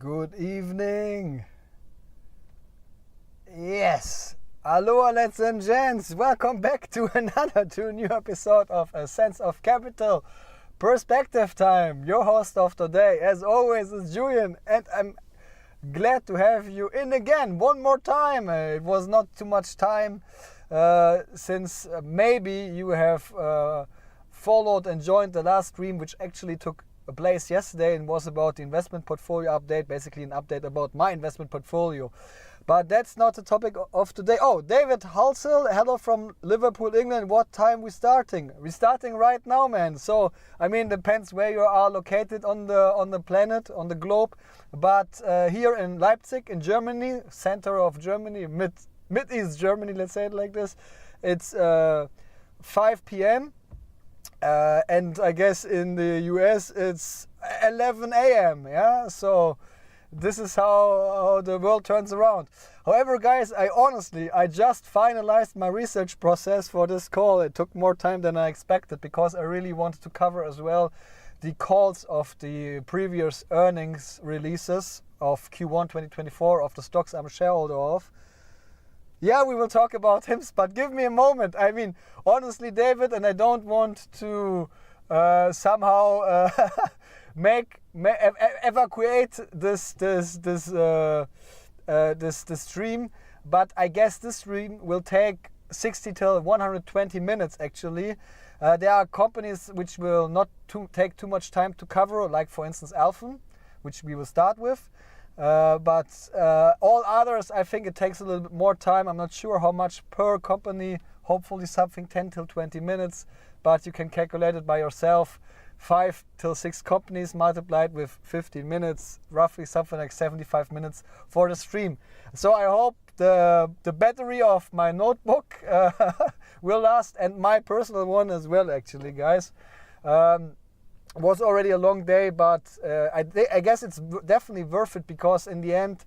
Good evening. Yes. Aloha, lads and gents. Welcome back to a new episode of A Sense of Capital Perspective Time. Your host of today, as always, is Julian, and I'm glad to have you in again one more time. It was not too much time since maybe you have followed and joined the last stream, which actually took place yesterday and was about the investment portfolio update, basically an update about my investment portfolio. But that's not the topic of today. Oh, David Halsell, hello from Liverpool, England. What time we starting? We're starting right now, man. So, I mean, depends where you are located on the planet, on the globe. But here in Leipzig, in Germany, center of Germany, mid-east Germany, let's say it like this, it's 5 p.m. And I guess in the US it's 11 a.m. Yeah, so this is how the world turns around. However, guys, I just finalized my research process for this call. It took more time than I expected because I really wanted to cover as well the calls of the previous earnings releases of Q1 2024 of the stocks I'm a shareholder of. Yeah, we will talk about HIMS, but give me a moment. I mean, honestly, David, and I don't want to somehow evacuate this stream, but I guess this stream will take 60 till 120 minutes actually. There are companies which will not take too much time to cover, like for instance ALFEN, which we will start with. But all others, I think it takes a little bit more time. I'm not sure how much per company, hopefully something 10 till 20 minutes, but you can calculate it by yourself. 5 till 6 companies multiplied with 15 minutes, roughly something like 75 minutes for the stream. So I hope the battery of my notebook will last, and my personal one as well, actually, guys. Was already a long day, but I guess it's definitely worth it because in the end,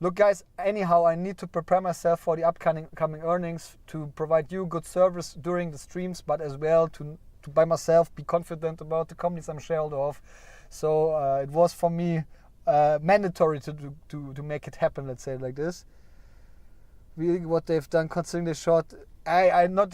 look guys, anyhow, I need to prepare myself for the upcoming earnings to provide you good service during the streams, but as well to by myself be confident about the companies I'm shareholder of. So it was for me mandatory to make it happen, let's say it like this. Really what they've done considering the short, I'm not,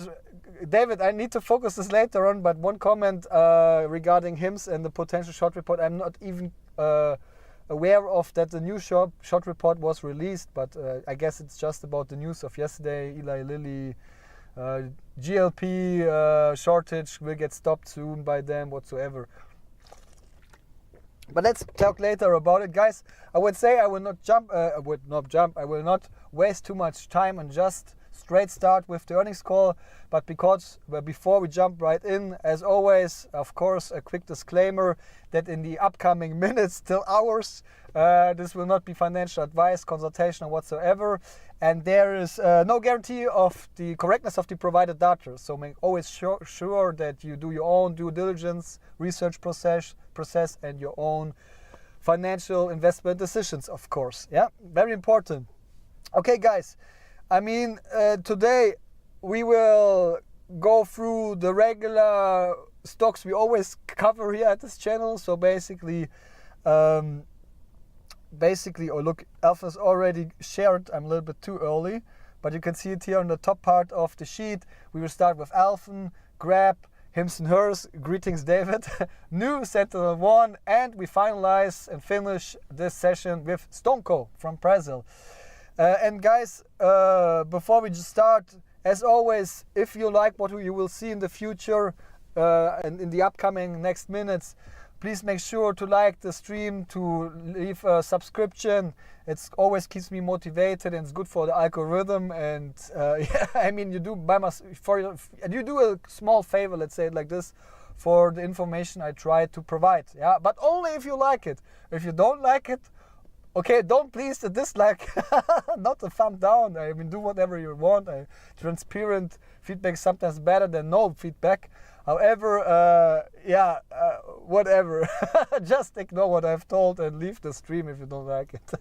David, I need to focus this later on, but one comment regarding HIMS and the potential short report. I'm not even aware of that the new short report was released, but I guess it's just about the news of yesterday. Eli Lilly, GLP shortage will get stopped soon by them whatsoever. But let's talk later about it, guys. I would say I will not waste too much time and just straight start with the earnings call. But before we jump right in, as always, of course, a quick disclaimer that in the upcoming minutes till hours, this will not be financial advice, consultation, or whatsoever. And there is no guarantee of the correctness of the provided data. So make always sure that you do your own due diligence, research process, and your own financial investment decisions, of course. Yeah, very important. Okay, guys. I mean, today we will go through the regular stocks we always cover here at this channel. So basically, oh look, Alpha's already shared. I'm a little bit too early, but you can see it here on the top part of the sheet. We will start with ALFEN, Grab, HIMS and HERS. Greetings, David. New SentinelOne, and we finalize and finish this session with StoneCo from Brazil. And guys, before we just start, as always, if you like what you will see in the future and in the upcoming next minutes, please make sure to like the stream, to leave a subscription. It always keeps me motivated and it's good for the algorithm. And yeah, I mean, you do a small favor, let's say it like this, for the information I try to provide. Yeah, but only if you like it. If you don't like it, okay, don't please the dislike, not a thumb down. I mean, do whatever you want. Transparent feedback is sometimes better than no feedback. However, whatever. Just ignore what I've told and leave the stream if you don't like it.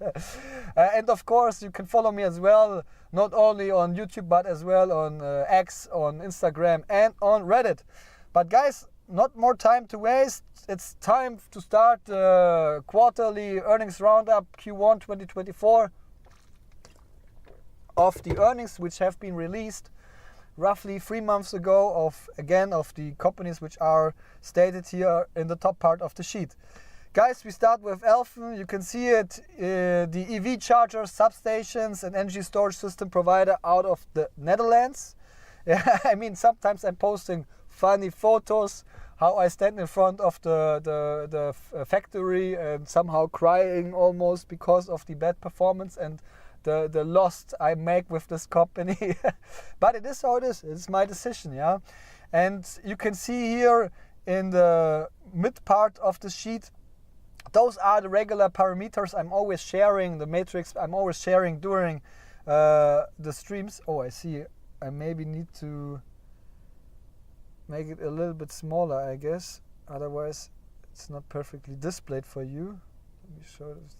And of course, you can follow me as well, not only on YouTube, but as well on X, on Instagram, and on Reddit. But guys, not more time to waste. It's time to start the quarterly earnings roundup Q1 2024 of the earnings which have been released roughly 3 months ago of the companies which are stated here in the top part of the sheet. Guys, we start with ALFEN. You can see it, the EV chargers, substations and energy storage system provider out of the Netherlands. I mean, sometimes I'm posting funny photos, how I stand in front of the factory and somehow crying almost because of the bad performance and the loss I make with this company. But it is how it is. It's my decision, yeah. And you can see here in the mid part of the sheet, those are the regular parameters I'm always sharing, the matrix I'm always sharing during the streams. Oh, I see. I maybe need to make it a little bit smaller, I guess. Otherwise, it's not perfectly displayed for you. Let me show this.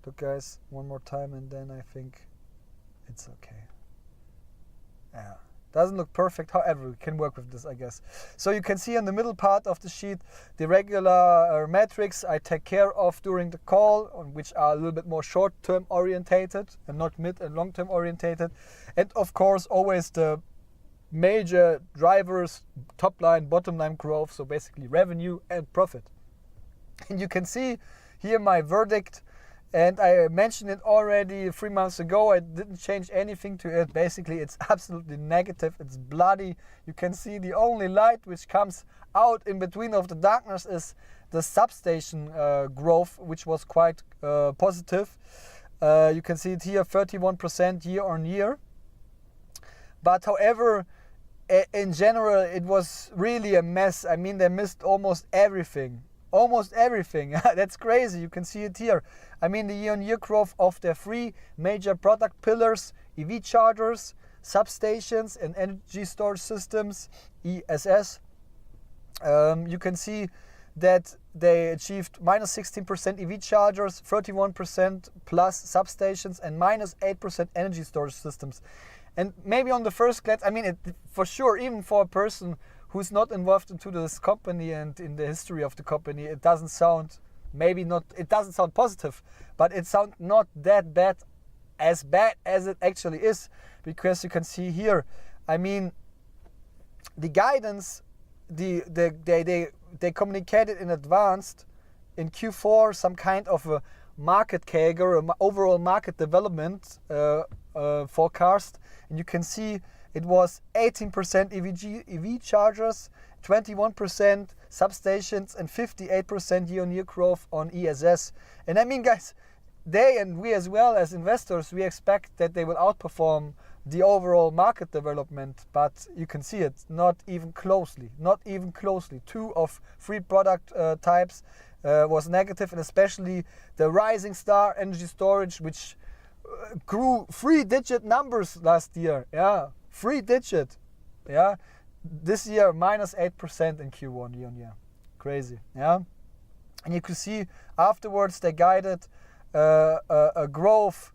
Look, guys, one more time, and then I think it's okay. Yeah, doesn't look perfect. However, we can work with this, I guess. So you can see in the middle part of the sheet the regular metrics I take care of during the call, which are a little bit more short-term orientated and not mid and long-term orientated. And of course, always the major drivers, top line, bottom line growth, so basically revenue and profit. And you can see here my verdict, and I mentioned it already 3 months ago. I didn't change anything to it. Basically, it's absolutely negative. It's bloody. You can see the only light which comes out in between of the darkness is the substation growth, which was quite positive. You can see it here, 31% year on year. But however, in general, it was really a mess. I mean, they missed almost everything. Almost everything. That's crazy. You can see it here. I mean, the year-on-year growth of their 3 major product pillars, EV chargers, substations and energy storage systems, ESS. You can see that they achieved minus 16% EV chargers, 31% plus substations, and minus 8% energy storage systems. And maybe on the first glance, I mean, it, for sure, even for a person who's not involved into this company and in the history of the company, it doesn't sound, it doesn't sound positive, but it sounds not that bad as it actually is, because you can see here, I mean, the guidance, they communicated in advance in Q4 some kind of a market CAGR, overall market development forecast, and you can see it was 18% EV chargers, 21% substations, and 58% year-on-year growth on ESS. And I mean, guys, they and we as well as investors, we expect that they will outperform the overall market development, but you can see it, not even closely. 2 of 3 product types was negative, and especially the rising star energy storage, which grew 3-digit numbers last year. Yeah. 3-digit, yeah. This year, minus 8% in Q1 year on year. Crazy, yeah. And you can see afterwards they guided a growth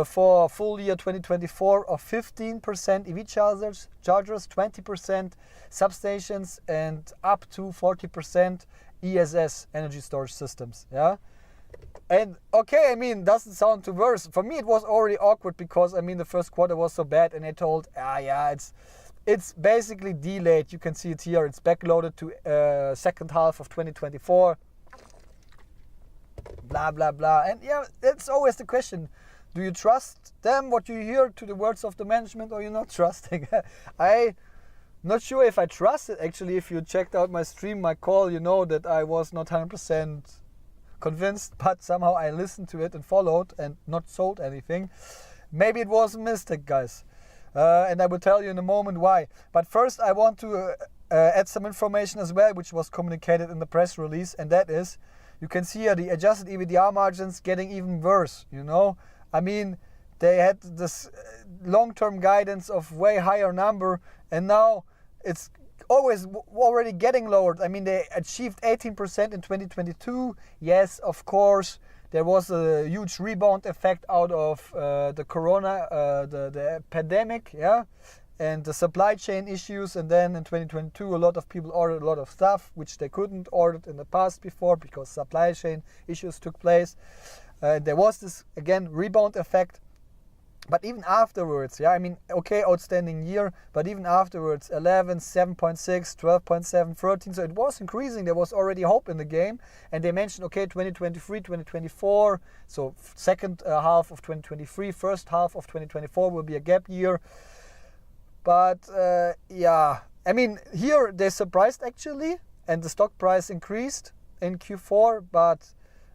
for full year 2024 of 15% EV chargers, 20% substations, and up to 40% ESS, energy storage systems, yeah. And okay, I mean, doesn't sound too worse. For me, it was already awkward because, I mean, the first quarter was so bad, and I told, yeah, it's basically delayed. You can see it here. It's backloaded to second half of 2024. Blah, blah, blah. And yeah, it's always the question. Do you trust them, what you hear to the words of the management, or you're not trusting? I'm not sure if I trust it. Actually, if you checked out my stream, my call, you know that I was not 100% convinced, but somehow I listened to it and followed and not sold anything. Maybe it was a mistake, guys, and I will tell you in a moment why. But first I want to add some information as well, which was communicated in the press release, and that is, you can see here the adjusted EBITDA margins getting even worse, you know. I mean, they had this long-term guidance of way higher number, and now it's always already getting lowered. I mean, they achieved 18% in 2022. Yes, of course, there was a huge rebound effect out of the corona, the pandemic, yeah. and the supply chain issues, and then in 2022 a lot of people ordered a lot of stuff which they couldn't order in the past before because supply chain issues took place. There was this again rebound effect, but even afterwards, yeah, I mean, okay, outstanding year, but even afterwards 11, 7.6, 12.7, 13, so it was increasing. There was already hope in the game, and they mentioned, okay, 2023, 2024, so second half of 2023, first half of 2024 will be a gap year. But yeah, I mean, here they surprised actually, and the stock price increased in Q4,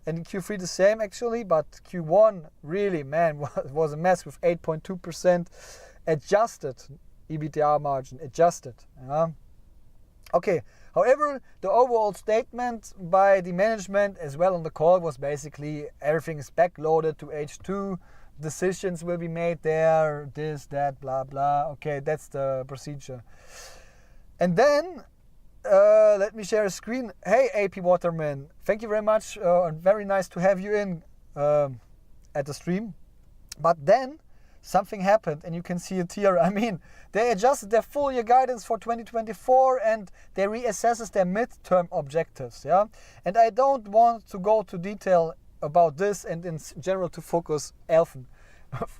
and in Q3 the same actually, but Q1 really, man, was a mess with 8.2% adjusted EBITDA margin, adjusted. Okay, however, the overall statement by the management as well on the call was basically everything is backloaded to H2, decisions will be made there, this, that, blah, blah. Okay, that's the procedure. And then, let me share a screen. Hey, AP Waterman, thank you very much. And very nice to have you in at the stream. But then something happened, and you can see it here. I mean, they adjusted their full year guidance for 2024, and they reassesses their midterm objectives. Yeah, and I don't want to go to detail about this, and in general to focus ALFEN.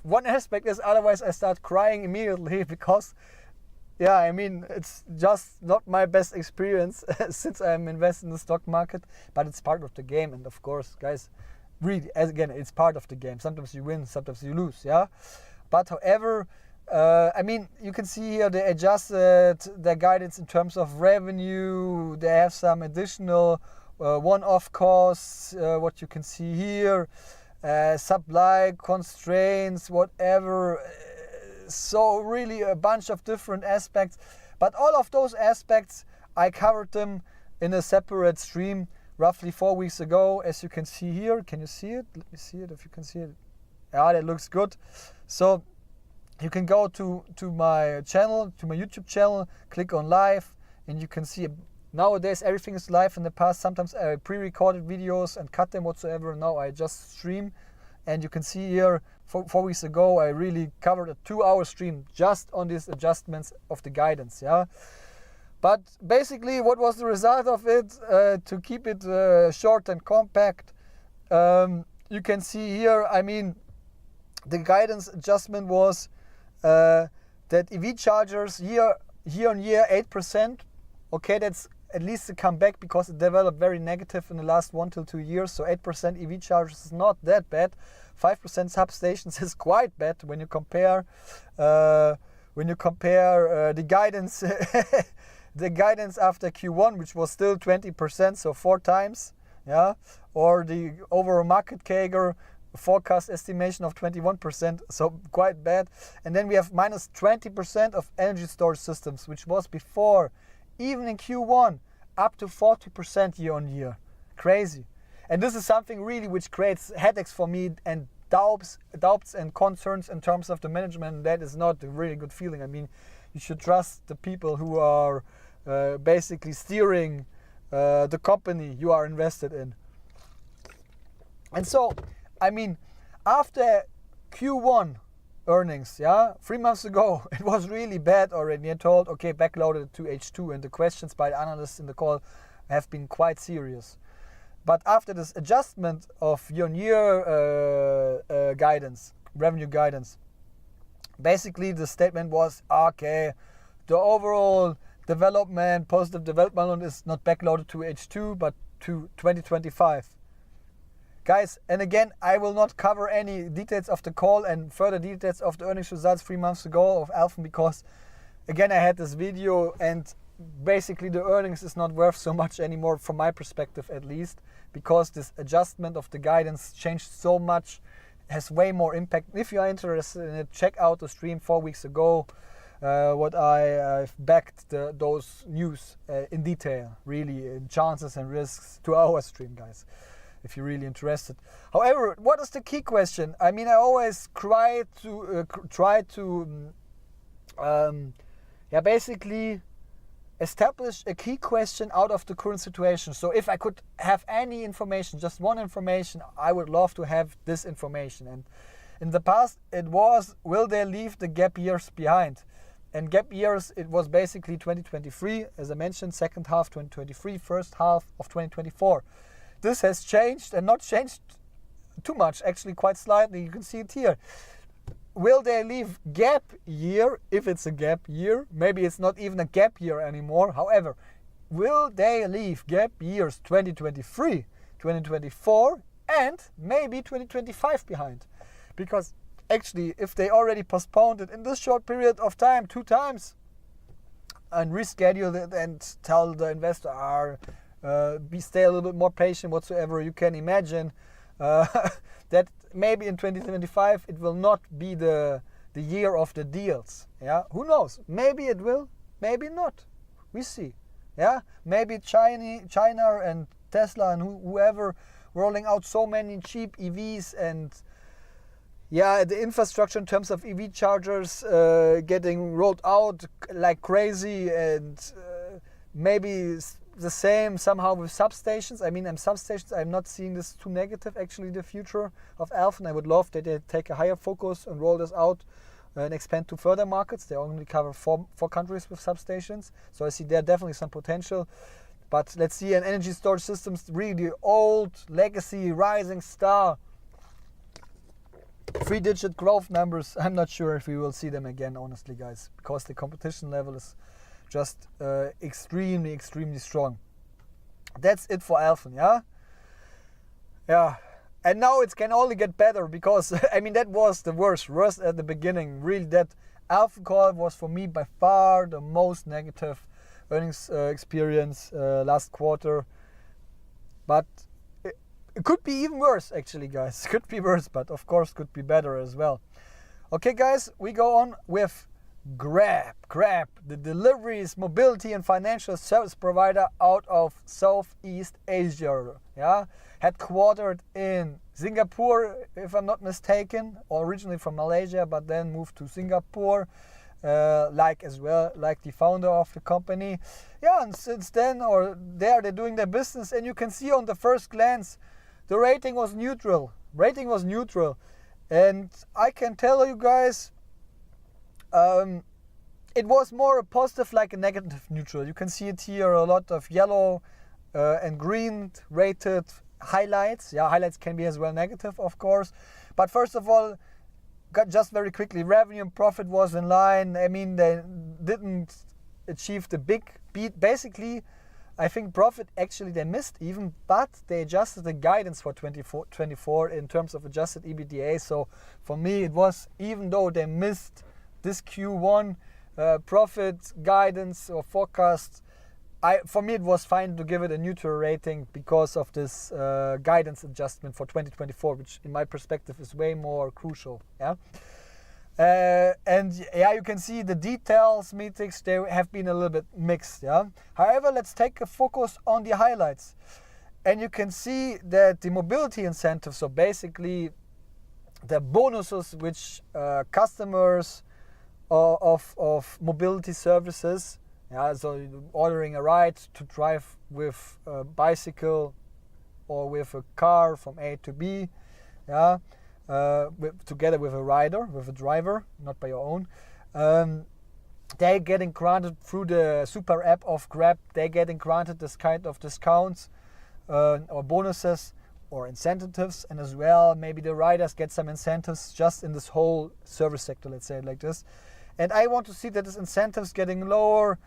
One aspect is otherwise I start crying immediately because, yeah, I mean, it's just not my best experience since I'm invested in the stock market, but it's part of the game. And of course, guys, really, again, it's part of the game. Sometimes you win, sometimes you lose, yeah. But however, I mean, you can see here they adjusted their guidance in terms of revenue. They have some additional one-off costs, what you can see here, supply constraints, whatever. So really a bunch of different aspects, but all of those aspects I covered them in a separate stream roughly 4 weeks ago, as you can see here. Can you see it? Let me see it if you can see it. Yeah, that looks good. So you can go to my channel, to my YouTube channel, click on live, and you can see nowadays everything is live. In the past, sometimes I pre-recorded videos and cut them whatsoever. Now I just stream, and you can see here 4 weeks ago I really covered a 2-hour stream just on these adjustments of the guidance. Yeah, but basically what was the result of it? To keep it short and compact, you can see here, I mean, the guidance adjustment was that EV chargers year on year 8%. Okay, that's at least a comeback because it developed very negative in the last 1 to 2 years. So 8% EV chargers is not that bad. 5% substations is quite bad when you compare the guidance the guidance after Q1, which was still 20%, so 4 times, yeah, or the overall market CAGR forecast estimation of 21%, so quite bad. And then we have minus 20% of energy storage systems, which was before, even in Q1, up to 40% year on year. Crazy. And this is something really which creates headaches for me and doubts and concerns in terms of the management. That is not a really good feeling. I mean, you should trust the people who are basically steering the company you are invested in. And so, I mean, after Q1 earnings, yeah, 3 months ago, it was really bad already. I told, okay, backloaded to H2, and the questions by the analysts in the call have been quite serious. But after this adjustment of year-on-year guidance, revenue guidance, basically the statement was, okay, the overall development, positive development is not backloaded to H2, but to 2025. Guys, and again, I will not cover any details of the call and further details of the earnings results 3 months ago of ALFEN, because again, I had this video and basically the earnings is not worth so much anymore from my perspective, at least, because this adjustment of the guidance changed so much, has way more impact. If you are interested in it, check out the stream 4 weeks ago, what I've backed those news in detail, really, in chances and risks, 2 hour stream, guys, if you're really interested. However, what is the key question? I mean, I always try to basically establish a key question out of the current situation. So if I could have any information, just one information, I would love to have this information. And in the past, it was, will they leave the gap years behind? And gap years, it was basically 2023, as I mentioned, second half 2023, first half of 2024. This has changed, and not changed too much, actually quite slightly. You can see it here. Will they leave gap year, if it's a gap year? Maybe it's not even a gap year anymore. However, will they leave gap years 2023, 2024, and maybe 2025 behind? Because actually, if they already postponed it in this short period of time 2 times and reschedule it and tell the investor, stay a little bit more patient whatsoever you can imagine, that maybe in 2025 it will not be the year of the deals. Yeah, who knows? Maybe it will, maybe not. We see. Yeah, maybe China and Tesla and whoever rolling out so many cheap EVs, and yeah, the infrastructure in terms of EV chargers getting rolled out like crazy, and maybe the same somehow with substations. I mean, substations, I'm not seeing this too negative, actually, the future of ALFEN. I would love that they take a higher focus and roll this out and expand to further markets. They only cover four countries with substations, so I see there definitely some potential. But let's see, an energy storage systems, really the old legacy rising star, 3-digit growth numbers. I'm not sure if we will see them again, honestly, guys, because the competition level is just extremely strong. That's it for ALFEN, yeah. And now it can only get better, because I mean, that was the worst at the beginning. Really, that ALFEN call was for me by far the most negative earnings experience last quarter. But it could be even worse, actually, guys. Could be worse, but of course could be better as well. Okay, guys, we go on with Grab, the deliveries, mobility and financial service provider out of Southeast Asia. Yeah, headquartered in Singapore, if I'm not mistaken, or originally from Malaysia, but then moved to Singapore, like the founder of the company. Yeah, and since then, they're doing their business, and you can see on the first glance, the rating was neutral. And I can tell you guys, it was more a positive, like a negative neutral. You can see it here, a lot of yellow and green rated highlights. Yeah, highlights can be as well negative, of course. But first of all, just very quickly, revenue and profit was in line. I mean, they didn't achieve the big beat. Basically, I think profit actually they missed even, but they adjusted the guidance for 2024 in terms of adjusted EBITDA. So for me, it was, even though they missed this Q1 profit guidance or forecast, for me it was fine to give it a neutral rating because of this guidance adjustment for 2024, which in my perspective is way more crucial. Yeah. And yeah, you can see the details metrics, they have been a little bit mixed. Yeah. However, let's take a focus on the highlights, and you can see that the mobility incentives, so basically the bonuses which customers of mobility services, yeah, so ordering a ride to drive with a bicycle or with a car from A to B, yeah, together with a rider, with a driver, not by your own. They're getting granted through the super app of Grab, they're getting granted this kind of discounts or bonuses or incentives, and as well maybe the riders get some incentives just in this whole service sector, let's say it like this. And I want to see that this incentives getting lower,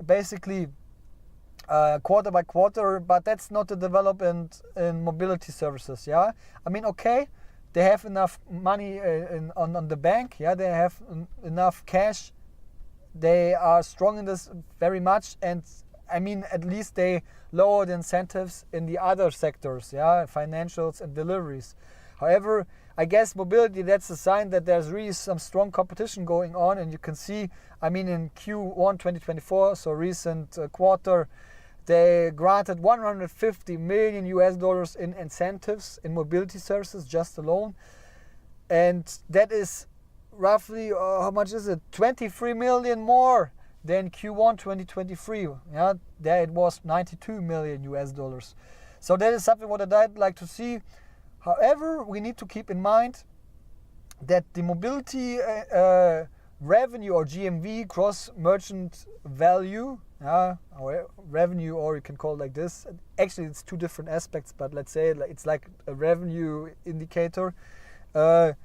basically quarter by quarter, but that's not the development in mobility services. Yeah, I mean, okay, they have enough money on the bank. Yeah, they have enough cash. They are strong in this very much, and I mean, at least they lower the incentives in the other sectors. Yeah, financials and deliveries. However, I guess mobility, that's a sign that there's really some strong competition going on, and you can see, I mean, in Q1 2024, so recent quarter, they granted $150 million in incentives in mobility services just alone, and that is roughly how much is it? 23 million more than Q1 2023. Yeah, there it was $92 million. So that is something what I'd like to see. However, we need to keep in mind that the mobility revenue or GMV, gross merchant value, or revenue, or you can call it like this. Actually, it's two different aspects, but let's say it's like a revenue indicator. That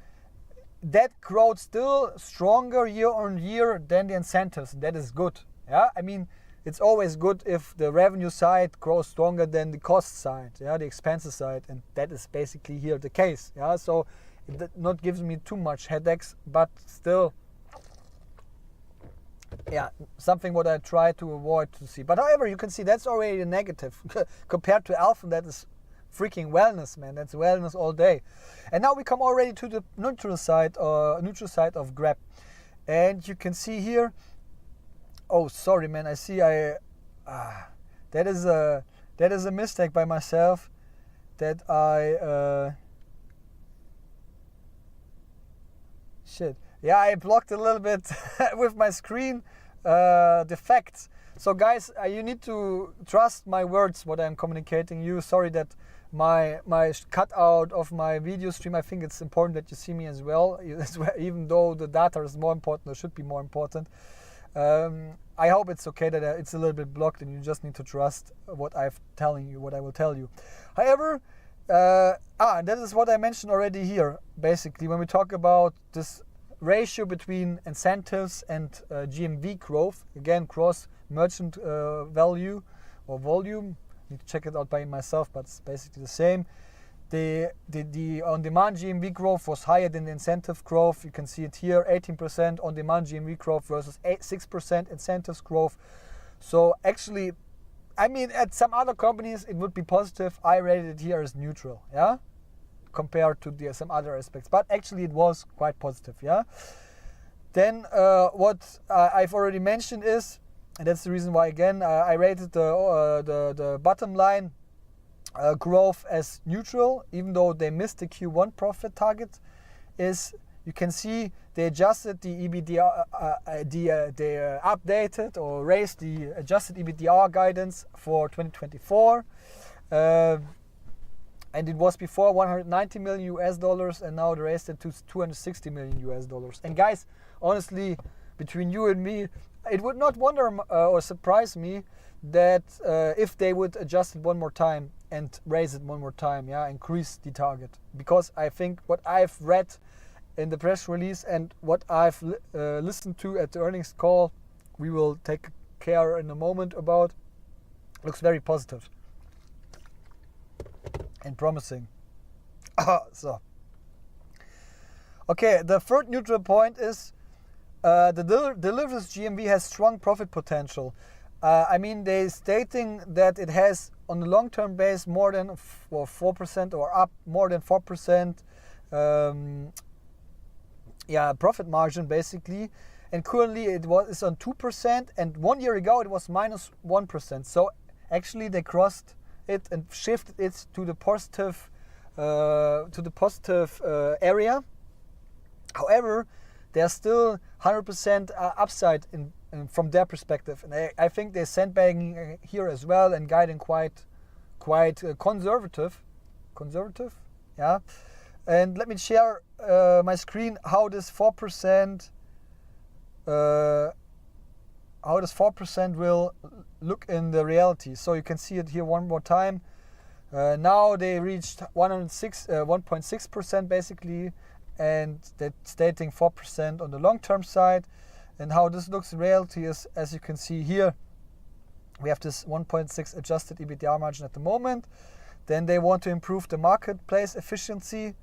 growth still stronger year on year than the incentives. That is good. Yeah, I mean, it's always good if the revenue side grows stronger than the cost side, the expenses side, and that is basically here the case. So it not gives me too much headaches, but still, something what I try to avoid to see. But however, you can see that's already a negative compared to ALFEN. That is freaking wellness, man. That's wellness all day. And now we come already to the neutral side of Grab, and you can see here. Oh, sorry, man. I see. That is a mistake by myself. That I shit. Yeah, I blocked a little bit with my screen the facts. So guys, you need to trust my words, what I'm communicating you. Sorry that my cutout of my video stream, I think it's important that you see me as well, even though the data is more important, or should be more important. I hope it's okay that it's a little bit blocked and you just need to trust what I will tell you. However, that is what I mentioned already here. Basically, when we talk about this ratio between incentives and GMV growth, again, gross merchant value or volume, I need to check it out by myself, but it's basically the same. The on-demand GMV growth was higher than the incentive growth. You can see it here, 18% on-demand GMV growth versus 6% incentives growth. So actually, I mean, at some other companies it would be positive. I rated it here as neutral, compared to some other aspects. But actually it was quite positive, Then what I've already mentioned is, and that's the reason why again I rated the bottom line growth as neutral, even though they missed the Q1 profit target. Is you can see they adjusted the EBITDA, they updated or raised the adjusted EBITDA guidance for 2024, and it was before $190 million and now they raised it to $260 million. And guys, honestly, between you and me, it would not wonder or surprise me that if they would adjust it one more time and raise it one more time, increase the target. Because I think what I've read in the press release and what I've listened to at the earnings call, we will take care in a moment about, looks very positive and promising. So, okay, the third neutral point is the deliveries GMV has strong profit potential. I mean, they're stating that it has, on the long-term base, more than 4% or up more than 4%, profit margin basically. And currently it's on 2%, and 1 year ago it was minus 1%. So actually they crossed it and shifted it to the positive, area. However, there's still 100% upside from their perspective, and I think they're sandbagging here as well and guiding quite conservative, And let me share my screen how this 4% will look in the reality. So you can see it here one more time. Now they reached 1.6% basically, and they're stating 4% on the long-term side. And how this looks in reality is, as you can see here, we have this 1.6 adjusted EBITDA margin at the moment. Then they want to improve the marketplace efficiency.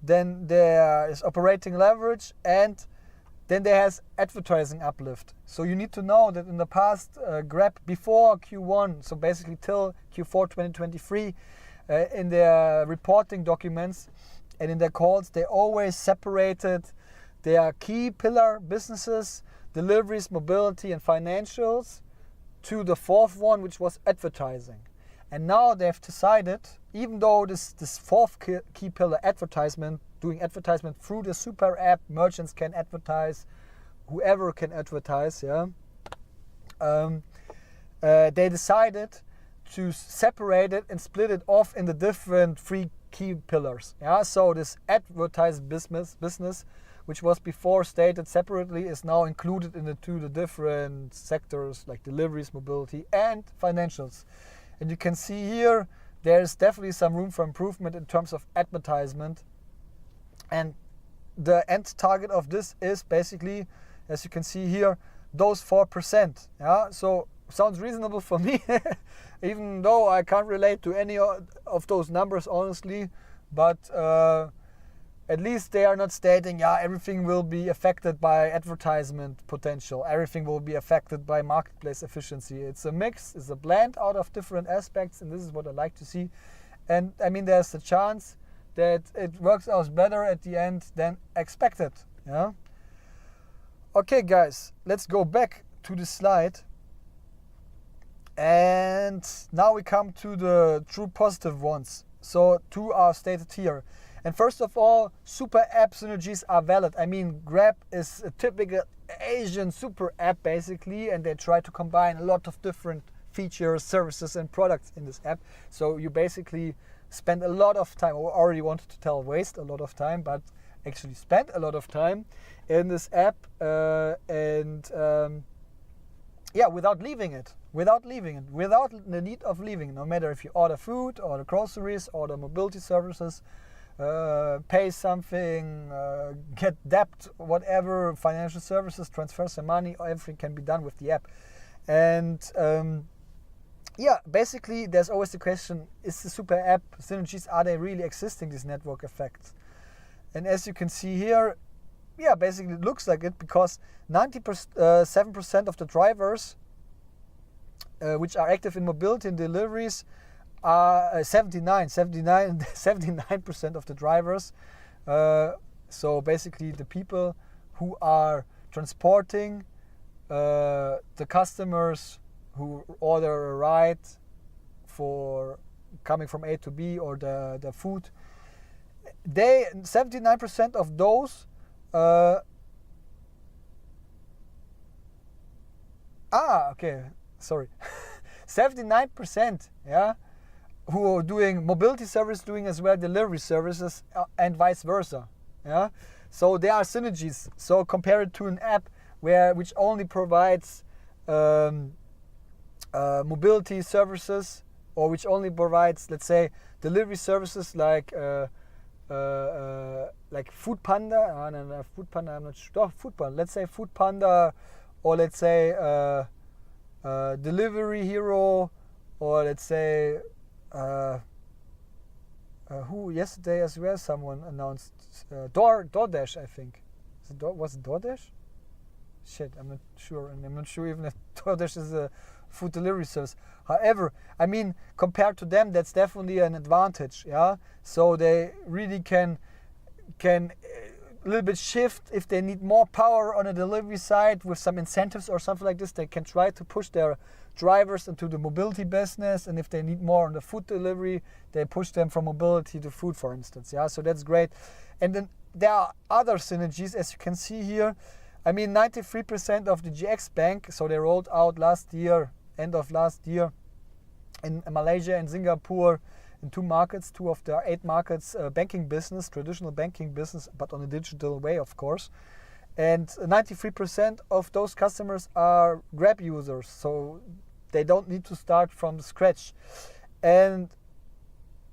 Then there is operating leverage, and then there has advertising uplift. So you need to know that in the past, Grab before Q1, so basically till Q4 2023, in their reporting documents and in their calls, they always separated their key pillar businesses, deliveries, mobility, and financials, to the fourth one, which was advertising. And now they've decided, even though this fourth key pillar, advertisement, doing advertisement through the super app, merchants can advertise, whoever can advertise, they decided to separate it and split it off in the different three key pillars. So this advertised business which was before stated separately, is now included into the different sectors like deliveries, mobility, and financials. And you can see here, there's definitely some room for improvement in terms of advertisement. And the end target of this is basically, as you can see here, those 4%. Yeah, so sounds reasonable for me, even though I can't relate to any of those numbers honestly. But at least they are not stating, yeah, everything will be affected by advertisement potential, everything will be affected by marketplace efficiency. It's a mix, it's a blend out of different aspects, and this is what I like to see. And I mean, there's a chance that it works out better at the end than expected. Yeah. Okay, guys, let's go back to the slide. And now we come to the true positive ones. So two are stated here. And first of all, super app synergies are valid. I mean, Grab is a typical Asian super app basically, and they try to combine a lot of different features, services, and products in this app. So you basically spend a lot of time, or already wanted to tell waste a lot of time, but actually spend a lot of time in this app, without leaving it, without the need of leaving, no matter if you order food, order groceries, order mobility services, pay something, get debt, whatever, financial services, transfer some money, everything can be done with the app. And basically there's always the question, is the super app synergies, are they really existing, these network effects? And as you can see here, basically it looks like it, because 97% of the drivers which are active in mobility and deliveries are 79% of the drivers. So basically the people who are transporting the customers who order a ride for coming from A to B, or the food, 79% of those 79%, who are doing mobility service, doing as well delivery services, and vice versa. So there are synergies. So compare it to an app which only provides mobility services, or which only provides, let's say, delivery services like Food Panda. Food Panda, I'm not sure. Food Panda. Let's say Food Panda, or let's say Delivery Hero, or let's say who yesterday as well someone announced DoorDash, I think. Was it DoorDash? Shit, I'm not sure, and I'm not sure even if DoorDash is a food delivery service. However, I mean, compared to them, that's definitely an advantage. So they really can a little bit shift if they need more power on the delivery side with some incentives or something like this. They can try to push their drivers into the mobility business, and if they need more on the food delivery, they push them from mobility to food, for instance. So that's great. And then there are other synergies, as you can see here. I mean, 93% of the GX Bank, so they rolled out end of last year, in Malaysia and Singapore, in 2 markets, 2 of their 8 markets, banking business, traditional banking business, but on a digital way, of course. And 93% of those customers are Grab users, so they don't need to start from scratch. And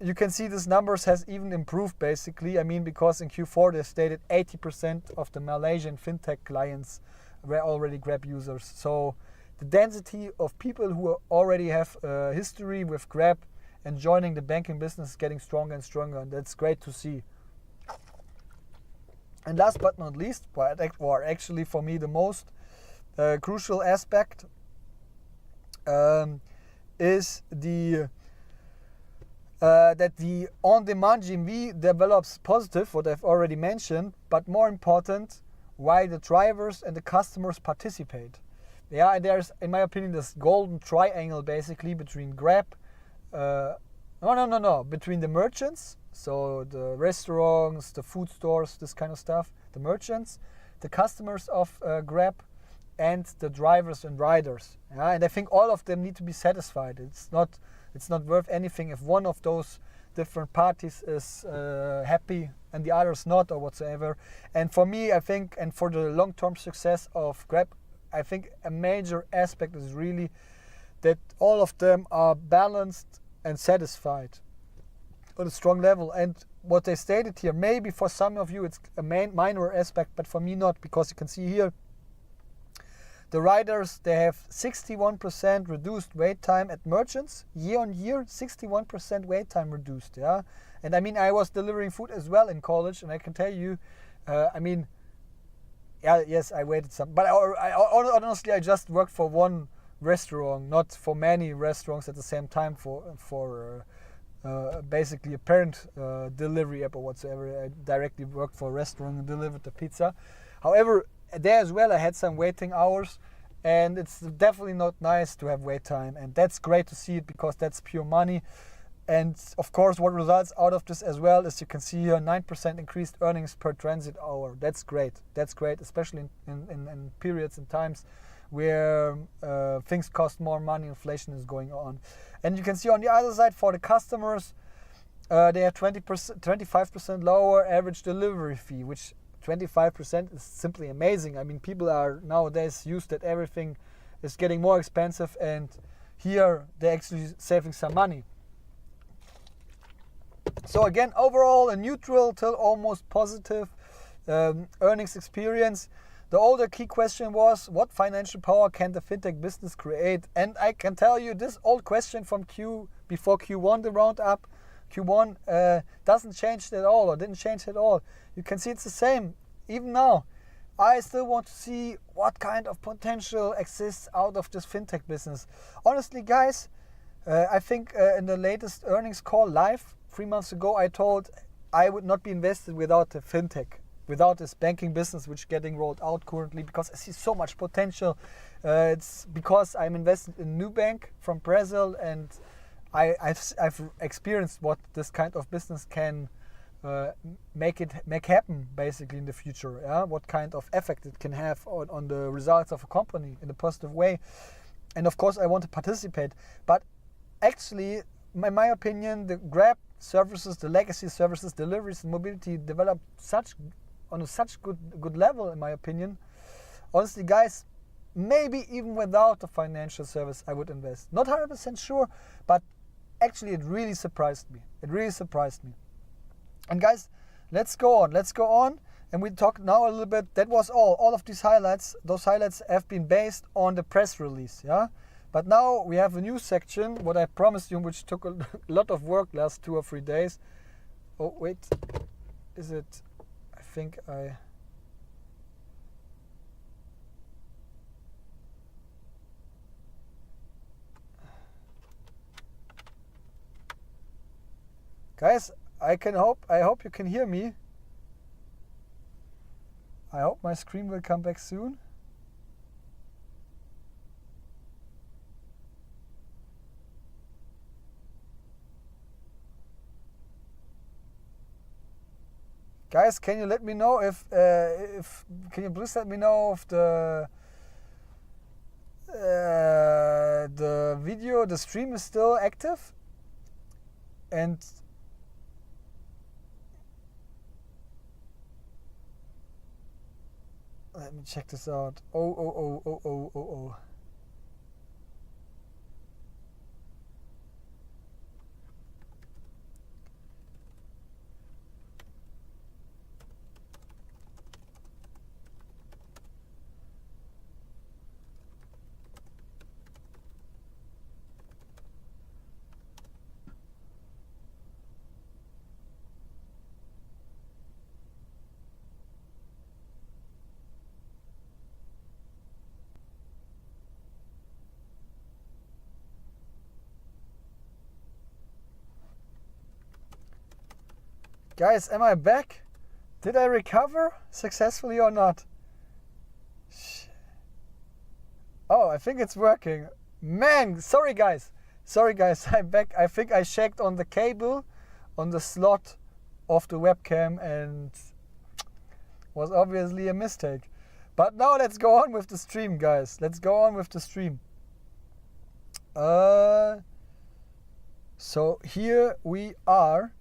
you can see these numbers has even improved basically. I mean, because in Q4 they stated 80% of the Malaysian fintech clients were already Grab users. So the density of people who already have a history with Grab and joining the banking business is getting stronger and stronger, and that's great to see. And last but not least, or actually for me the most crucial aspect, is that the on-demand GMV develops positive, what I've already mentioned, but more important, why the drivers and the customers participate. And there's, in my opinion, this golden triangle basically between Grab, between the merchants, so the restaurants, the food stores, this kind of stuff, the merchants, the customers of Grab, and the drivers and riders. And I think all of them need to be satisfied. It's not worth anything if one of those different parties is happy and the others not or whatsoever. And for me, I think, and for the long-term success of Grab, I think a major aspect is really that all of them are balanced and satisfied on a strong level. And what they stated here, maybe for some of you it's a minor aspect, but for me not, because you can see here the riders, they have 61% reduced wait time at merchants year on year. 61% wait time reduced, yeah. And I mean, I was delivering food as well in college, and I can tell you, I mean, yeah, yes, I waited some, but honestly, I just worked for one restaurant, not for many restaurants at the same time for basically a parent delivery app or whatsoever. I directly worked for a restaurant and delivered the pizza. However, there as well I had some waiting hours, and it's definitely not nice to have wait time, and that's great to see it, because that's pure money. And of course, what results out of this as well is, you can see here, 9% increased earnings per transit hour. That's great, especially in periods and times where things cost more money, inflation is going on. And you can see on the other side, for the customers, they have 25% lower average delivery fee, which 25% is simply amazing. I mean, people are nowadays used that everything is getting more expensive, and here they're actually saving some money. So again, overall a neutral till almost positive earnings experience. The older key question was, what financial power can the fintech business create? And I can tell you, this old question from before Q1, the roundup, Q1 doesn't change at all, or didn't change at all. You can see it's the same. Even now, I still want to see what kind of potential exists out of this fintech business. Honestly, guys, I think in the latest earnings call live 3 months ago, I told I would not be invested without the fintech, without this banking business which is getting rolled out currently, because I see so much potential. It's because I'm invested in Nubank from Brazil, and I've experienced what this kind of business can make happen basically in the future. Yeah? What kind of effect it can have on the results of a company in a positive way. And of course I want to participate. But actually, in my opinion, the Grab services, the legacy services, deliveries and mobility developed on a such good level, in my opinion. Honestly, guys, maybe even without the financial service I would invest. Not 100% sure, but actually it really surprised me. And guys, let's go on, and we talk now a little bit. That was all of these highlights. Those highlights have been based on the press release, yeah. But now we have a new section, what I promised you, which took a lot of work last 2 or 3 days. Oh wait, is it? I think I. Guys, I hope you can hear me. I hope my screen will come back soon. Guys, can you let me know if can you please let me know if the video, the stream is still active? And let me check this out. Oh. Guys, am I back? Did I recover successfully or not? Oh, I think it's working. Man, sorry guys, I'm back. I think I checked on the cable, on the slot of the webcam, and was obviously a mistake. But now let's go on with the stream, guys. Let's go on with the stream. So here we are.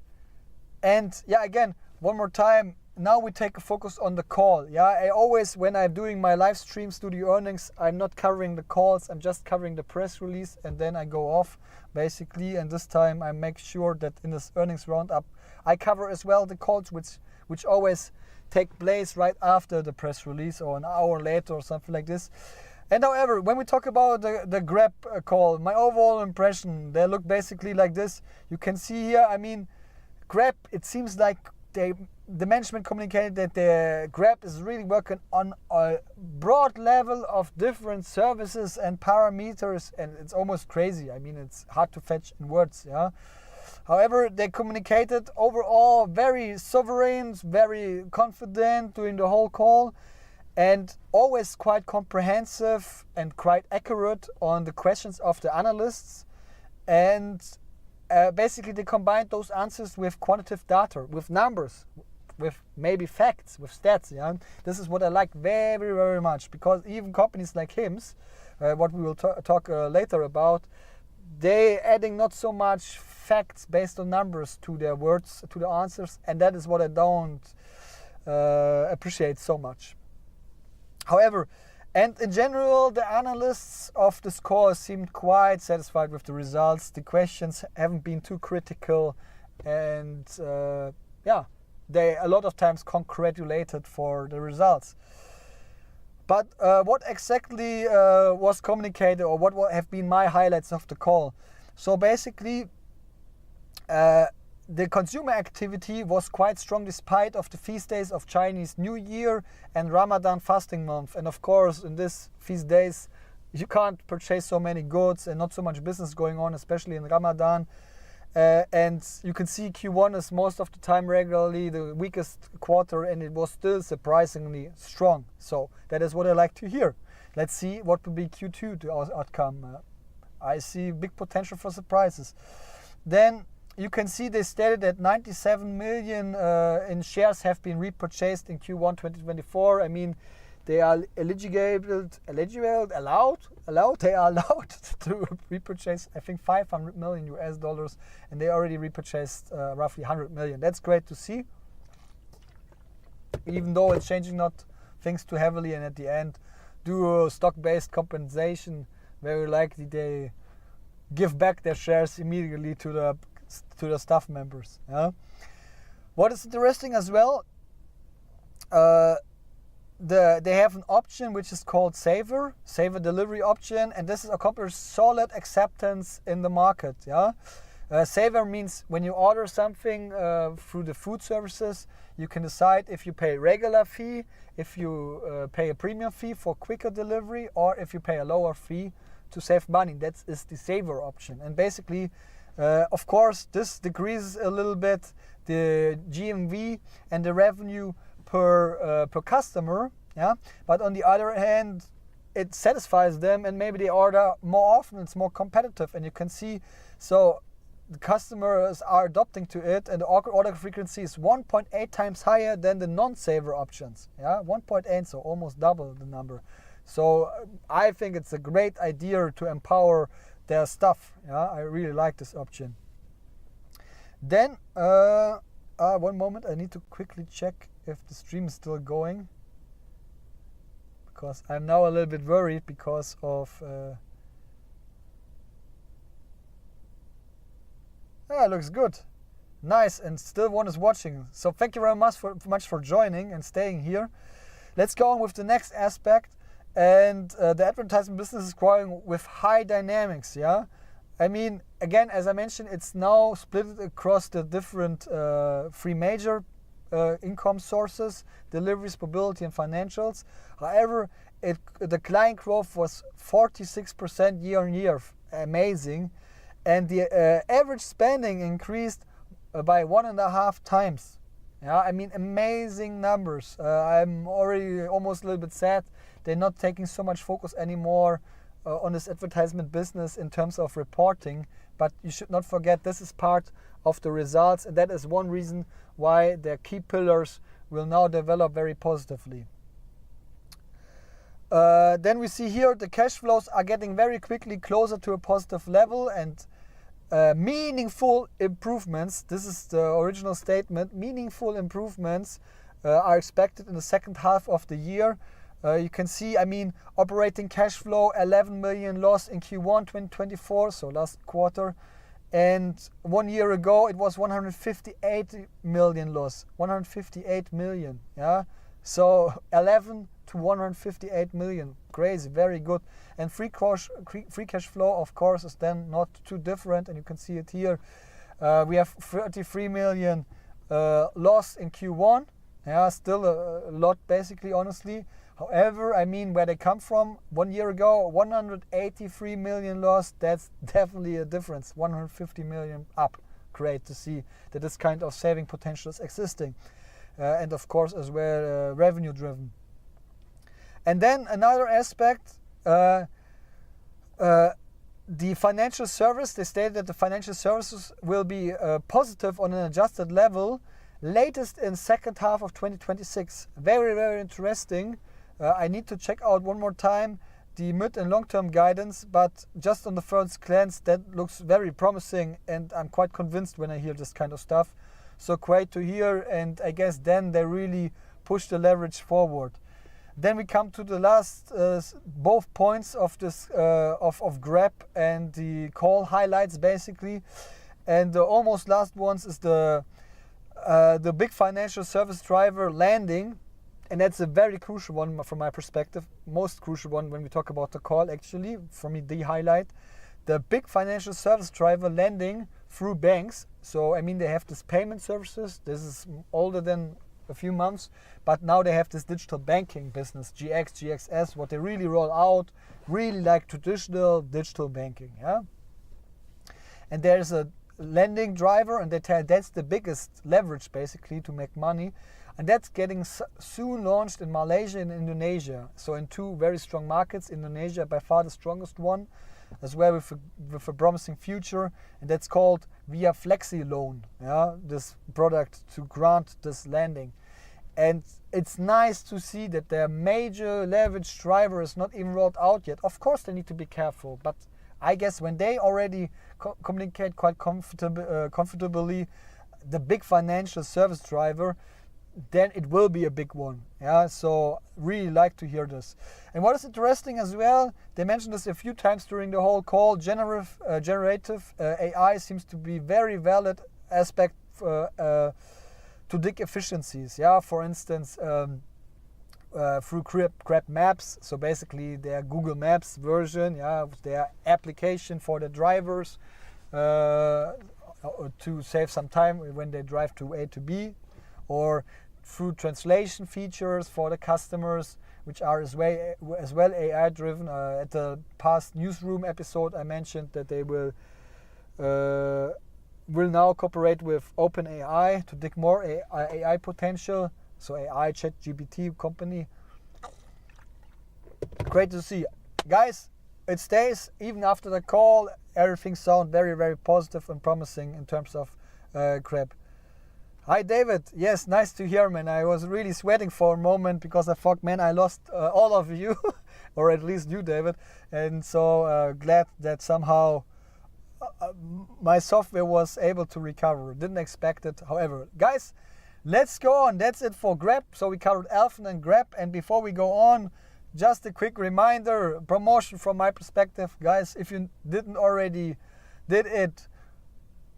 And yeah, again, one more time, now we take a focus on the call. Yeah, I always, when I'm doing my live streams, do the earnings, I'm not covering the calls, I'm just covering the press release, and then I go off basically. And this time I make sure that in this earnings roundup, I cover as well the calls which always take place right after the press release or an hour later or something like this. And however, when we talk about the Grab call, my overall impression, they look basically like this. You can see here, I mean, Grab, it seems like the management communicated that the Grab is really working on a broad level of different services and parameters, and it's almost crazy. I mean, it's hard to fetch in words, yeah. However, they communicated overall very sovereign, very confident during the whole call, and always quite comprehensive and quite accurate on the questions of the analysts. And basically they combined those answers with quantitative data, with numbers, with maybe facts, with stats. Yeah, this is what I like very, very much, because even companies like HIMS, what we will talk later about, they adding not so much facts based on numbers to their words, to the answers, and that is what I don't appreciate so much. However, and in general, the analysts of the score seemed quite satisfied with the results. The questions haven't been too critical, and yeah, they a lot of times congratulated for the results. But what exactly was communicated, or what have been my highlights of the call? So basically, the consumer activity was quite strong despite of the feast days of Chinese New Year and Ramadan fasting month. And of course, in these feast days, you can't purchase so many goods and not so much business going on, especially in Ramadan. And you can see Q1 is most of the time regularly the weakest quarter, and it was still surprisingly strong. So that is what I like to hear. Let's see what will be Q2, the outcome. I see big potential for surprises. Then you can see they stated that 97 million in shares have been repurchased in Q1 2024. I mean, they are allowed to repurchase, I think, $500 million US, and they already repurchased roughly 100 million. That's great to see, even though it's changing not things too heavily, and at the end, do stock-based compensation, very likely they give back their shares immediately to the staff members. Yeah? What is interesting as well, they have an option which is called Saver Delivery option, and this is accomplished solid acceptance in the market. Yeah, Saver means when you order something through the food services, you can decide if you pay regular fee, if you pay a premium fee for quicker delivery, or if you pay a lower fee to save money. That is the Saver option, and basically, of course, this decreases a little bit the GMV and the revenue per customer, yeah. But on the other hand, it satisfies them, and maybe they order more often. It's more competitive, and you can see, so the customers are adopting to it, and the order frequency is 1.8 times higher than the non-Saver options. Yeah, 1.8, so almost double the number. So I think it's a great idea to empower their staff. Yeah, I really like this option. Then one moment, I need to quickly check if the stream is still going, because I'm now a little bit worried because of it looks good, nice, and still one is watching. So thank you very much for joining and staying here. Let's go on with the next aspect, and the advertising business is growing with high dynamics. Yeah, I mean, again, as I mentioned, it's now split across the different three major income sources: deliveries, mobility, and financials. However, the client growth was 46% year on year, amazing, and the average spending increased by 1.5 times. Yeah, I mean, amazing numbers. I'm already almost a little bit sad they're not taking so much focus anymore on this advertisement business in terms of reporting. But you should not forget, this is part of the results, and that is one reason why their key pillars will now develop very positively. Then we see here the cash flows are getting very quickly closer to a positive level, and meaningful improvements, this is the original statement, meaningful improvements are expected in the second half of the year. You can see, I mean, operating cash flow, 11 million loss in Q1 2024, so last quarter. And 1 year ago, it was 158 million loss, 158 million, yeah? So 11 to 158 million, crazy, very good. And free cash flow, of course, is then not too different, and you can see it here. We have 33 million loss in Q1, yeah, still a lot basically, honestly. However, I mean, where they come from, 1 year ago, 183 million loss, that's definitely a difference, 150 million up. Great to see that this kind of saving potential is existing. And of course, as well, revenue driven. And then another aspect, the financial service, they stated that the financial services will be positive on an adjusted level, latest in second half of 2026. Very, very interesting. I need to check out one more time the mid and long-term guidance, but just on the first glance, that looks very promising, and I'm quite convinced when I hear this kind of stuff. So great to hear, and I guess then they really push the leverage forward. Then we come to the last, both points of this of Grab and the call highlights basically, and the almost last ones is the big financial service driver landing. And that's a very crucial one from my perspective, most crucial one when we talk about the call actually, for me the highlight. The big financial service driver lending through banks. So I mean they have this payment services, this is older than a few months, but now they have this digital banking business, GXS, what they really roll out, really like traditional digital banking, yeah? And there's a lending driver, and they tell that's the biggest leverage basically to make money. And that's getting soon launched in Malaysia and Indonesia. So in two very strong markets, Indonesia by far the strongest one, as well with a promising future. And that's called via Flexi Loan, yeah, this product to grant this lending. And it's nice to see that their major leverage driver is not even rolled out yet. Of course they need to be careful, but I guess when they already communicate quite comfortably the big financial service driver, then it will be a big one, yeah. So really like to hear this. And what is interesting as well, they mentioned this a few times during the whole call, generative AI seems to be very valid aspect to dig efficiencies, yeah. For instance, through Grab Maps, so basically their Google Maps version, yeah, their application for the drivers to save some time when they drive to A to B, or through translation features for the customers, which are as well AI driven. At the past newsroom episode, I mentioned that they will now cooperate with OpenAI to dig more AI potential. So AI ChatGPT company. Great to see, guys. It stays even after the call. Everything sounds very, very positive and promising in terms of Grab. Hi David, yes, nice to hear, man. I was really sweating for a moment because I thought, man, I lost all of you, or at least you, David. And so glad that somehow my software was able to recover. Didn't expect it, however. Guys, let's go on. That's it for Grab. So we covered ALFEN and Grab. And before we go on, just a quick reminder, promotion from my perspective. Guys, if you didn't already did it,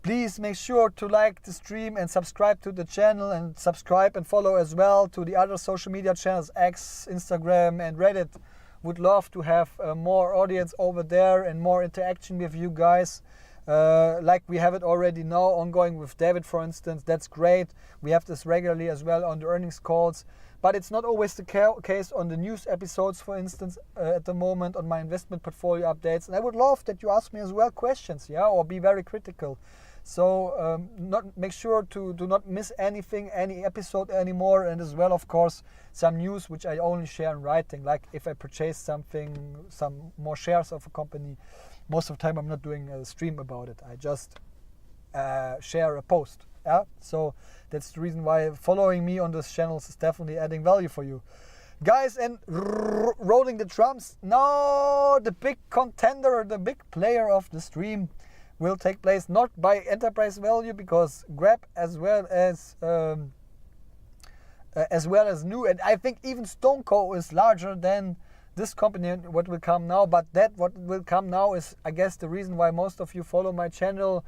please make sure to like the stream and subscribe to the channel, and subscribe and follow as well to the other social media channels, X, Instagram and Reddit. Would love to have more audience over there and more interaction with you guys. Like we have it already now ongoing with David, for instance. That's great. We have this regularly as well on the earnings calls. But it's not always the case on the news episodes, for instance, at the moment on my investment portfolio updates. And I would love that you ask me as well questions, yeah, or be very critical. So make sure to do not miss anything, any episode anymore. And as well, of course, some news which I only share in writing, like if I purchase something, some more shares of a company. Most of the time I'm not doing a stream about it. I just share a post. Yeah, so that's the reason why following me on this channel is definitely adding value for you. Guys, and rolling the drums. No, the big contender, the big player of the stream. will take place not by enterprise value, because Grab as well as NU, and I think even StoneCo is larger than this company, what will come now. But that what will come now is, I guess, the reason why most of you follow my channel,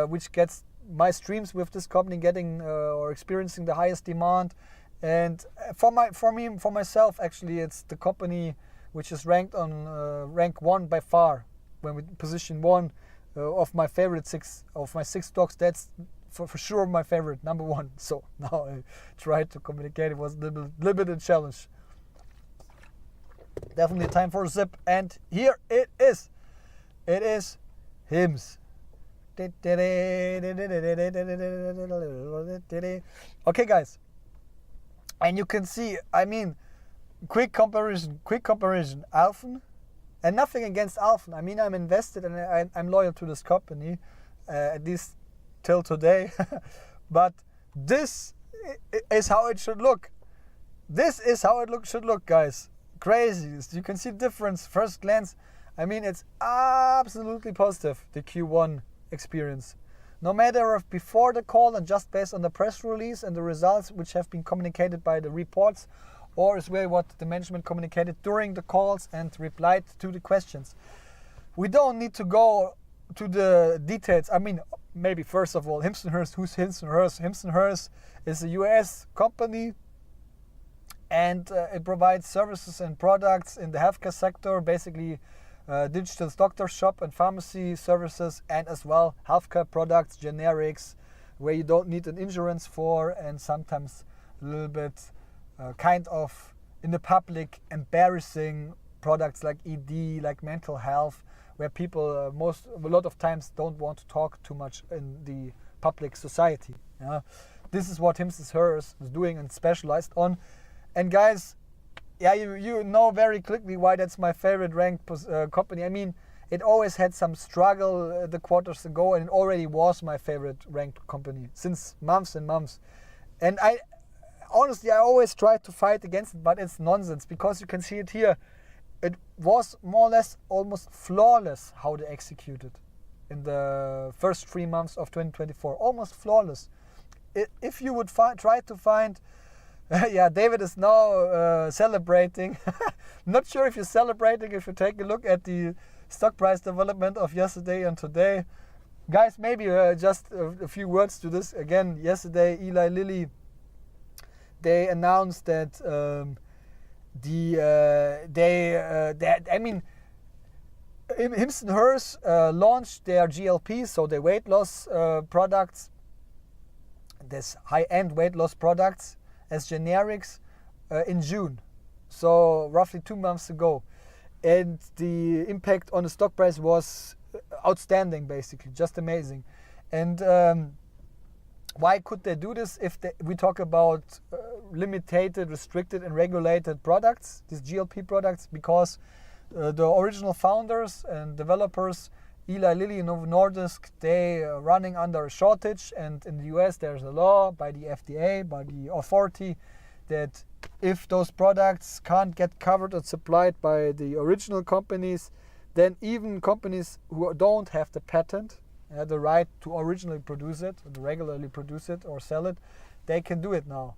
which gets my streams with this company getting or experiencing the highest demand. And for myself, actually, it's the company which is ranked on rank 1 by far. When we position 1 of my favorite 6 of my 6 stocks, that's for sure my favorite, number 1. So now I tried to communicate. It was a little bit of a challenge. Definitely time for a sip, and here it is. It is HIMS. Okay, guys, and you can see, I mean, quick comparison, ALFEN, and nothing against ALFEN. I mean, I'm invested and I'm loyal to this company, at least till today. But this is how it should look. This is how it should look, guys. Crazy. You can see the difference first glance. I mean, it's absolutely positive, the Q1 experience. No matter if before the call and just based on the press release and the results which have been communicated by the reports, or as well what the management communicated during the calls and replied to the questions. We don't need to go to the details. I mean, maybe first of all, HIMS & HERS. Who's HIMS & HERS? HIMS & HERS is a US company, and it provides services and products in the healthcare sector, basically digital doctor shop and pharmacy services, and as well healthcare products, generics, where you don't need an insurance for, and sometimes a little bit kind of in the public embarrassing products like ED, like mental health, where people a lot of times don't want to talk too much in the public society. Yeah? This is what HIMS & HERS is doing and specialized on. And guys, yeah, you know very quickly why that's my favorite ranked company. I mean, it always had some struggle the quarters ago, and it already was my favorite ranked company since months and months. And honestly, I always try to fight against it, but it's nonsense, because you can see it here. It was more or less almost flawless how they executed in the first 3 months of 2024. Almost flawless. If you would try to find... yeah, David is now celebrating. Not sure if you're celebrating if you take a look at the stock price development of yesterday and today. Guys, maybe just a few words to this. Again, yesterday, Eli Lilly, they announced that HIMS & HERS launched their GLP, so their weight loss products, this high-end weight loss products, as generics in June, so roughly 2 months ago. And the impact on the stock price was outstanding, basically, just amazing. And why could they do this if we talk about limited, restricted and regulated products, these GLP products? Because the original founders and developers, Eli Lilly and Novo Nordisk, they are running under a shortage, and in the US there's a law by the FDA, by the authority, that if those products can't get covered or supplied by the original companies, then even companies who don't have the patent, the right to originally produce it, to regularly produce it or sell it, they can do it now.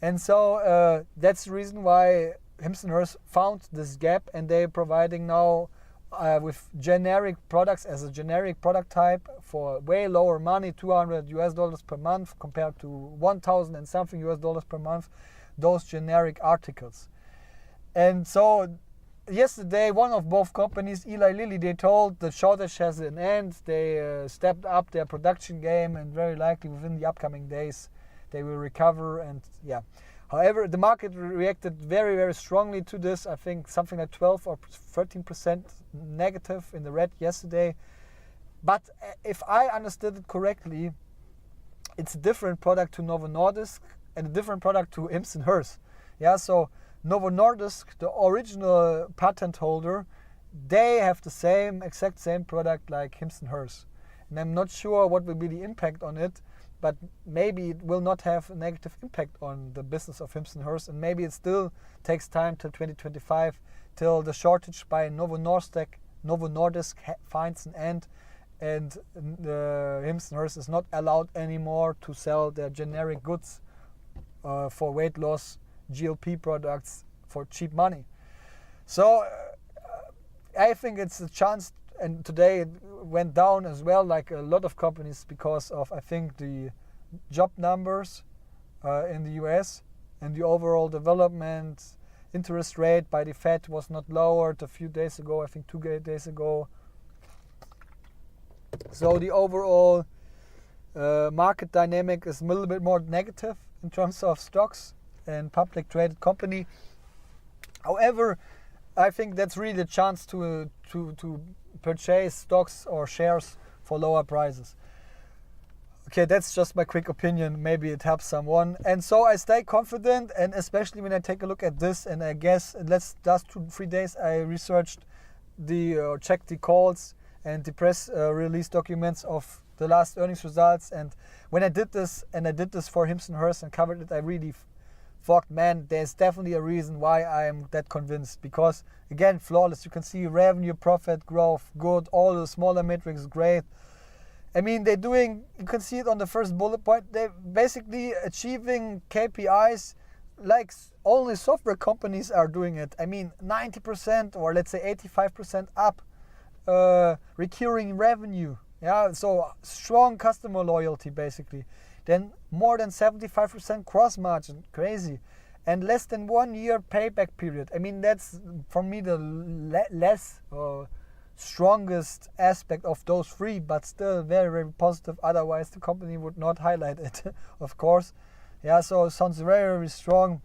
And so that's the reason why HIMS & HERS found this gap, and they're providing now with generic products as a generic product type for way lower money, $200 per month compared to 1,000 and something US per month, those generic articles. And so yesterday, one of both companies, Eli Lilly, they told the shortage has an end. They stepped up their production game, and very likely within the upcoming days they will recover. And yeah, however, the market reacted very, very strongly to this. I think something like 12 or 13% negative in the red yesterday. But if I understood it correctly, it's a different product to Novo Nordisk and a different product to HIMS & HERS. Yeah, so Novo Nordisk, the original patent holder, they have the exact same product like HIMS & HERS. And I'm not sure what will be the impact on it, but maybe it will not have a negative impact on the business of HIMS & HERS, and maybe it still takes time till 2025 till the shortage by Novo Nordisk finds an end, and HIMS is not allowed anymore to sell their generic goods for weight loss GLP products for cheap money. So I think it's a chance, and today it went down as well, like a lot of companies, because of, I think, the job numbers in the US and the overall development. Interest rate by the Fed was not lowered a few days ago, I think 2 days ago. So the overall market dynamic is a little bit more negative in terms of stocks and public traded company. However, I think that's really the chance to purchase stocks or shares for lower prices. Okay, that's just my quick opinion. Maybe it helps someone. And so I stay confident, and especially when I take a look at this, and I guess last 2-3 days I researched checked the calls and the press release documents of the last earnings results. And when I did this, and I did this for HIMS and covered it, I really thought, man, there's definitely a reason why I'm that convinced. Because again, flawless. You can see revenue, profit growth, good. All the smaller metrics, great. I mean, they're doing, you can see it on the first bullet point, they're basically achieving KPIs like only software companies are doing it. I mean, 90% or let's say 85% up recurring revenue. Yeah, so strong customer loyalty basically. Then more than 75% cross margin, crazy. And less than 1 year payback period. I mean, that's for me the strongest aspect of those three, but still very, very positive. Otherwise the company would not highlight it, of course. Yeah, so it sounds very, very strong.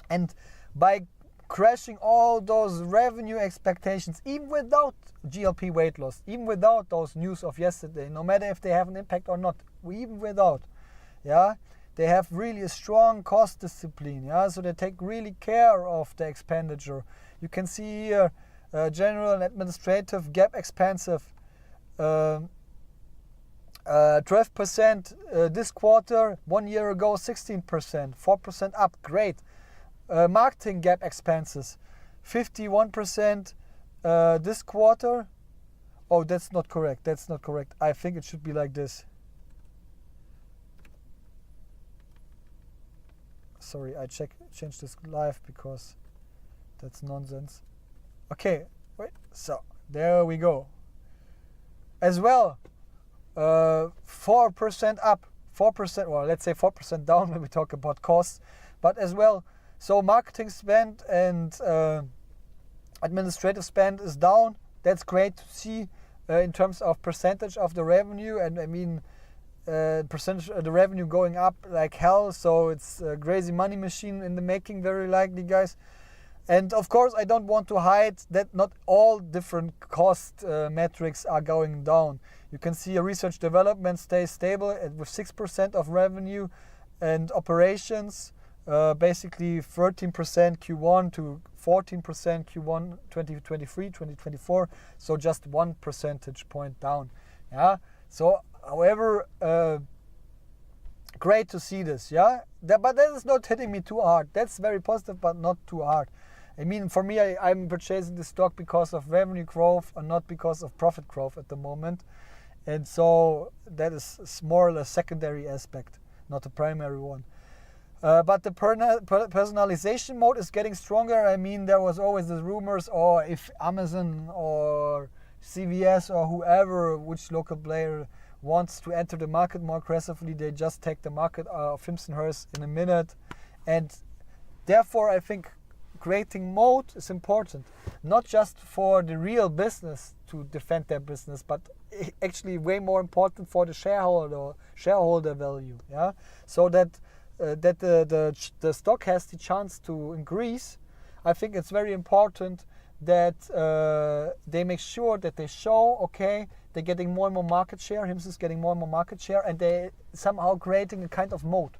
And by crashing all those revenue expectations, even without GLP weight loss, even without those news of yesterday, no matter if they have an impact or not, even without, yeah, they have really a strong cost discipline. Yeah, so they take really care of the expenditure. You can see here general and administrative gap expensive 12% this quarter, 1 year ago 16%, 4% up, great. Marketing gap expenses 51% this quarter. Oh, that's not correct, I think it should be like this. Sorry, I changed this live because that's nonsense. Okay, wait, so there we go. As well, 4% up, 4%, well, let's say 4% down when we talk about costs, but as well, so marketing spend and administrative spend is down. That's great to see in terms of percentage of the revenue, and I mean, percentage of the revenue going up like hell, so it's a crazy money machine in the making, very likely, guys. And of course, I don't want to hide that not all different cost metrics are going down. You can see a research development stays stable with 6% of revenue, and operations basically 13% Q1 to 14% Q1 2023, 2024. So just 1 percentage point down. Yeah. So, however, great to see this. Yeah. But that is not hitting me too hard. That's very positive, but not too hard. I mean, for me, I'm purchasing the stock because of revenue growth and not because of profit growth at the moment. And so that is more or less secondary aspect, not the primary one. But the personalization mode is getting stronger. I mean, there was always the rumors, or if Amazon or CVS or whoever, which local player wants to enter the market more aggressively, they just take the market of HIMS in a minute. And therefore, I think creating moat is important, not just for the real business to defend their business, but actually way more important for the shareholder value. Yeah, so that the stock has the chance to increase. I think it's very important that they make sure that they show, okay, they're getting more and more market share. HIMS is getting more and more market share, and they somehow creating a kind of moat.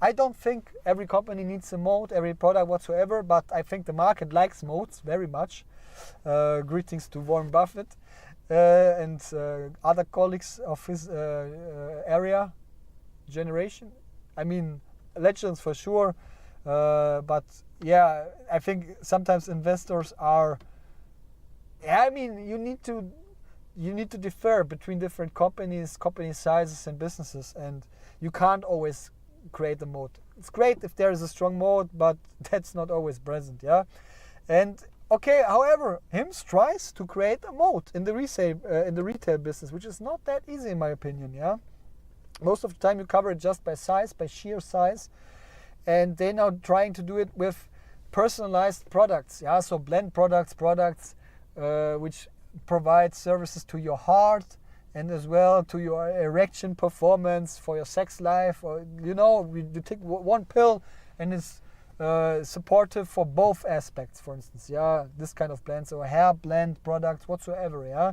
I don't think every company needs a moat, every product whatsoever, but I think the market likes moats very much. Greetings to Warren Buffett and other colleagues of his area, generation. I mean, legends for sure, but yeah, I think sometimes investors are, I mean, you need to you need to differ between different companies, company sizes and businesses, and you can't always create a moat. It's great if there is a strong moat, but that's not always present, yeah. And okay, however, HIMS tries to create a moat in the retail business, which is not that easy in my opinion, yeah. Most of the time you cover it just by size, by sheer size, and they're now trying to do it with personalized products, yeah. So blend products which provide services to your heart and as well to your erection performance, for your sex life, or you take one pill and it's supportive for both aspects, for instance, yeah, this kind of blends or hair blend products whatsoever, yeah.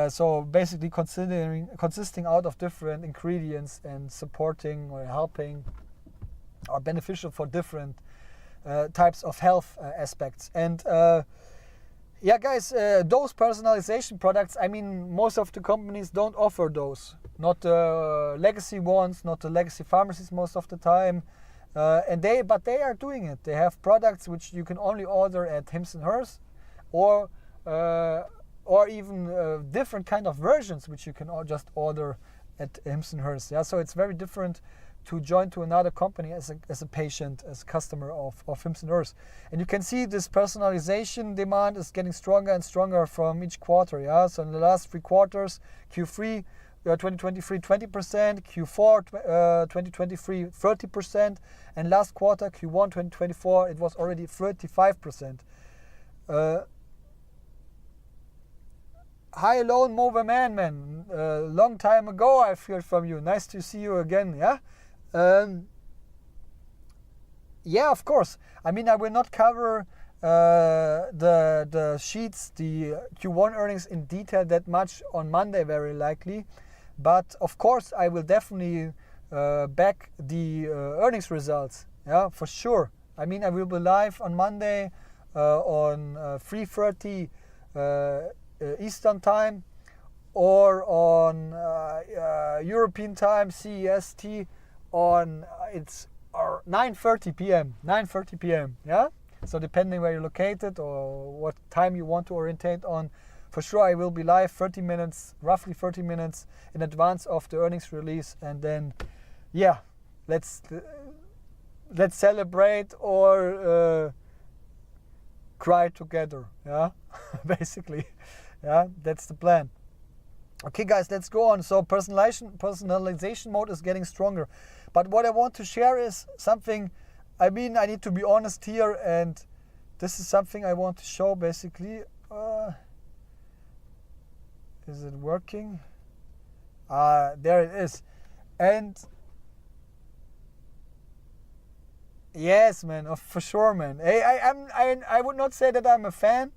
So basically consisting out of different ingredients and supporting or helping or beneficial for different types of health aspects. And yeah, guys, those personalization products, I mean, most of the companies don't offer those. Not the legacy ones, not the legacy pharmacies most of the time. But they are doing it. They have products which you can only order at HIMS and HERS, or even different kind of versions which you can just order at HIMS and HERS. Yeah, so it's very different to join to another company as a patient, as a customer of HIMS and HERS. And you can see this personalization demand is getting stronger and stronger from each quarter. Yeah, so in the last 3 quarters, Q3 2023 20%, Q4 2023 30%, and last quarter Q1 2024 it was already 35%. Hi, Lone Mover Man. Long time ago I've heard from you. Nice to see you again. Yeah. Yeah, of course. I mean, I will not cover the sheets, the Q1 earnings in detail that much on Monday, very likely. But of course, I will definitely back the earnings results. Yeah, for sure. I mean, I will be live on Monday on 3:30 Eastern time, or on European time, CEST, on it's 9:30 p.m. 9:30 p.m. Yeah. So depending where you're located or what time you want to orientate on, for sure I will be live 30 minutes, roughly 30 minutes in advance of the earnings release, and then, yeah, let's celebrate or cry together. Yeah, basically, yeah, that's the plan. Okay, guys, let's go on. So personalization mode is getting stronger. But what I want to share is something, I mean, I need to be honest here, and this is something I want to show basically. Is it working? There it is. And yes, man, for sure, man. I would not say that I'm a fan,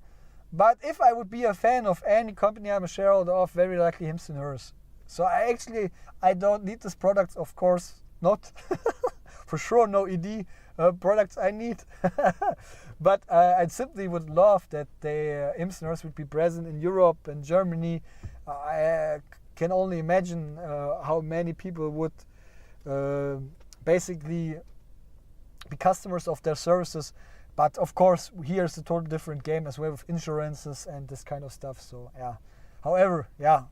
but if I would be a fan of any company I'm a shareholder of, very likely HIMS and HERS. So I don't need these products, of course not. For sure, no ED products I need. But I simply would love that HIMS and HERS would be present in Europe and Germany. I can only imagine how many people would basically be customers of their services. But of course, here's a totally different game as well, with insurances and this kind of stuff. So yeah. However, yeah,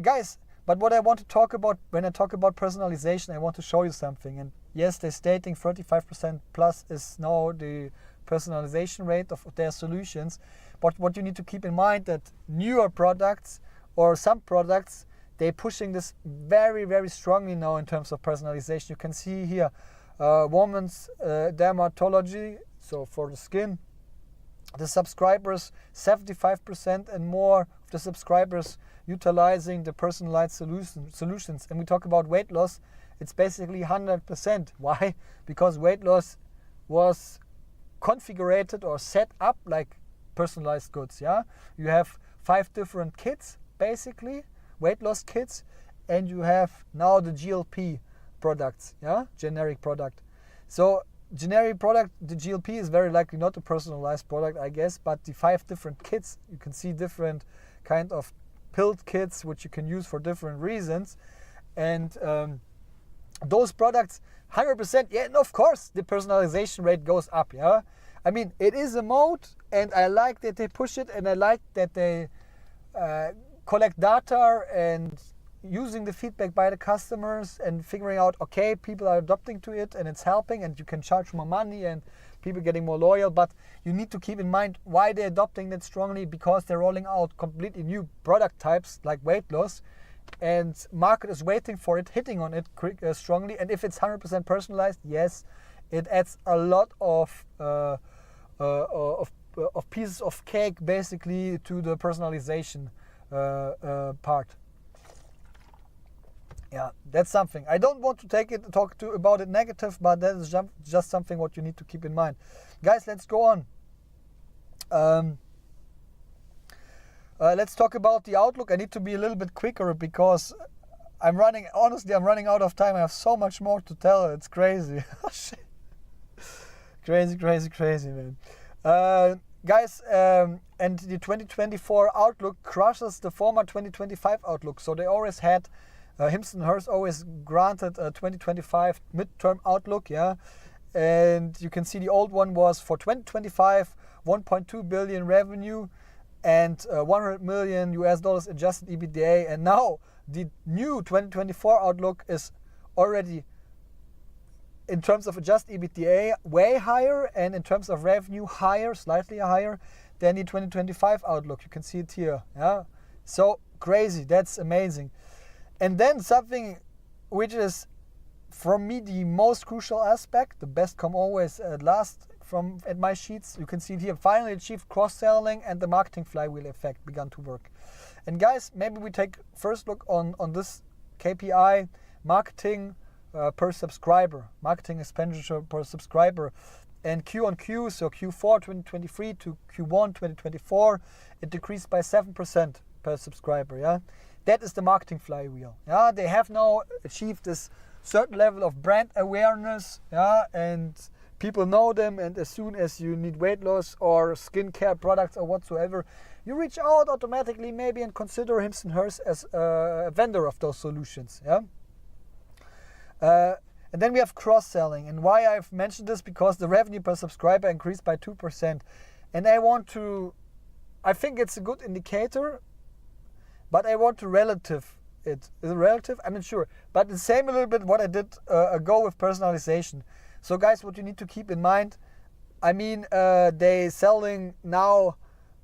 guys. But what I want to talk about when I talk about personalization, I want to show you something. And yes, they're stating 35% plus is now the personalization rate of their solutions. But what you need to keep in mind, that newer products or some products, they're pushing this very, very strongly now in terms of personalization. You can see here women's dermatology, so for the skin. The subscribers, 75% and more of the subscribers utilizing the personalized solutions. And we talk about weight loss, it's basically 100%. Why? Because weight loss was configured or set up like personalized goods. Yeah, you have 5 different kits, basically weight loss kits, and you have now the GLP products. Yeah, generic product. So generic product, the GLP is very likely not a personalized product, I guess, but the 5 different kits, you can see different kind of pilled kits which you can use for different reasons. And those products, 100%, yeah, and of course the personalization rate goes up. Yeah, I mean, it is a mode, and I like that they push it, and I like that they collect data and using the feedback by the customers and figuring out, okay, people are adopting to it and it's helping and you can charge more money and people getting more loyal. But you need to keep in mind why they're adopting that strongly, because they're rolling out completely new product types like weight loss, and market is waiting for it, hitting on it strongly. And if it's 100% personalized, yes, it adds a lot of pieces of cake basically to the personalization part. Yeah, that's something. I don't want to talk about it negative, but that is just something what you need to keep in mind. Guys, let's go on. Let's talk about the outlook. I need to be a little bit quicker because I'm running out of time. I have so much more to tell. It's crazy. crazy, man. Guys, and the 2024 outlook crushes the former 2025 outlook. So they always had HIMS and HERS always granted a 2025 midterm outlook, yeah. And you can see the old one was for 2025, 1.2 billion revenue and $100 million adjusted EBITDA. And now the new 2024 outlook is already, in terms of adjusted EBITDA, way higher, and in terms of revenue, slightly higher than the 2025 outlook. You can see it here, yeah. So crazy, that's amazing. And then something which is, for me, the most crucial aspect, the best come always at last at my sheets. You can see it here, finally achieved cross-selling and the marketing flywheel effect began to work. And guys, maybe we take first look on this KPI, marketing per subscriber, marketing expenditure per subscriber. And Q on Q, so Q4 2023 to Q1 2024, it decreased by 7% per subscriber, yeah. That is the marketing flywheel. Yeah, they have now achieved this certain level of brand awareness, yeah, and people know them. And as soon as you need weight loss or skincare products or whatsoever, you reach out automatically maybe and consider HIMS and HERS as a vendor of those solutions. Yeah. And then we have cross-selling. And why I've mentioned this, because the revenue per subscriber increased by 2%. And I think it's a good indicator. But I want to relative it. Is it relative? I'm not sure. But the same a little bit what I did ago with personalization. So guys, what you need to keep in mind, I mean, they selling now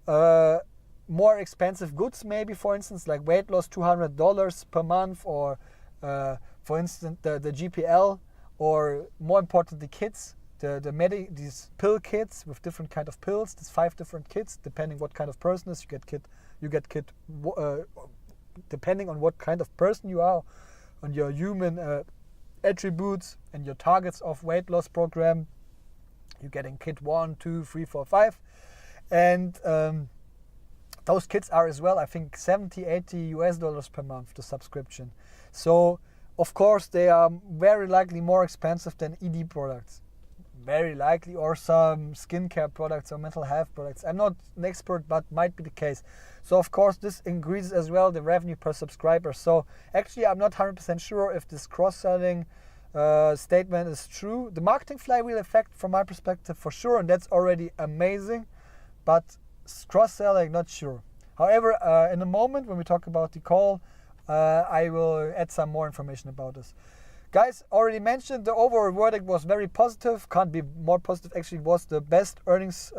more expensive goods, maybe, for instance, like weight loss, $200 per month, or for instance, the GPL, or more important, the kits, these pill kits with different kind of pills. There's 5 different kits, depending what kind of person is. You get kit depending on what kind of person you are, on your human attributes and your targets of weight loss program. You're getting kit 1, 2, 3, 4, 5. And those kits are as well, I think, $70-$80 per month, the subscription. So, of course, they are very likely more expensive than ED products. Very likely, or some skincare products or mental health products. I'm not an expert, but might be the case. So of course this increases as well the revenue per subscriber. So actually I'm not 100% sure if this cross-selling statement is true. The marketing flywheel effect, from my perspective, for sure, and that's already amazing. But cross-selling, not sure. However, in a moment when we talk about the call, I will add some more information about this. Guys, already mentioned the overall verdict was very positive. Can't be more positive. Actually, it was the best earnings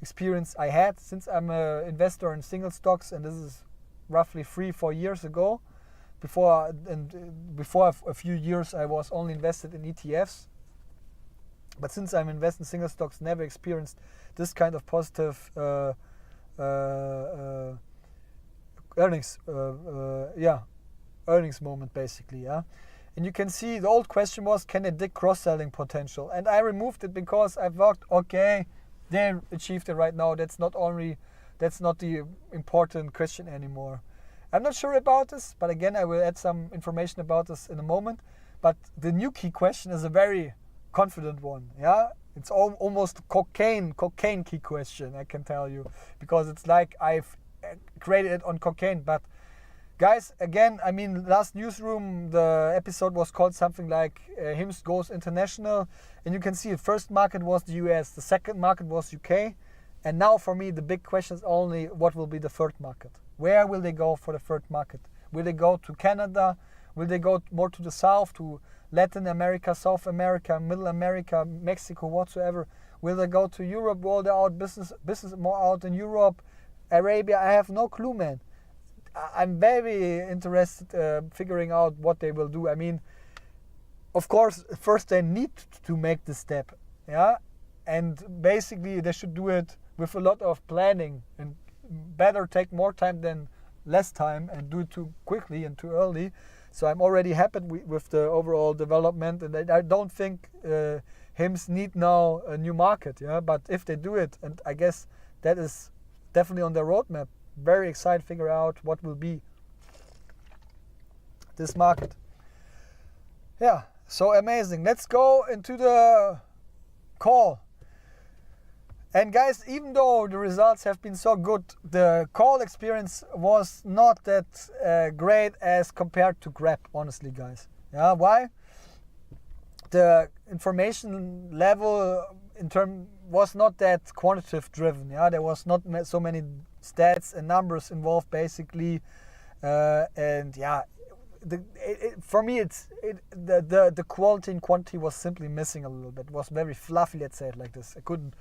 experience I had since I'm an investor in single stocks, and this is roughly 3-4 years ago. Before a few years, I was only invested in ETFs. But since I'm invested in single stocks, never experienced this kind of positive earnings. Earnings moment, basically. Yeah. And you can see the old question was, can they dig cross-selling potential? And I removed it because I thought, okay, they achieved it right now. That's not the important question anymore. I'm not sure about this, but again, I will add some information about this in a moment. But the new key question is a very confident one. Yeah, it's almost cocaine key question, I can tell you, because it's like I've created it on cocaine. But guys, again, I mean, last newsroom, the episode was called something like HIMS goes international. And you can see the first market was the US, the second market was UK, And now for me, the big question is only what will be the third market. Where will they go for the third market? Will they go to Canada? Will they go more to the south, to Latin America, South America, Middle America, Mexico, whatsoever? Will they go to Europe, roll they out business more out in Europe, Arabia? I have no clue, man. I'm very interested figuring out what they will do. I mean, of course, first they need to make the step, yeah? And basically they should do it with a lot of planning, and better take more time than less time and do it too quickly and too early. So I'm already happy with the overall development, and I don't think HIMS need now a new market, yeah. But if they do it, and I guess that is definitely on their roadmap, very excited to figure out what will be this market. Yeah, so amazing. Let's go into the call. And guys, even though the results have been so good, the call experience was not that great as compared to Grab, honestly, guys. Yeah, why? The information level was not that quantitative driven. Yeah, there was not so many stats and numbers involved, basically, and yeah, for me, the quality and quantity was simply missing a little bit. It was very fluffy, let's say it like this. I couldn't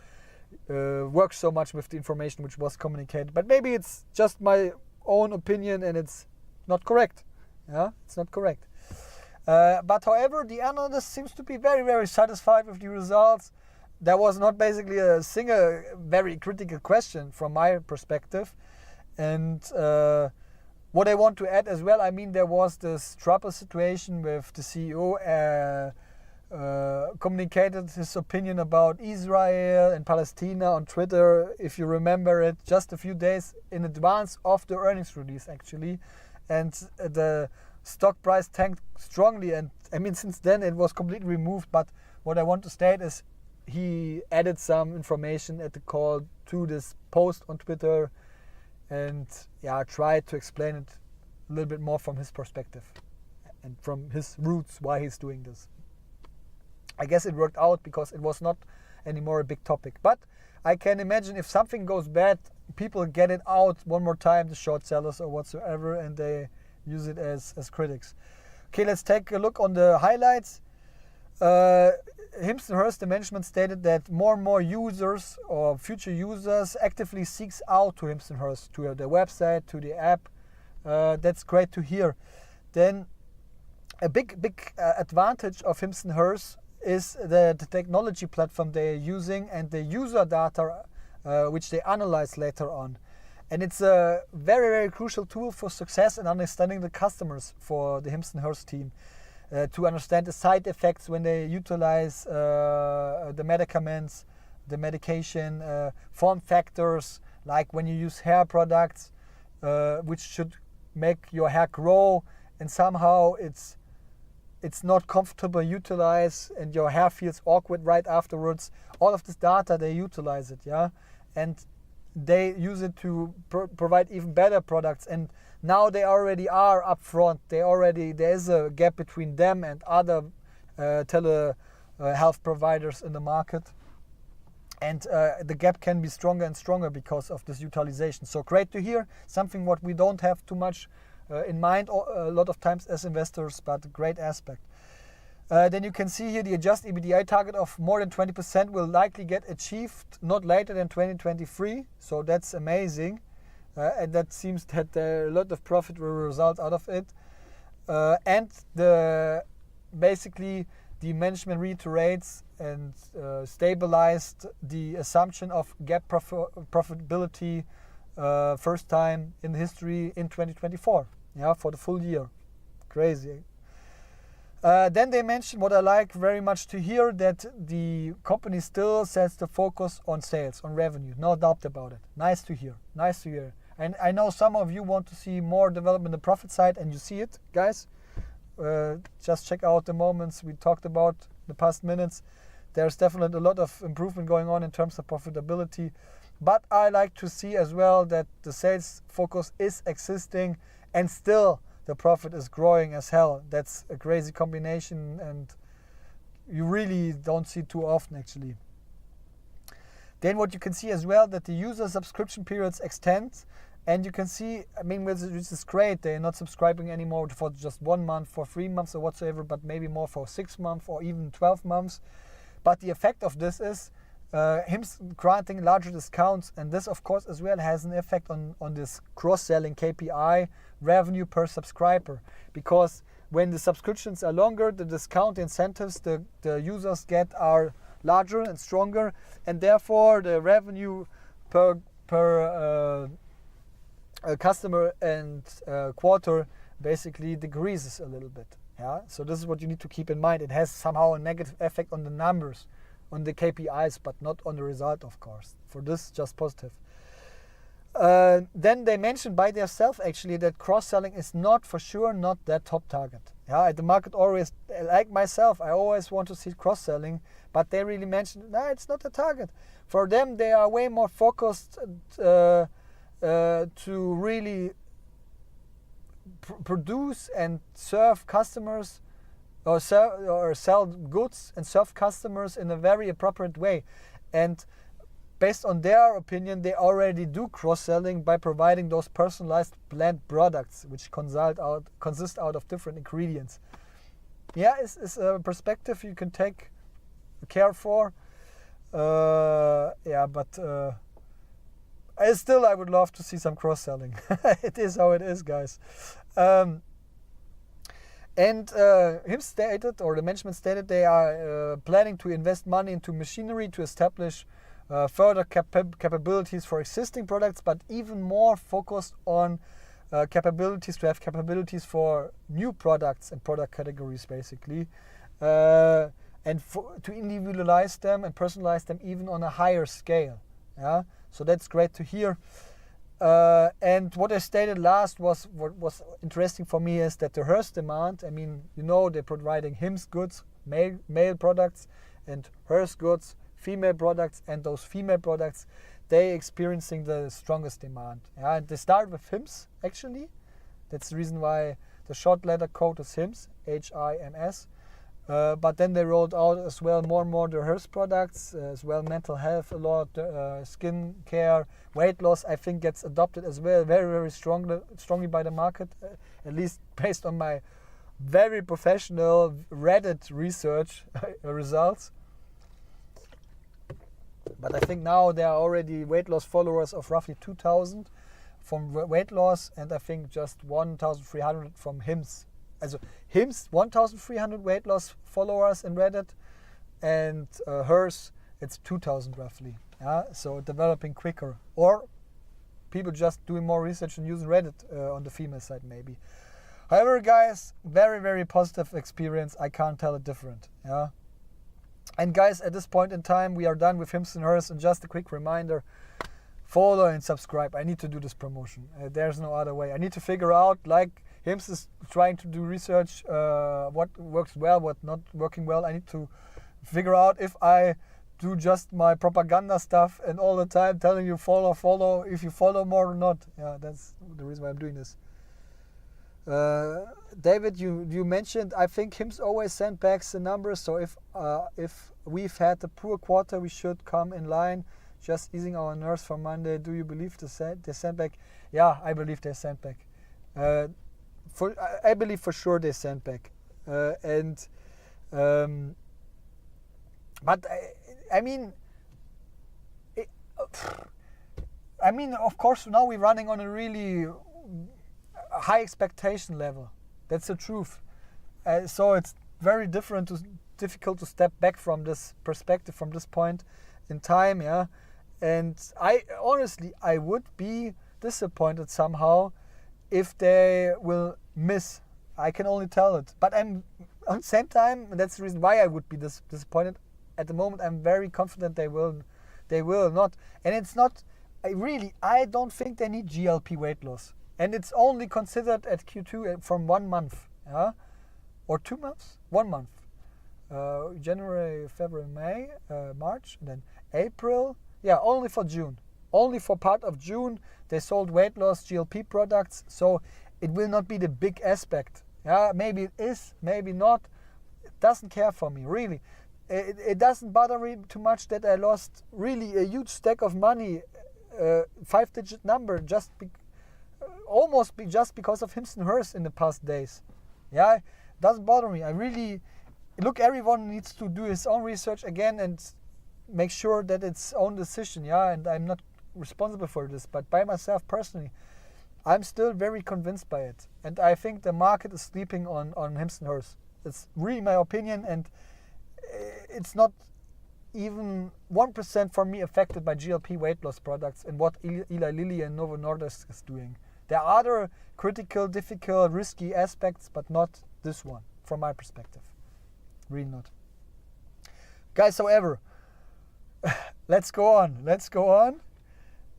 work so much with the information which was communicated, but maybe it's just my own opinion and it's not correct. Yeah, it's not correct. But however, the analyst seems to be very, very satisfied with the results. There was not basically a single very critical question from my perspective. And what I want to add as well, I mean, there was this trouble situation with the CEO communicated his opinion about Israel and Palestine on Twitter, if you remember it, just a few days in advance of the earnings release, actually. And the stock price tanked strongly, and I mean, since then it was completely removed. But what I want to state is he added some information at the call to this post on Twitter, and yeah, tried to explain it a little bit more from his perspective and from his roots, why he's doing this. I guess it worked out because it was not anymore a big topic. But I can imagine if something goes bad, people get it out one more time, the short sellers or whatsoever, and they use it as critics. Okay, let's take a look on the highlights. HIMS+, the management stated that more and more users or future users actively seeks out to HIMS+, to the website, to the app. That's great to hear. Then a big advantage of HIMS+, is the technology platform they're using and the user data which they analyze later on. And it's a very, very crucial tool for success and understanding the customers for the HIMS+, team. To understand the side effects when they utilize the medicaments, the medication, form factors, like when you use hair products, which should make your hair grow, and somehow it's not comfortable to utilize and your hair feels awkward right afterwards. All of this data, they utilize it, yeah? And they use it to provide even better products. And now they already are up front. There's a gap between them and other telehealth providers in the market. And the gap can be stronger and stronger because of this utilization. So great to hear, something what we don't have too much in mind a lot of times as investors, but a great aspect. Then you can see here the adjusted EBITDA target of more than 20% will likely get achieved not later than 2023. So that's amazing. And that seems that a lot of profit will result out of it. And basically the management reiterates and stabilized the assumption of GAAP profitability first time in history in 2024, yeah, for the full year. Crazy. Then they mentioned what I like very much to hear, that the company still sets the focus on sales, on revenue. No doubt about it. Nice to hear. Nice to hear. And I know some of you want to see more development on the profit side, and you see it, guys. Just check out the moments we talked about the past minutes. There's definitely a lot of improvement going on in terms of profitability. But I like to see as well that the sales focus is existing and still the profit is growing as hell. That's a crazy combination and you really don't see too often, actually. Then what you can see as well, that the user subscription periods extend, and you can see, I mean, which is great. They're not subscribing anymore for just 1 month, for 3 months or whatsoever, but maybe more for 6 months or even 12 months. But the effect of this is HIMS granting larger discounts, and this of course as well has an effect on this cross-selling KPI, revenue per subscriber, because when the subscriptions are longer, the discount incentives the users get are larger and stronger, and therefore the revenue per customer and quarter basically decreases a little bit. Yeah, so this is what you need to keep in mind. It has somehow a negative effect on the numbers, on the KPIs, but not on the result, of course. For this, just positive. Then they mentioned by themselves actually that cross-selling is not for sure not their top target. Yeah, the market always, like myself, I always want to see cross-selling, but they really mentioned, no, it's not a target. For them, they are way more focused to really produce and serve customers, or sell goods and serve customers in a very appropriate way. And based on their opinion, they already do cross-selling by providing those personalized blend products, which consist out of different ingredients. Yeah, it's a perspective you can take care for. Yeah, but I would love to see some cross-selling. It is how it is, guys. And HIMS stated, or the management stated, they are planning to invest money into machinery to establish further capabilities for existing products, but even more focused on capabilities for new products and product categories, basically, and to individualize them and personalize them even on a higher scale. Yeah, so that's great to hear. And what I stated last what was interesting for me is that the Hearst demand, I mean, you know, they're providing HIMS goods, male products, and Hearst goods, female products, and those female products, they experiencing the strongest demand. Yeah, and they start with HIMS, actually. That's the reason why the short letter code is HIMS, HIMS. But then they rolled out as well more and more the Hearst products, as well mental health a lot, skin care, weight loss, I think gets adopted as well very, very strongly by the market, at least based on my very professional Reddit research results. But I think now there are already weight loss followers of roughly 2,000 from weight loss, and I think just 1,300 from HIMS. Also HIMS 1,300 weight loss followers in Reddit, and hers it's 2,000 roughly. Yeah, so developing quicker, or people just doing more research and using Reddit on the female side maybe. However, guys, very, very positive experience. I can't tell it different. Yeah. And guys, at this point in time, we are done with HIMS and hers. And just a quick reminder: follow and subscribe. I need to do this promotion. There's no other way. I need to figure out, like HIMS is trying to do research, what works well, what not working well. I need to figure out if I do just my propaganda stuff and all the time telling you follow, if you follow more or not. Yeah, that's the reason why I'm doing this. David, you mentioned, I think HIMS always sandbags the numbers, so if we've had a poor quarter, we should come in line, just easing our nerves for Monday. Do you believe they sandbag? Yeah, I believe they sandbag. I believe for sure they sandbag. But I mean, of course, now we're running on a really high expectation level. That's the truth. So it's very difficult to step back from this perspective, from this point in time. Yeah, and I would be disappointed somehow if they will miss. I can only tell it. But I'm at the same time, that's the reason why I would be disappointed. At the moment, I'm very confident they will not. And it's not, I don't think they need GLP weight loss. And it's only considered at Q2 from 1 month. Yeah? Or 2 months? 1 month. January, February, May, March, and then April. Yeah, only for June. Only for part of June, they sold weight loss GLP products. So it will not be the big aspect. Yeah, maybe it is, maybe not. It doesn't care for me, really. it doesn't bother me too much that I lost really a huge stack of money, 5-digit number, just because of HIMS and HERS in the past days. Yeah, it doesn't bother me. I really look. Everyone needs to do his own research again and make sure that it's own decision. Yeah, and I'm not responsible for this, but by myself personally, I'm still very convinced by it, and I think the market is sleeping on HIMS and HERS. It's really my opinion, and it's not even 1% for me affected by GLP weight loss products and what Eli Lilly and Novo Nordisk is doing. There are other critical, difficult, risky aspects, but not this one, from my perspective. Really not. Guys, however, let's go on.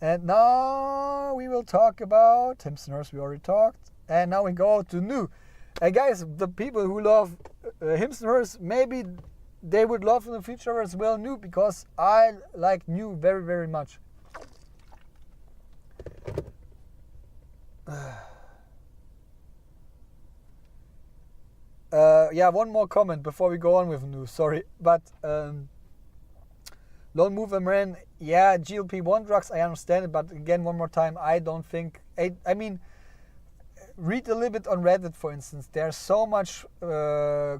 And now we will talk about HIMS and HERS, we already talked. And now we go to NU. And guys, the people who love HIMS and HERS, maybe they would love in the future as well NU, because I like NU very, very much. Yeah, one more comment before we go on with NU, sorry. But Lone Mover Man, yeah, GLP-1 drugs, I understand it, but again, one more time, I don't think, I mean, read a little bit on Reddit, for instance. There's so much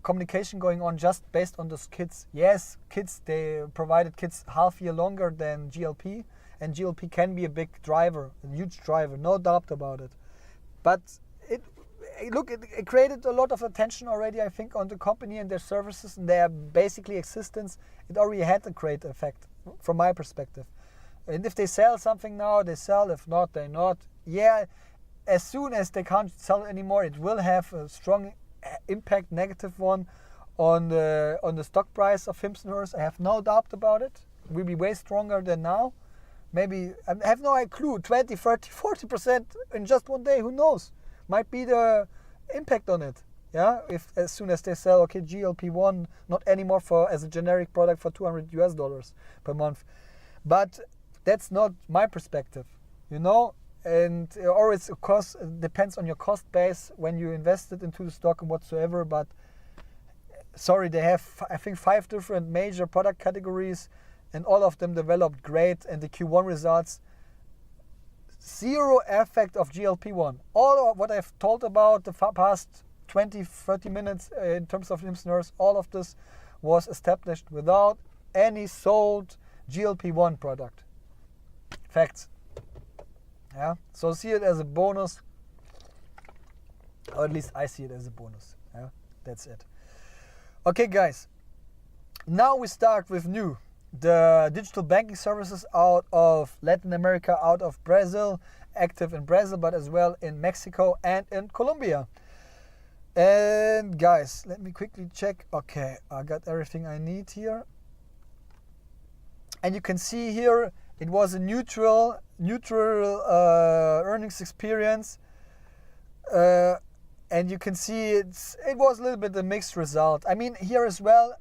communication going on just based on those kids. Yes, kids, they provided kids half year longer than GLP, and GLP can be a big driver, a huge driver, no doubt about it. But it created a lot of attention already, I think, on the company and their services and their basically existence. It already had a great effect from my perspective. And if they sell something now, they sell. If not, they not. Yeah, as soon as they can't sell it anymore, it will have a strong impact, negative one, on the stock price of HIMS and HERS. I have no doubt about it. It will be way stronger than now. Maybe, I have no clue, 20, 30, 40% in just one day, who knows? Might be the impact on it. Yeah, if as soon as they sell, okay, GLP-1 not anymore as a generic product for $200 per month. But that's not my perspective, you know. And always, of course, it depends on your cost base when you invested into the stock and whatsoever. But sorry, they have, I think, 5 different major product categories, and all of them developed great. And the Q1 results, zero effect of GLP-1. All of what I've told about the past 20-30 minutes in terms of HIMS and HERS, all of this was established without any sold GLP-1 product. Facts. Yeah, so see it as a bonus, or at least I see it as a bonus. Yeah, that's it. Okay, guys, now we start with NU, the digital banking services out of Latin America, out of Brazil, active in Brazil, but as well in Mexico and in Colombia. And guys, let me quickly check. Okay, I got everything I need here. And you can see here, it was a neutral earnings experience, and you can see it was a little bit a mixed result. I mean, here as well,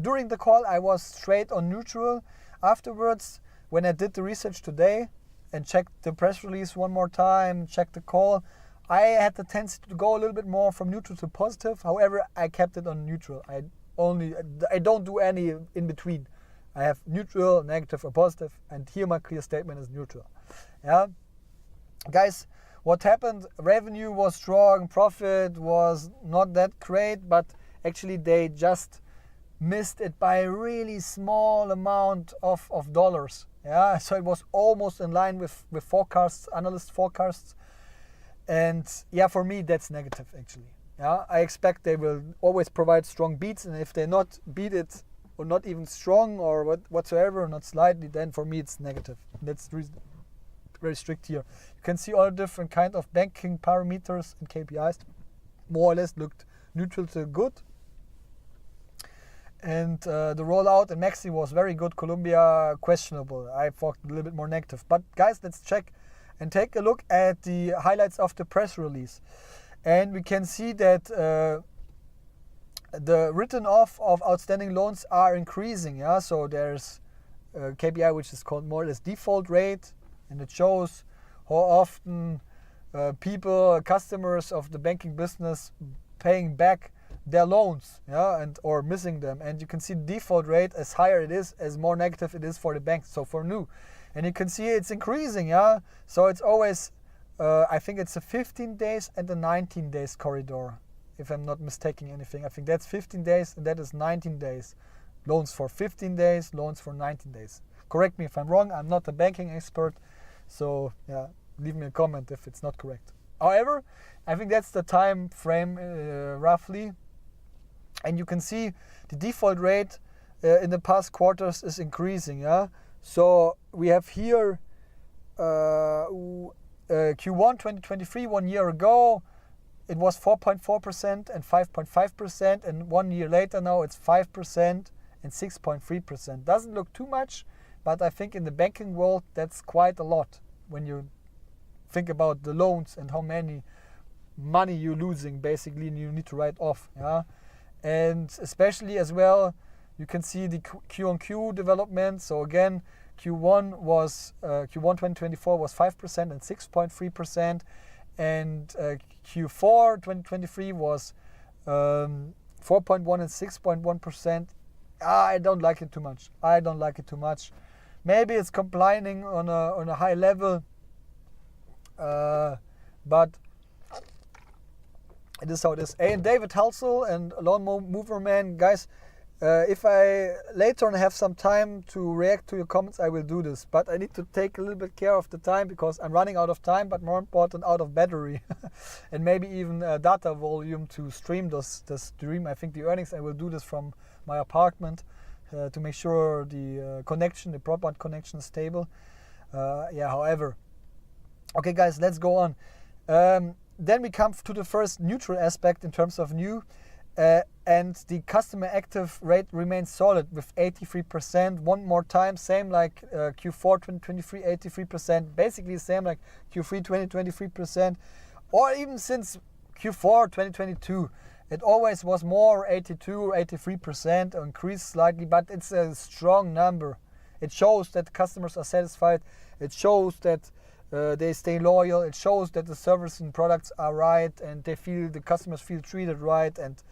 during the call I was straight on neutral. Afterwards, when I did the research today and checked the press release one more time, checked the call, I had the tendency to go a little bit more from neutral to positive. However, I kept it on neutral. I don't do any in between. I have neutral, negative, or positive, and here my clear statement is neutral. Yeah, guys, what happened? Revenue was strong, profit was not that great, but actually they just missed it by a really small amount of dollars. Yeah, so it was almost in line with forecasts, analyst forecasts, and yeah, for me that's negative actually. Yeah, I expect they will always provide strong beats, and if they not beat it, or not even strong or whatsoever, not slightly, then for me it's negative. That's very strict here. You can see all different kind of banking parameters and KPIs more or less looked neutral to good. And the rollout in Mexico was very good. Colombia, questionable. I thought a little bit more negative. But guys, let's check and take a look at the highlights of the press release. And we can see that the written off of outstanding loans are increasing. Yeah, so there's a KPI which is called more or less default rate, and it shows how often customers of the banking business paying back their loans, yeah, and or missing them. And you can see default rate, as higher it is, as more negative it is for the banks. So for new, and you can see it's increasing, yeah. So it's always, I think it's a 15 days and a 19 days corridor, if I'm not mistaking anything. I think that's 15 days and that is 19 days. Loans for 15 days, loans for 19 days. Correct me if I'm wrong. I'm not a banking expert, so yeah, leave me a comment if it's not correct. However, I think that's the time frame roughly. And you can see the default rate in the past quarters is increasing. Yeah, so we have here Q1 2023, 1 year ago, it was 4.4% and 5.5%, and 1 year later now it's 5% and 6.3%. Doesn't look too much, but I think in the banking world that's quite a lot when you think about the loans and how many money you're losing basically, and you need to write off. Yeah. And especially as well, you can see the Q-on-Q development. So again, Q1 2024 was 5% and 6.3%, and Q4 2023 was 4.1 and 6.1%. I don't like it too much. I don't like it too much. Maybe it's complaining on a high level, but it is how it is. And David Halsell and Lawn Mover Man, guys, if I later on have some time to react to your comments, I will do this. But I need to take a little bit care of the time because I'm running out of time, but more important, out of battery. And maybe even data volume to stream the stream. I think the earnings, I will do this from my apartment to make sure the connection, the broadband connection is stable. However. Okay, guys, let's go on. Then we come to the first neutral aspect in terms of new, and the customer active rate remains solid with 83%. One more time, same like Q4 2023, 83%. Basically same like Q3 2023%, or even since Q4 2022. It always was more, 82 or 83%, increased slightly, but it's a strong number. It shows that customers are satisfied. It shows that they stay loyal. It shows that the service and products are right, and the customers feel treated right, and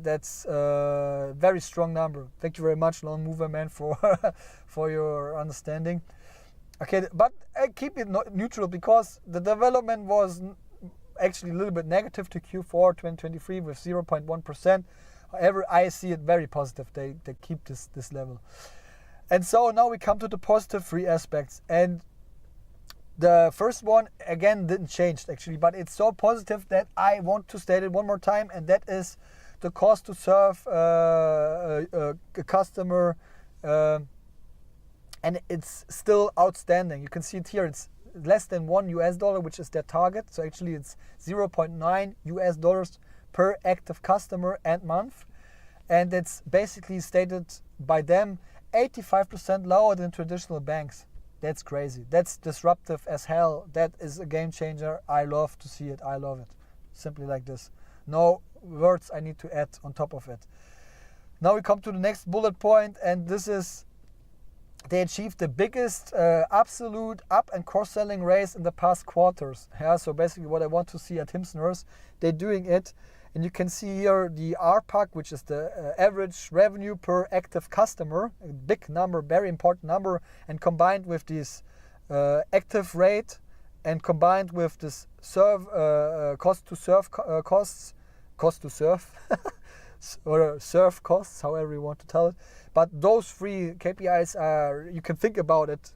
that's a very strong number. Thank you very much, Lawn Mover Man, for for your understanding. Okay, but I keep it neutral because the development was actually a little bit negative to Q4 2023 with 0.1%. However, I see it very positive. They keep this level. And so now we come to the positive three aspects. And the first one, again, didn't change actually, but it's so positive that I want to state it one more time, and that is the cost to serve a customer, and it's still outstanding. You can see it here, it's less than $1, which is their target. So actually it's $0.9 per active customer and month. And it's basically stated by them 85% lower than traditional banks. That's crazy. That's disruptive as hell. That is a game changer. I love to see it. I love it. Simply like this. No words I need to add on top of it. Now we come to the next bullet point, and this is they achieved the biggest absolute up and cross-selling raise in the past quarters. Yeah, so basically what I want to see at HIMS, they're doing it. And you can see here the RPAC, which is the average revenue per active customer, a big number, very important number, and combined with this active rate, and combined with this cost to serve or serve costs, however you want to tell it. But those three KPIs are, you can think about it.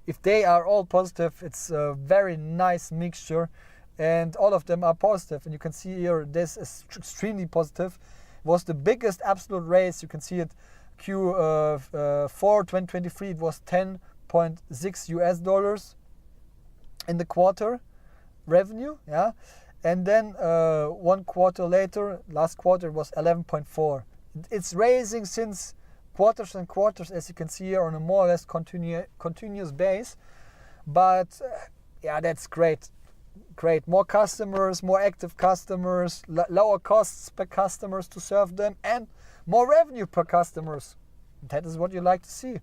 If they are all positive, it's a very nice mixture. And all of them are positive, and you can see here this is extremely positive. It was the biggest absolute raise. You can see it Q4 2023. It was $10.6 in the quarter revenue, yeah. And then 1 quarter later, last quarter, it was 11.4. It's raising since quarters and quarters, as you can see here, on a more or less continuous base. But yeah, that's great. Great, more customers, more active customers, lower costs per customers to serve them, and more revenue per customers. That is what you like to see.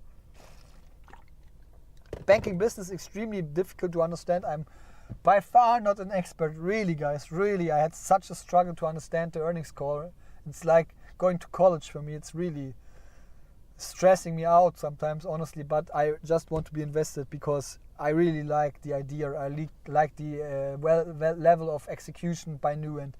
Banking business is extremely difficult to understand. I'm by far not an expert, really, guys. Really, I had such a struggle to understand the earnings call. It's like going to college for me. It's really stressing me out sometimes, honestly, but I just want to be invested because I really like the idea. I like the level of execution by Nu, and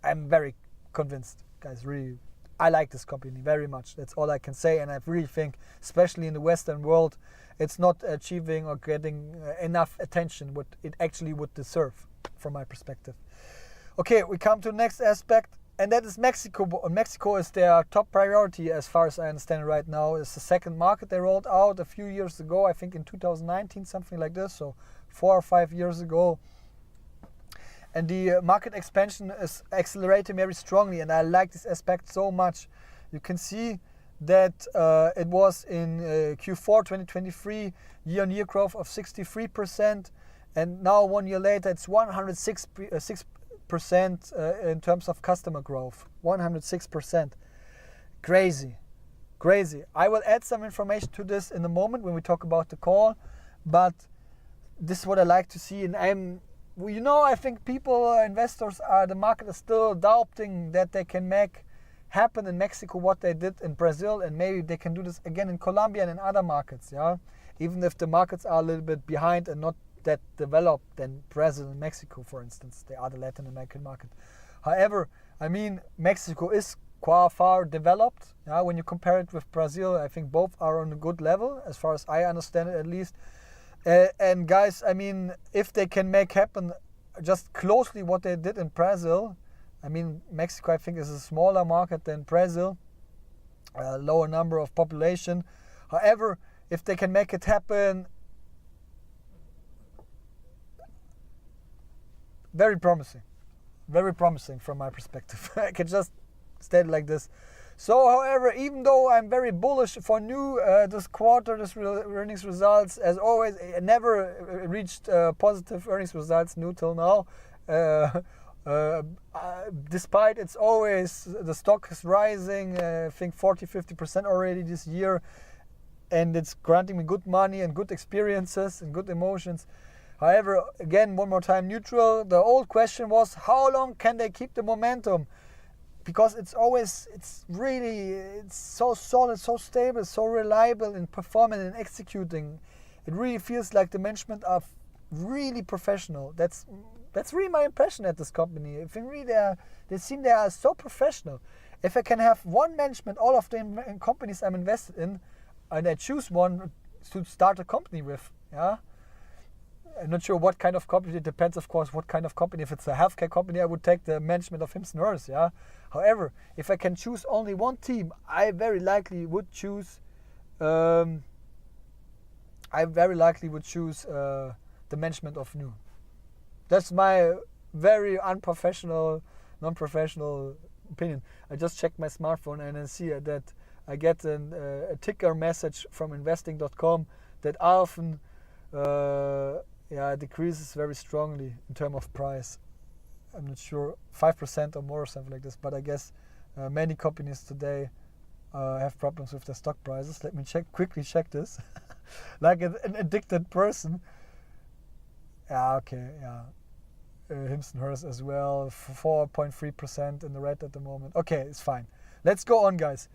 I'm very convinced, guys. Really, I like this company very much. That's all I can say, and I really think, especially in the Western world, it's not achieving or getting enough attention what it actually would deserve, from my perspective. Okay, we come to the next aspect, and that is Mexico. Mexico is their top priority as far as I understand it right now. It's the second market they rolled out a few years ago, I think in 2019, something like this, so 4 or 5 years ago. And the market expansion is accelerating very strongly, and I like this aspect so much. You can see that it was in Q4 2023, year-on-year growth of 63%, and now 1 year later it's 106% in terms of customer growth. 106%. Crazy. I will add some information to this in a moment when we talk about the call, but this is what I like to see. And I think investors the market is still doubting that they can make happen in Mexico what they did in Brazil, and maybe they can do this again in Colombia and in other markets, yeah? Even if the markets are a little bit behind and not that developed than Brazil and Mexico, for instance, the other Latin American market. However, Mexico is quite far developed. Yeah? When you compare it with Brazil, I think both are on a good level, as far as I understand it at least. And guys, if they can make happen just closely what they did in Brazil, Mexico I think is a smaller market than Brazil, a lower number of population. However, if they can make it happen, very promising from my perspective. I can just state it like this. So, however, even though I'm very bullish for Nu this quarter, this earnings results, as always, I never reached positive earnings results Nu till now. Despite it's always, the stock is rising, I think 40-50% already this year, and it's granting me good money and good experiences and good emotions. However, again, one more time, neutral. The old question was, how long can they keep the momentum? Because it's so solid, so stable, so reliable in performing and executing. It really feels like the management are really professional. That's really my impression at this company. I think really they are so professional. If I can have one management, all of the companies I'm invested in, and I choose one to start a company with, yeah. I'm not sure what kind of company. It depends, of course, what kind of company. If it's a healthcare company, I would take the management of HIMS+, yeah. However, if I can choose only one team, I very likely would choose. The management of Nu. That's my very non-professional opinion. I just checked my smartphone and I see that I get a ticker message from investing.com that ALFEN decreases very strongly in terms of price. I'm not sure, 5% or more or something like this, but I guess many companies today have problems with their stock prices. Let me quickly check this. Like an addicted person. HIMS+, as well, 4.3% in the red at the moment. Okay, it's fine. Let's go on, guys.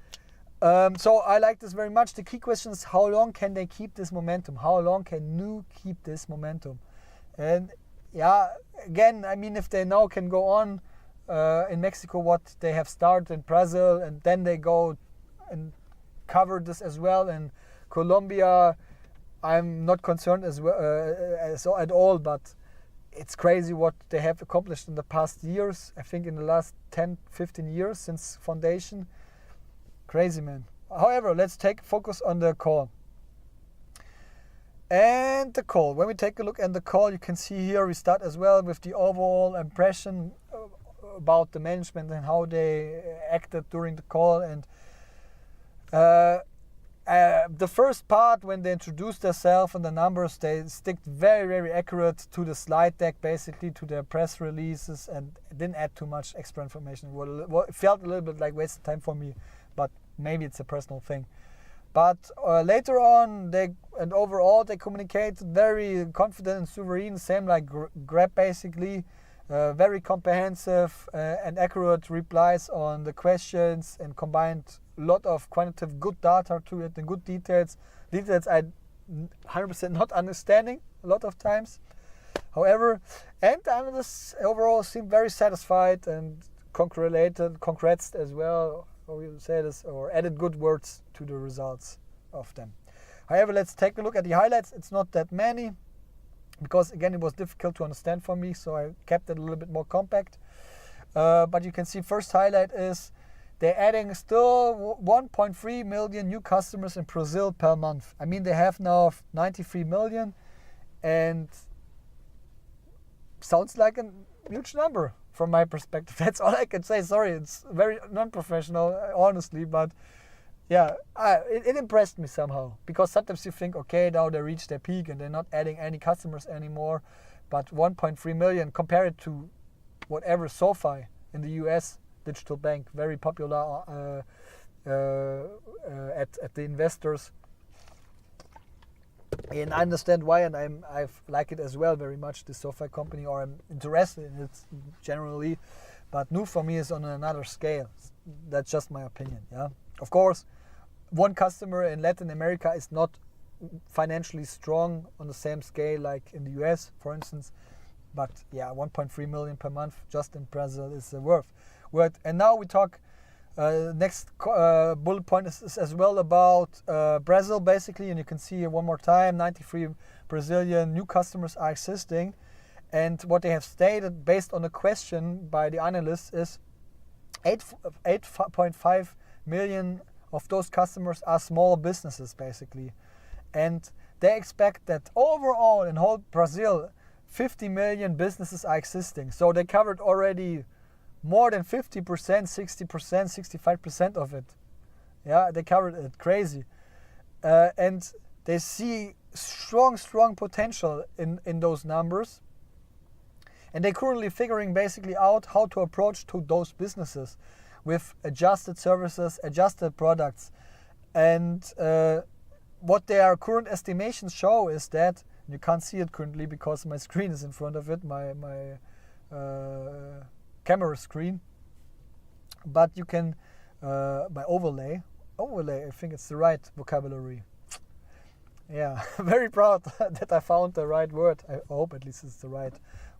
So I like this very much. The key question is, how long can they keep this momentum? How long can Nu keep this momentum? And again, if they now can go on in Mexico what they have started in Brazil, and then they go and cover this as well in Colombia, I'm not concerned as well at all, but it's crazy what they have accomplished in the past years. I think in the last 10-15 years since foundation. Crazy, man. However, let's focus on the call. And the call. When we take a look at the call, you can see here we start as well with the overall impression about the management and how they acted during the call. And the first part, when they introduced themselves and the numbers, they stick very, very accurate to the slide deck, basically to their press releases, and didn't add too much extra information. It felt a little bit like wasted time for me, but maybe it's a personal thing. But later on, overall they communicate very confident and sovereign, same like Grab basically. Very comprehensive and accurate replies on the questions, and combined a lot of quantitative good data to it and good details. Details I 100% not understanding a lot of times. However, and the analysts overall seem very satisfied and congrats as well, or you say this, or added good words to the results of them. However, let's take a look at the highlights. It's not that many, because again it was difficult to understand for me, so I kept it a little bit more compact. But you can see first highlight is they're adding still 1.3 million new customers in Brazil per month. I mean, they have now 93 million, and sounds like a huge number from my perspective. That's all I can say. Sorry, it's very non-professional, honestly, but yeah, it impressed me somehow, because sometimes you think, okay, now they reached their peak and they're not adding any customers anymore, but 1.3 million compared to whatever SoFi in the US, digital bank, very popular at the investors. And I understand why, and I like it as well very much, the SoFi company, or I'm interested in it generally, but Nu for me is on another scale. That's just my opinion. Yeah, of course, one customer in Latin America is not financially strong on the same scale like in the US, for instance, but yeah, 1.3 million per month just in Brazil is worth. And now we talk. Next bullet point is as well about Brazil, basically, and you can see here one more time, 93 Brazilian new customers are existing, and what they have stated based on a question by the analysts is 8.5 million of those customers are small businesses, basically, and they expect that overall in whole Brazil 50 million businesses are existing, so they covered already more than 50%, 60%, 65% of it. Yeah, they covered it, crazy. And they see strong potential in those numbers. And they're currently figuring basically out how to approach to those businesses with adjusted services, adjusted products. And what their current estimations show is that, you can't see it currently because my screen is in front of it, my camera screen, but you can by overlay, I think it's the right vocabulary. Yeah, very proud that I found the right word. I hope at least it's the right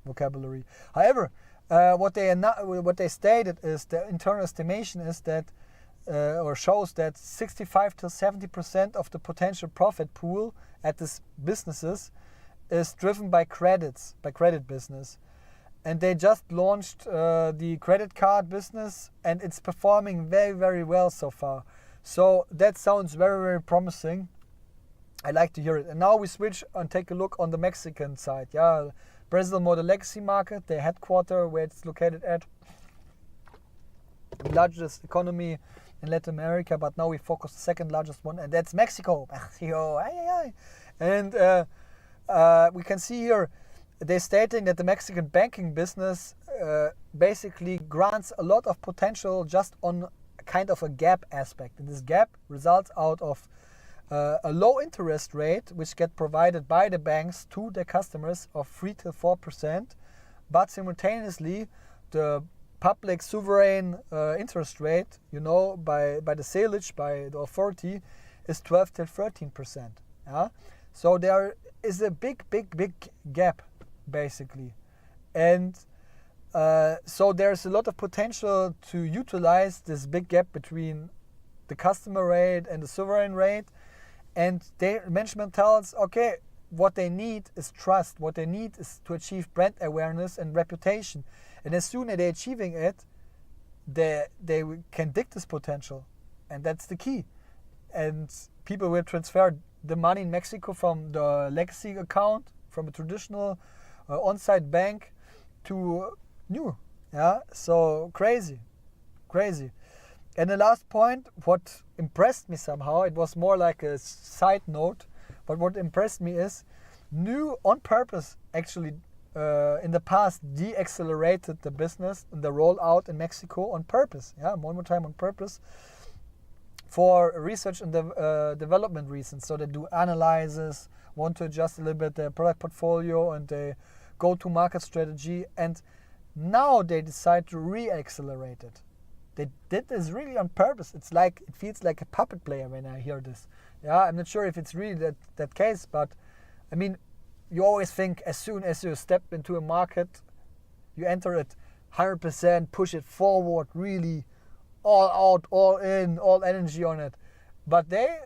vocabulary. However, what they stated is the internal estimation is that or shows that 65 to 70% of the potential profit pool at these businesses is driven by credit business. And they just launched the credit card business, and it's performing very, very well so far. So that sounds very, very promising. I like to hear it. And now we switch and take a look on the Mexican side. Yeah, Brazil more the legacy market, their headquarters where it's located at. The largest economy in Latin America, but now we focus the second largest one, and that's Mexico. And we can see here, they're stating that the Mexican banking business basically grants a lot of potential just on kind of a gap aspect. And this gap results out of a low interest rate which get provided by the banks to their customers of 3 to 4%, but simultaneously the public sovereign interest rate, by the saleage, by the authority, is 12 to 13%. Yeah? So there is a big gap, basically. And so there's a lot of potential to utilize this big gap between the customer rate and the sovereign rate. And their management tells, okay, what they need is trust. What they need is to achieve brand awareness and reputation. And as soon as they're achieving it, they can dig this potential. And that's the key. And people will transfer the money in Mexico from the legacy account, from a traditional on-site bank to Nu. Yeah, so crazy. And the last point, what impressed me somehow, it was more like a side note, but what impressed me is Nu on purpose actually in the past de-accelerated the business and the rollout in Mexico on purpose. Yeah, one more time on purpose. for research and development reasons. So they do analysis, want to adjust a little bit their product portfolio and their go-to-market strategy. And now they decide to re-accelerate it. They did this really on purpose. It feels like a puppet player when I hear this. Yeah, I'm not sure if it's really that case, but I mean, you always think as soon as you step into a market, you enter it 100%, push it forward, really all out, all in, all energy on it. But they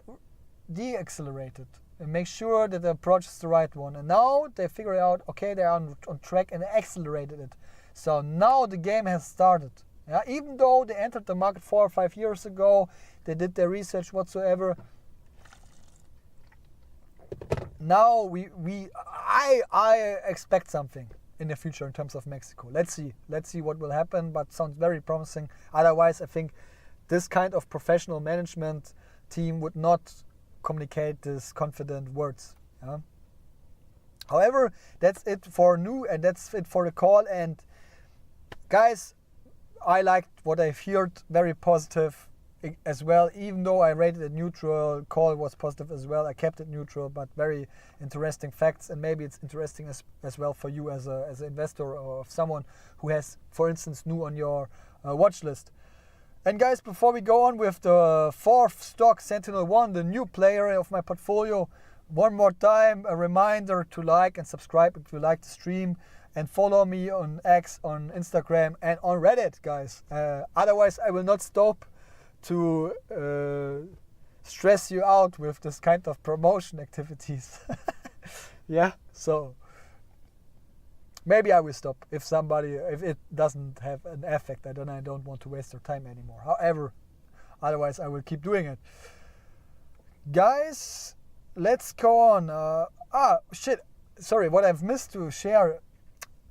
de-accelerated and make sure that the approach is the right one. And now they figure out, okay, they are on track, and they accelerated it. So now the game has started. Yeah, even though they entered the market 4 or 5 years ago, they did their research whatsoever. Now I expect something in the future in terms of Mexico. Let's see what will happen, but sounds very promising. Otherwise, I think this kind of professional management team would not communicate these confident words. Yeah? However, that's it for new, and that's it for the call. And guys, I liked what I've heard, very positive as well. Even though I rated it neutral, call was positive as well. I kept it neutral, but very interesting facts, and maybe it's interesting as well for you as an investor or someone who has, for instance, NU on your watch list. And guys, before we go on with the fourth stock, SentinelOne, the new player of my portfolio, one more time, a reminder to like and subscribe if you like the stream, and follow me on X, on Instagram, and on Reddit, guys. Otherwise, I will not stop to stress you out with this kind of promotion activities. Yeah, so maybe I will stop if it doesn't have an effect. I don't want to waste your time anymore. However, otherwise I will keep doing it. Guys, let's go on. Sorry, what I've missed to share.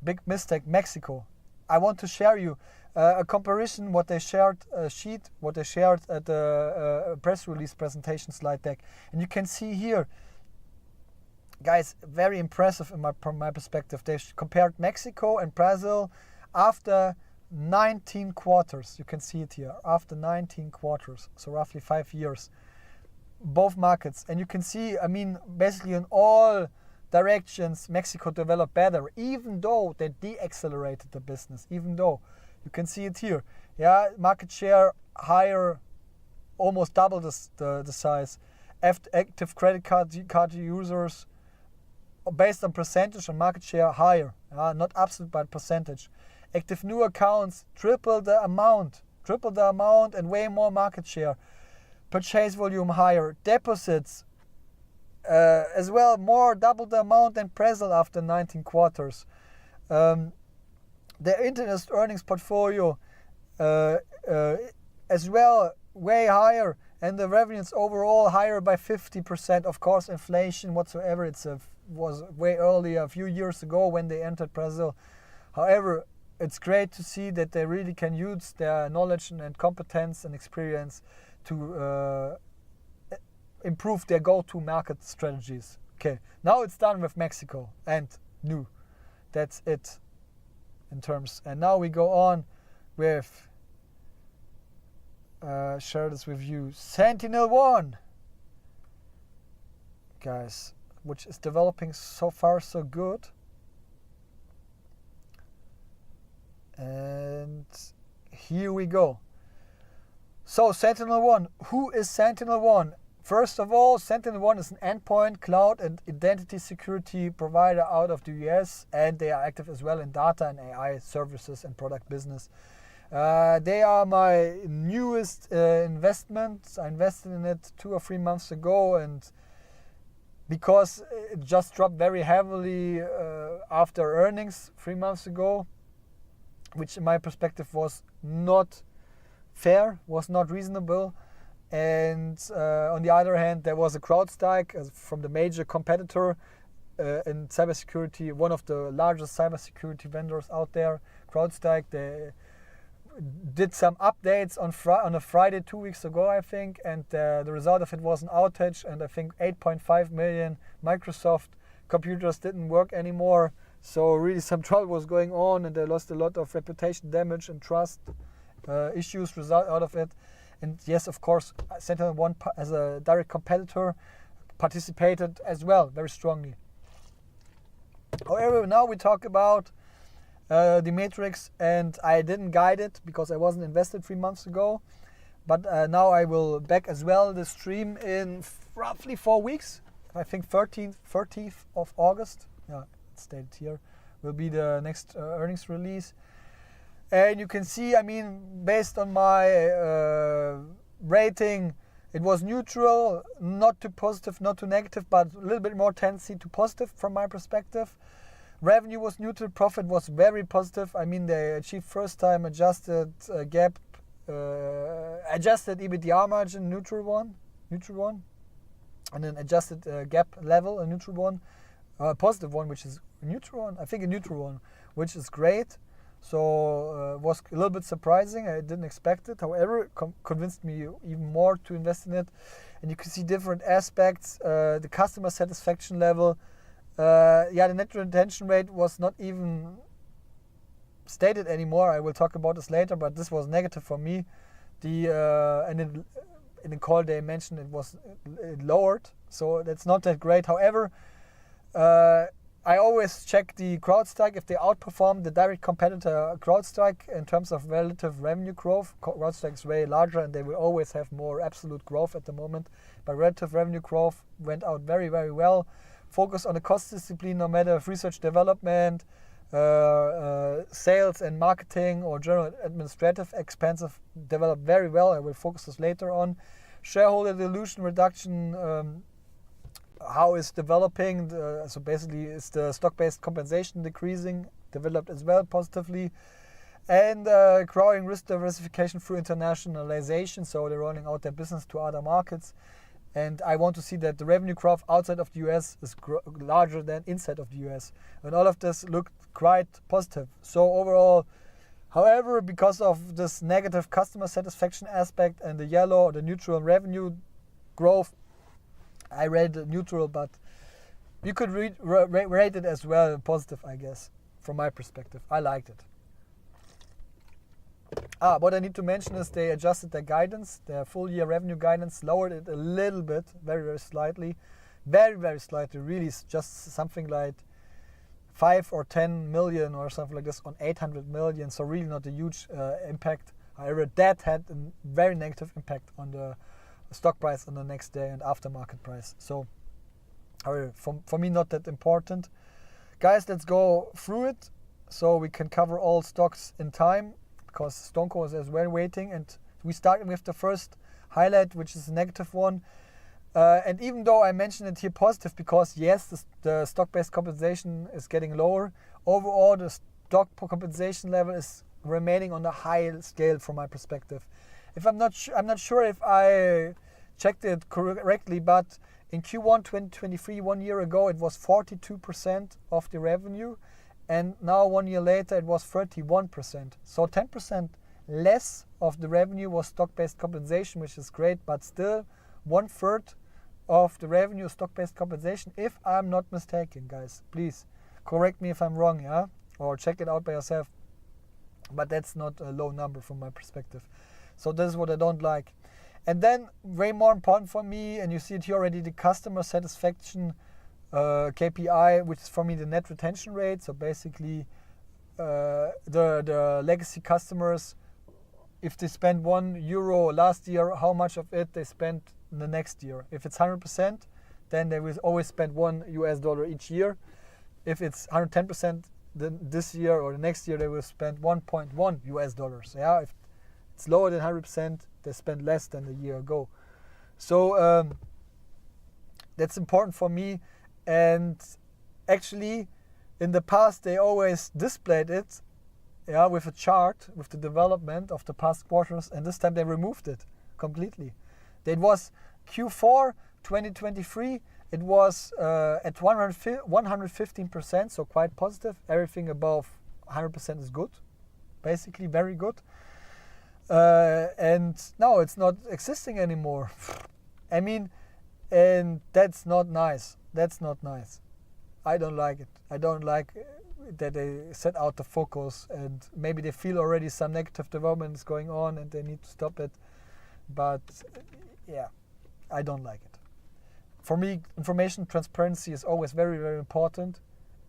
Big mistake, Mexico. I want to share you a comparison, what they shared, what they shared at the press release presentation slide deck. And you can see here, guys, very impressive from my perspective. They compared Mexico and Brazil after 19 quarters. You can see it here, after 19 quarters, so roughly 5 years. Both markets. And you can see, I mean, basically in all directions, Mexico developed better, even though they de-accelerated the business, even though. You can see it here. Yeah, market share higher, almost double the size. Active credit card users, based on percentage and market share, higher. Not absolute, but percentage. Active new accounts, triple the amount, and way more market share. Purchase volume higher. Deposits, as well, double the amount than Brazil after 19 quarters. The interest earnings portfolio as well, way higher, and the revenues overall higher by 50%. Of course, inflation whatsoever, was way earlier, a few years ago when they entered Brazil. However, it's great to see that they really can use their knowledge and competence and experience to improve their go-to-market strategies. Okay, now it's done with Mexico and NU. That's it in terms. And now we go on with, share this with you, SentinelOne, guys, which is developing so far so good. And here we go. So SentinelOne, who is SentinelOne? First of all, SentinelOne is an endpoint, cloud and identity security provider out of the US, and they are active as well in data and AI services and product business. They are my newest investment. I invested in it 2 or 3 months ago, and because it just dropped very heavily after earnings 3 months ago, which in my perspective was not fair, was not reasonable. And on the other hand, there was a CrowdStrike from the major competitor in cybersecurity, one of the largest cybersecurity vendors out there. CrowdStrike, they did some updates on a Friday 2 weeks ago, I think, and the result of it was an outage, and I think 8.5 million Microsoft computers didn't work anymore. So really some trouble was going on, and they lost a lot of reputation damage and trust issues result out of it. And yes, of course, SentinelOne as a direct competitor participated as well very strongly. However, now we talk about the matrix, and I didn't guide it because I wasn't invested 3 months ago. But now I will back as well the stream in roughly 4 weeks. I think 30th of August. Yeah, it's stated here. Will be the next earnings release. And you can see, I mean, based on my rating, it was neutral, not too positive, not too negative, but a little bit more tendency to positive from my perspective. Revenue was neutral, profit was very positive. I mean, they achieved first time adjusted gap, adjusted EBITDA margin, neutral one, and then adjusted gap level, a neutral one, positive one, which is a neutral one. I think a neutral one, which is great. So was a little bit surprising. I didn't expect it. However, it convinced me even more to invest in it. And you can see different aspects. The customer satisfaction level. The net retention rate was not even stated anymore. I will talk about this later, but this was negative for me. And in the call they mentioned it lowered, so that's not that great. However, I always check the CrowdStrike. If they outperform the direct competitor CrowdStrike in terms of relative revenue growth, CrowdStrike is way larger and they will always have more absolute growth at the moment. But relative revenue growth went out very, very well. Focus on the cost discipline, no matter if research development, sales and marketing or general administrative expenses developed very well. I will focus this later on. Shareholder dilution reduction, how is developing, so basically is the stock-based compensation decreasing, developed as well positively, and growing risk diversification through internationalization, so they're rolling out their business to other markets, and I want to see that the revenue growth outside of the US is larger than inside of the US, and all of this looked quite positive. So overall, however, because of this negative customer satisfaction aspect and the yellow or the neutral revenue growth, I rated it neutral, but you could rate it as well positive, I guess, from my perspective. I liked it. What I need to mention is they adjusted their guidance, their full year revenue guidance, lowered it a little bit, very, very slightly. Very, very slightly, really just something like 5 or 10 million or something like this on 800 million, so really not a huge impact. However, that had a very negative impact on the stock price on the next day and aftermarket price. So for me, not that important. Guys, let's go through it so we can cover all stocks in time, because StoneCo is as well waiting. And we start with the first highlight, which is a negative one. And even though I mentioned it here positive, because yes, the stock-based compensation is getting lower, overall the stock compensation level is remaining on the high scale from my perspective. If I'm not sure if I checked it correctly, but in Q1 2023, 1 year ago, it was 42% of the revenue, and now 1 year later it was 31%. So 10% less of the revenue was stock-based compensation, which is great, but still 1/3 of the revenue is stock-based compensation, if I'm not mistaken, guys. Please correct me if I'm wrong, yeah, or check it out by yourself. But that's not a low number from my perspective. So this is what I don't like. And then way more important for me, and you see it here already, the customer satisfaction KPI, which is for me the net retention rate. So basically the legacy customers, if they spend €1 last year, how much of it they spent the next year. If it's 100%, then they will always spend $1 each year. If it's 110%, then this year or the next year they will spend $1.1. Yeah, if it's lower than 100%, they spend less than a year ago. So that's important for me. And actually, in the past, they always displayed it, yeah, with a chart with the development of the past quarters, and this time they removed it completely. It was Q4 2023. It was at 115%, so quite positive. Everything above 100% is good, basically very good. And now it's not existing anymore. I mean, and that's not nice. That's not nice. I don't like it. I don't like that they set out the focus, and maybe they feel already some negative developments going on and they need to stop it. but yeah, I don't like it. For me, information transparency is always very, very important.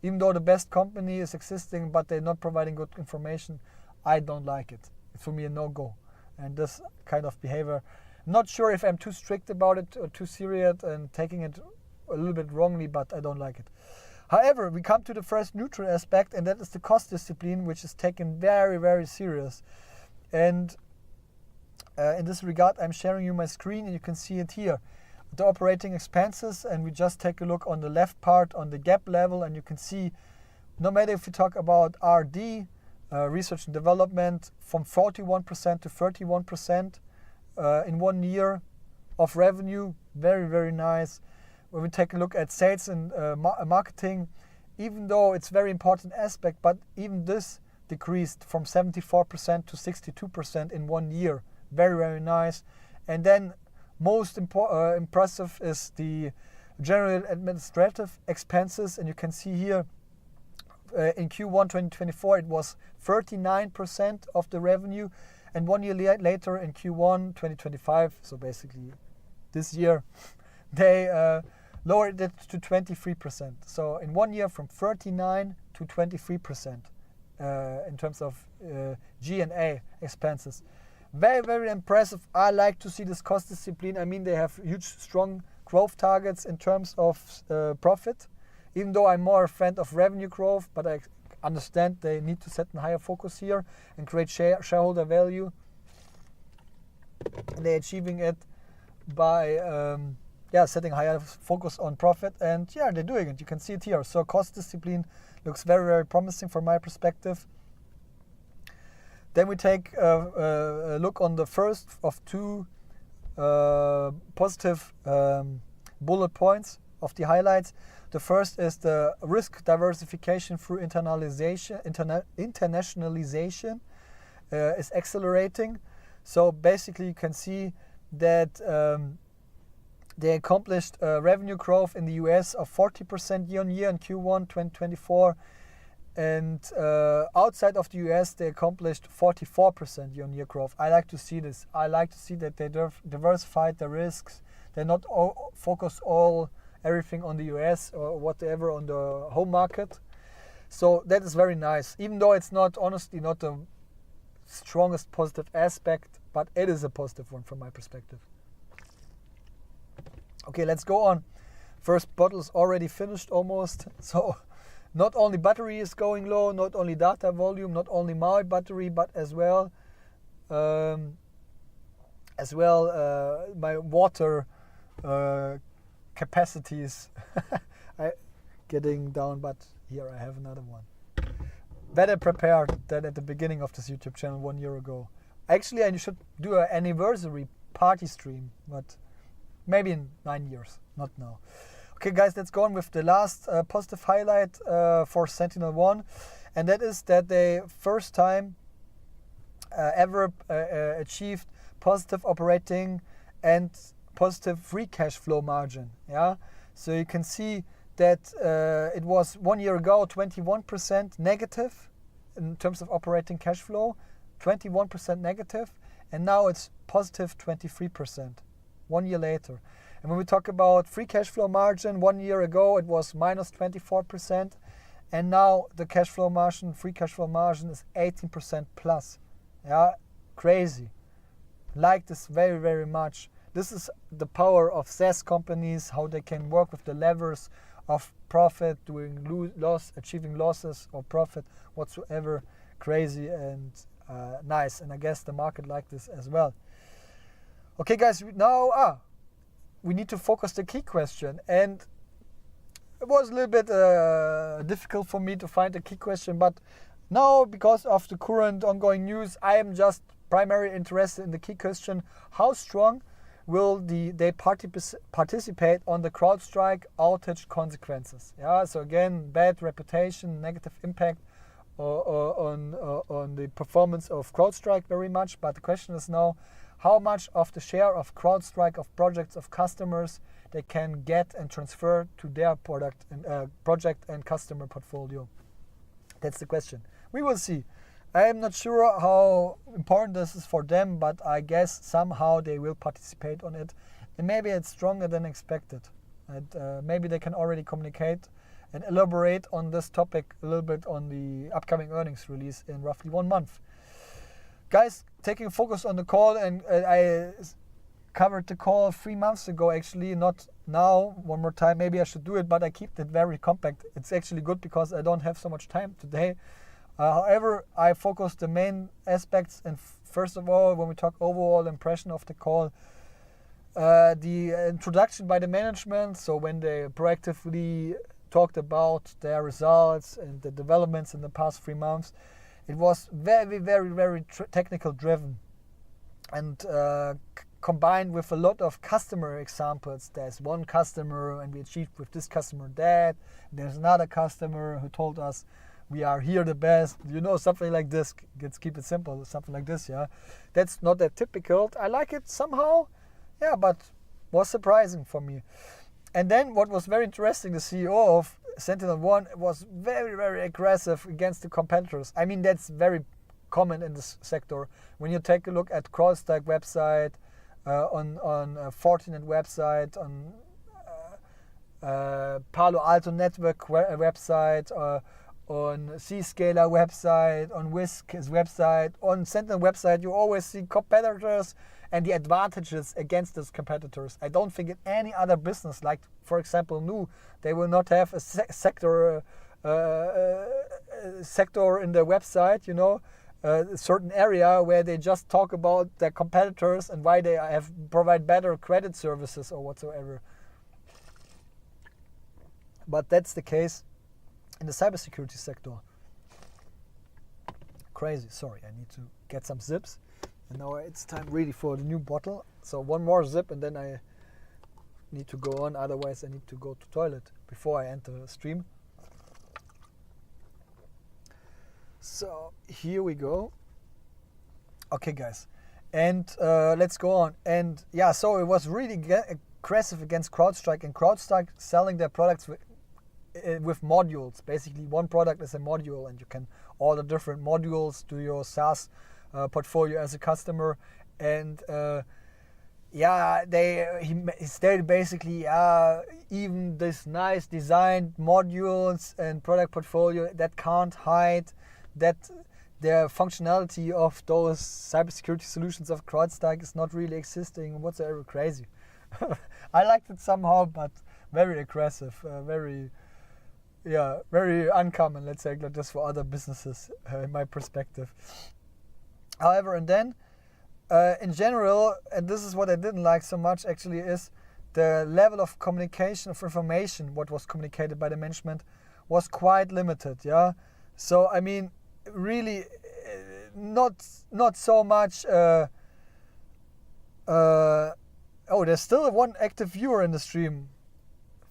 Even though the best company is existing, but they're not providing good information, I don't like it. It's for me a no-go. And this kind of behavior, not sure if I'm too strict about it or too serious and taking it a little bit wrongly, but I don't like it. However, we come to the first neutral aspect, and that is the cost discipline, which is taken very, very serious. And in this regard, I'm sharing you my screen, and you can see it here. The operating expenses, and we just take a look on the left part on the gap level, and you can see no matter if we talk about R&D, research and development, from 41% to 31% in 1 year of revenue, very, very nice. When we take a look at sales and marketing, even though it's a very important aspect, but even this decreased from 74% to 62% in 1 year, very, very nice. And then most impressive is the general administrative expenses, and you can see here in Q1 2024 it was 39% of the revenue, and 1 year later in Q1 2025, so basically this year, they lowered it to 23%. So in 1 year from 39 to 23% in terms of G&A expenses. Very, very impressive. I like to see this cost discipline. I mean, they have huge, strong growth targets in terms of profit. Even though I'm more a fan of revenue growth, but I understand they need to set a higher focus here and create shareholder value. And they're achieving it by setting higher focus on profit, and yeah, they're doing it. You can see it here. So cost discipline looks very, very promising from my perspective. Then we take a look on the first of two positive bullet points of the highlights. The first is the risk diversification through internationalization is accelerating. So basically you can see that they accomplished revenue growth in the US of 40% year on year in Q1 2024. And outside of the US, they accomplished 44% year-on-year growth. I like to see this. I like to see that they diversified the risks. They not focus everything on the US or whatever on the home market. So that is very nice. Even though it's not, honestly, not the strongest positive aspect, but it is a positive one from my perspective. Okay, let's go on. First bottle is already finished almost. So not only battery is going low, not only data volume, not only my battery, but as well my water capacities getting down. But here I have another one. Better prepared than at the beginning of this YouTube channel 1 year ago. Actually, I should do an anniversary party stream, but maybe in 9 years, not now. Okay, guys, let's go on with the last positive highlight for SentinelOne, and that is that they first time ever achieved positive operating and positive free cash flow margin. Yeah, so you can see that it was 1 year ago 21% negative in terms of operating cash flow, 21% negative, and now it's positive 23% 1 year later. And when we talk about free cash flow margin, 1 year ago it was minus 24%, and now the cash flow margin, free cash flow margin, is 18% plus. Yeah, crazy. Like this very, very much. This is the power of SaaS companies, how they can work with the levers of profit, achieving losses or profit whatsoever. Crazy and nice. And I guess the market liked this as well. Okay, guys, now we need to focus the key question, and it was a little bit difficult for me to find a key question, but now because of the current ongoing news, I am just primarily interested in the key question: how strong will they participate on the CrowdStrike outage consequences? Yeah, so again, bad reputation, negative impact on the performance of CrowdStrike very much, but the question is now, how much of the share of CrowdStrike, of projects, of customers they can get and transfer to their product and project and customer portfolio? That's the question. We will see. I am not sure how important this is for them, but I guess somehow they will participate on it. And maybe it's stronger than expected. And maybe they can already communicate and elaborate on this topic a little bit on the upcoming earnings release in roughly 1 month. Guys, taking focus on the call, and I covered the call 3 months ago actually, not now, one more time. Maybe I should do it, but I keep it very compact. It's actually good because I don't have so much time today. However, I focused the main aspects, and first of all, when we talk overall impression of the call, the introduction by the management, so when they proactively talked about their results and the developments in the past 3 months, it was very, very, very technical driven, and combined with a lot of customer examples. There's one customer and we achieved with this customer that, there's another customer who told us we are here the best, something like this. Let's keep it simple, something like this, yeah. That's not that typical. I like it somehow, yeah, but was surprising for me. And then what was very interesting, the CEO of SentinelOne was very, very aggressive against the competitors. I mean, that's very common in this sector. When you take a look at CrowdStrike website, on Fortinet website, on Palo Alto Network website, on Zscaler website, on Wisk's website, on Sentinel website, you always see competitors and the advantages against those competitors. I don't think in any other business, like for example NU, they will not have a sector in their website, a certain area where they just talk about their competitors and why they provide better credit services or whatsoever. But that's the case in the cybersecurity sector. Crazy, sorry, I need to get some zips. And now it's time really for the new bottle. So one more zip and then I need to go on, otherwise I need to go to toilet before I enter the stream. So here we go. Okay guys, and let's go on. And yeah, so it was really aggressive against CrowdStrike, and CrowdStrike selling their products with modules. Basically one product is a module and you can order different modules to your SaaS portfolio as a customer. And he stated basically even this nice designed modules and product portfolio that can't hide that the functionality of those cybersecurity solutions of CrowdStrike is not really existing whatsoever. Crazy. I liked it somehow, but very aggressive, very uncommon, let's say like this, for other businesses in my perspective. However, and then in general, and this is what I didn't like so much actually, is the level of communication of information. What was communicated by the management was quite limited, yeah. So I mean, really not so much. Oh, there's still one active viewer in the stream.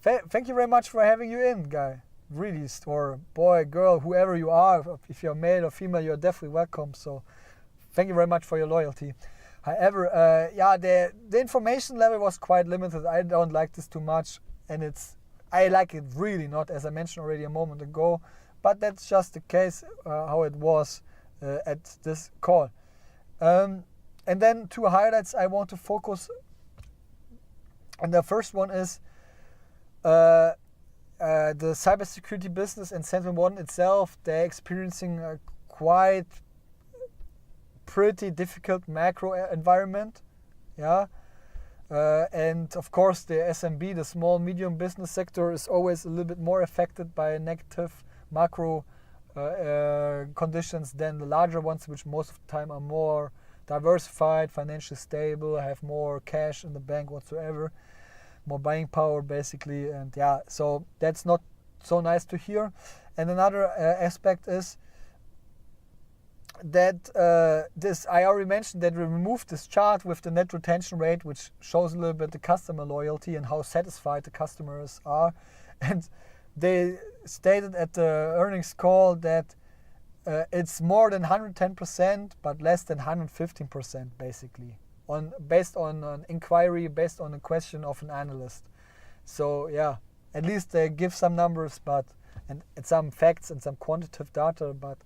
Thank you very much for having you in, guy. Really, or boy, girl, whoever you are, if you're male or female, you're definitely welcome. So thank you very much for your loyalty. However, the information level was quite limited. I don't like this too much, and I like it really not, as I mentioned already a moment ago. But that's just the case how it was at this call. And then 2 highlights I want to focus. And the first one is the cybersecurity business and SentinelOne itself. They're experiencing a quite pretty difficult macro environment, yeah. And of course the SMB, the small medium business sector, is always a little bit more affected by negative macro conditions than the larger ones, which most of the time are more diversified, financially stable, have more cash in the bank whatsoever, more buying power basically. And yeah, so that's not so nice to hear. And another aspect is that I already mentioned that we removed this chart with the net retention rate, which shows a little bit the customer loyalty and how satisfied the customers are. And they stated at the earnings call that it's more than 110%, but less than 115% basically, based on an inquiry, based on a question of an analyst. So yeah, at least they give some numbers, and some facts and some quantitative data, but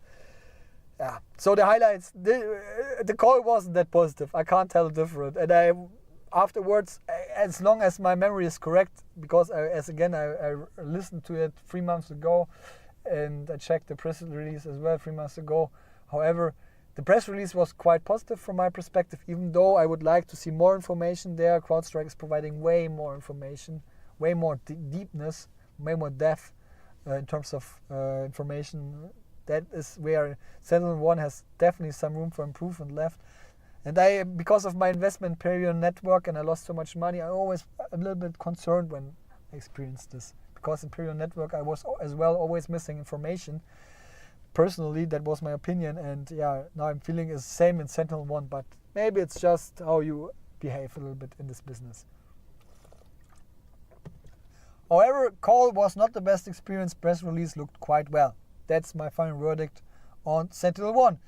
yeah. So the highlights, the call wasn't that positive. I can't tell different. And afterwards, as long as my memory is correct, because I listened to it 3 months ago, and I checked the press release as well 3 months ago. However, the press release was quite positive from my perspective, even though I would like to see more information there. CrowdStrike is providing way more information, way more deepness, way more depth in terms of information. That is where SentinelOne has definitely some room for improvement left. And because of my investment in Perion Network and I lost so much money, I always a little bit concerned when I experienced this. Because in Perion Network I was as well always missing information. Personally, that was my opinion, and yeah, now I'm feeling the same in SentinelOne, but maybe it's just how you behave a little bit in this business. However, call was not the best experience. Press release looked quite well. That's my final verdict on SentinelOne.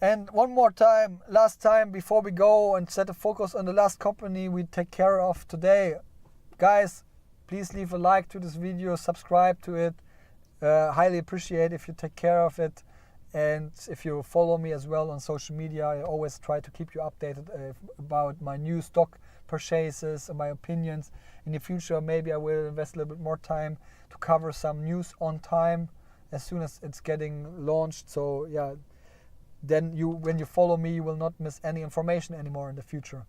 And one more time, last time before we go and set a focus on the last company we take care of today. Guys, please leave a like to this video, subscribe to it. Highly appreciate if you take care of it, and if you follow me as well on social media. I always try to keep you updated about my new stock purchases and my opinions. In the future, maybe I will invest a little bit more time to cover some news on time as soon as it's getting launched. So yeah, then when you follow me, you will not miss any information anymore in the future.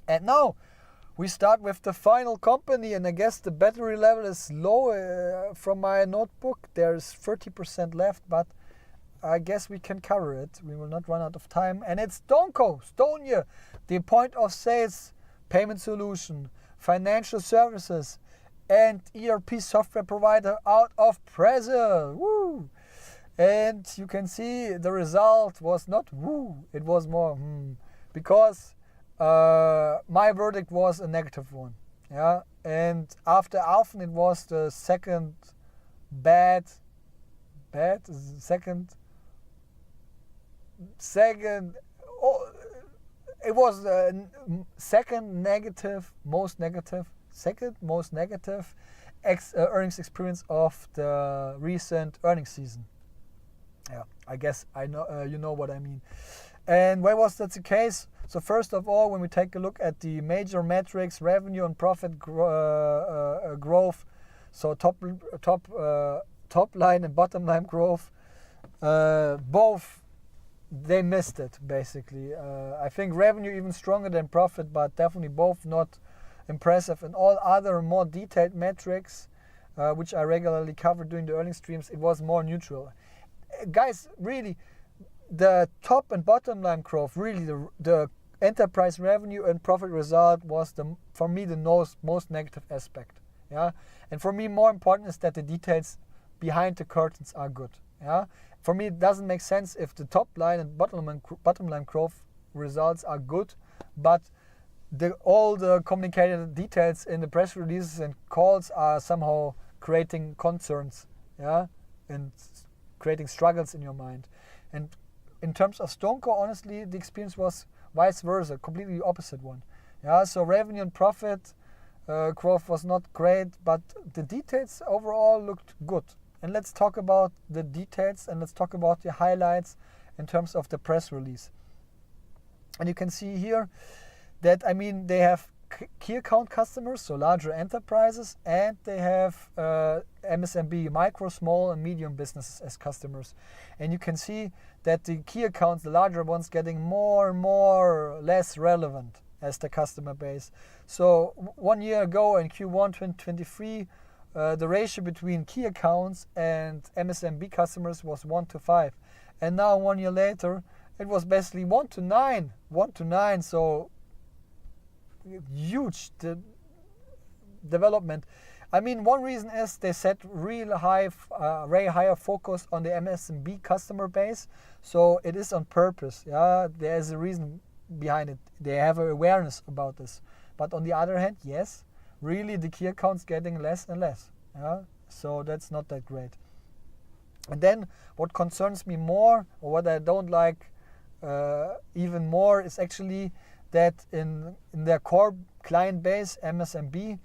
And now we start with the final company, and I guess the battery level is low from my notebook. There's 30% left, but I guess we can cover it. We will not run out of time. And it's StoneCo, the point of sales payment solution, financial services, and ERP software provider out of Brazil. Woo! And you can see the result was not woo, it was more because my verdict was a negative one. Yeah, and after ALFEN it was the second it was the second most negative earnings experience of the recent earnings season. Yeah, I guess I know you know what I mean. And why was that the case? So first of all, when we take a look at the major metrics, revenue and profit growth, so top line and bottom line growth, both they missed it basically. I think revenue even stronger than profit, but definitely both not impressive. And all other more detailed metrics, which I regularly cover during the earnings streams, it was more neutral. Guys, really, the top and bottom line growth, really the enterprise revenue and profit result was for me the most negative aspect. Yeah, and for me more important is that the details behind the curtains are good. Yeah, for me it doesn't make sense if the top line and bottom line growth results are good, but all the communicated details in the press releases and calls are somehow creating concerns. Yeah, and creating struggles in your mind. And in terms of StoneCo, honestly, the experience was vice versa, completely opposite one. Yeah, so revenue and profit growth was not great, but the details overall looked good. And let's talk about the details and let's talk about the highlights in terms of the press release. And you can see here that, I mean, they have key account customers, so larger enterprises, and they have MSMB, micro, small, and medium businesses as customers. And you can see that the key accounts, the larger ones, getting more and more less relevant as the customer base. So 1 year ago in Q1 2023, the ratio between key accounts and MSMB customers was 1:5. And now 1 year later, it was basically 1:9. So huge development. I mean, one reason is they set real high, way higher focus on the MSMB customer base. So it is on purpose. Yeah, there's a reason behind it. They have an awareness about this. But on the other hand, yes, really the key accounts getting less and less. Yeah, so that's not that great. And then what concerns me more, or what I don't like even more, is actually that in their core client base, MSMB,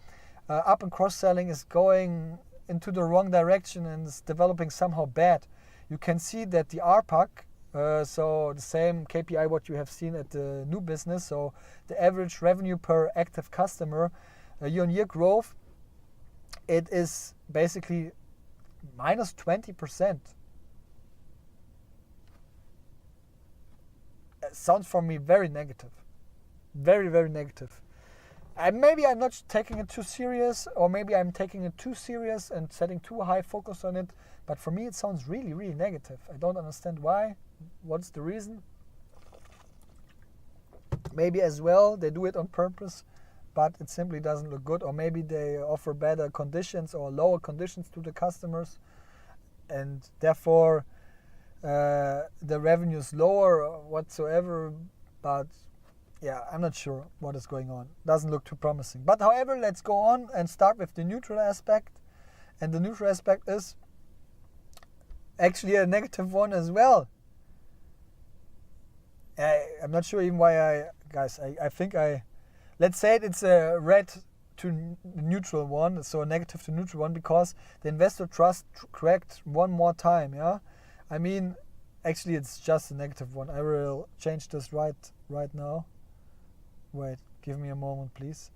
up and cross-selling is going into the wrong direction and is developing somehow bad. you can see that the ARPAC, so the same KPI what you have seen at the new business, so the average revenue per active customer, year-on-year growth, it is basically minus 20%. Sounds for me very negative. Very, very negative. And maybe I'm not taking it too serious, or maybe I'm taking it too serious and setting too high focus on it. But for me, it sounds really, really negative. I don't understand why. What's the reason? Maybe as well they do it on purpose, but it simply doesn't look good. Or maybe they offer better conditions or lower conditions to the customers, and therefore the revenue is lower or whatsoever. But yeah, I'm not sure what is going on. Doesn't look too promising. But however, let's go on and start with the neutral aspect. And the neutral aspect is actually a negative one as well. I'm not sure even why I think let's say it's a red to neutral one, so a negative to neutral one, because the investor trust cracked one more time, yeah? I mean, actually it's just a negative one. I will change this right now. Wait, give me a moment, please.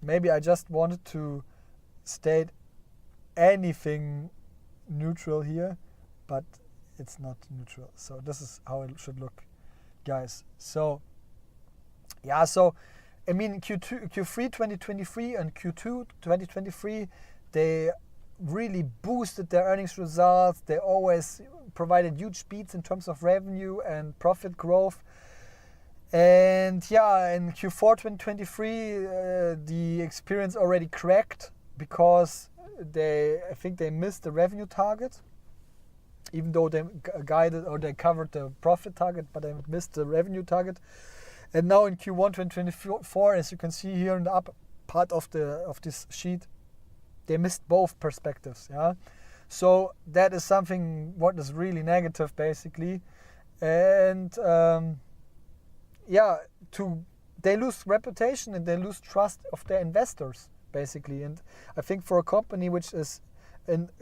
Maybe I just wanted to state anything neutral here, but it's not neutral. So this is how it should look, guys. So yeah, so I mean Q3 2023 and Q2 2023, they really boosted their earnings results. They always provided huge beats in terms of revenue and profit growth. And yeah, in Q4 2023, the experience already cracked because I think they missed the revenue target, even though they guided or they covered the profit target, but they missed the revenue target. And now in Q1 2024, as you can see here in the upper part of this sheet, they missed both perspectives. Yeah, so that is something what is really negative, basically. And yeah, they lose reputation and they lose trust of their investors, basically. And I think for a company which is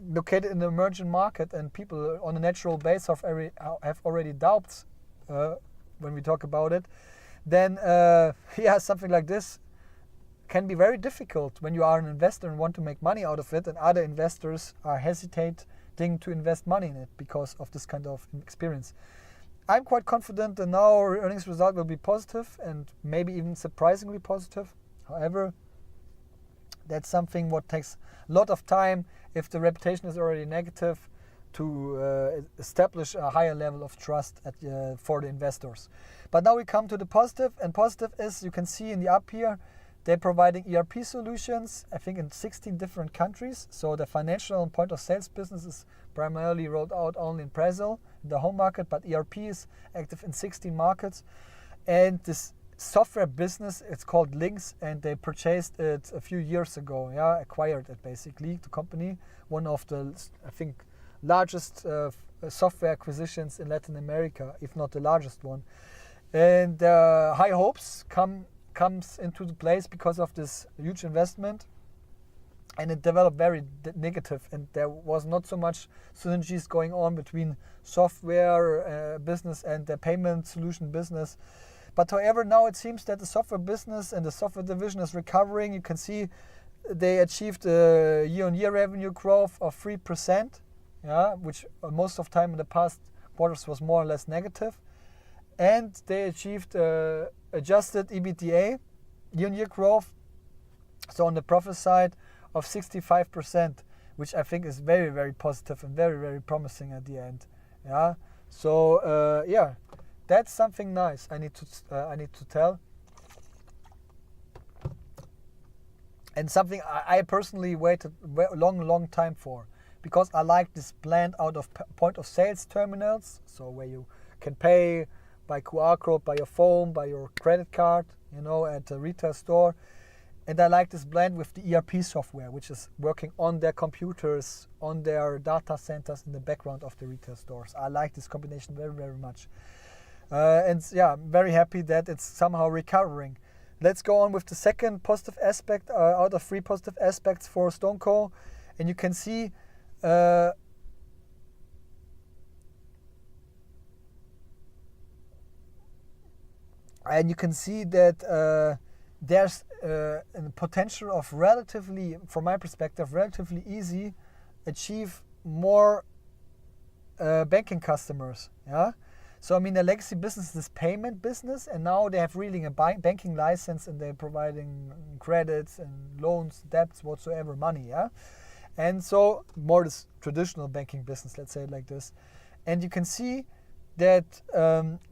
located in the emerging market and people on a natural base have already doubts when we talk about it, then yeah, something like this can be very difficult when you are an investor and want to make money out of it, and other investors are hesitating to invest money in it because of this kind of experience. I'm quite confident that now our earnings result will be positive and maybe even surprisingly positive. However, that's something what takes a lot of time if the reputation is already negative to establish a higher level of trust for the investors. But now we come to the positive, and positive is, you can see in the up here, they're providing ERP solutions, I think in 16 different countries. So the financial and point of sales business is primarily rolled out only in Brazil, in the home market, but ERP is active in 16 markets. And this software business, it's called Links, and they purchased it a few years ago, yeah, acquired it basically, the company, one of the, I think, largest software acquisitions in Latin America, if not the largest one. And high hopes comes into the place because of this huge investment, and it developed very negative, and there was not so much synergies going on between software business and the payment solution business. But however, now it seems that the software business and the software division is recovering. You can see they achieved a year-on-year revenue growth of 3%, yeah, which most of the time in the past quarters was more or less negative. And they achieved adjusted EBITDA year-on-year growth, so on the profit side, of 65%, which I think is very, very positive and very, very promising at the end. Yeah. So yeah, that's something nice. I need to tell, and something I personally waited a long time for, because I like this blend out of point of sales terminals, so where you can pay by QR code, by your phone, by your credit card, you know, at a retail store. And I like this blend with the ERP software, which is working on their computers, on their data centers in the background of the retail stores. I like this combination very, very much. And yeah, I'm very happy that it's somehow recovering. Let's go on with the second positive aspect out of three positive aspects for StoneCo. And you can see and you can see that there's a potential of relatively, from my perspective, relatively easy achieve more banking customers. Yeah. So I mean, the legacy business is payment business, and now they have really a banking license, and they're providing credits and loans, debts, whatsoever, money. Yeah. And so more this traditional banking business, let's say it like this. And you can see that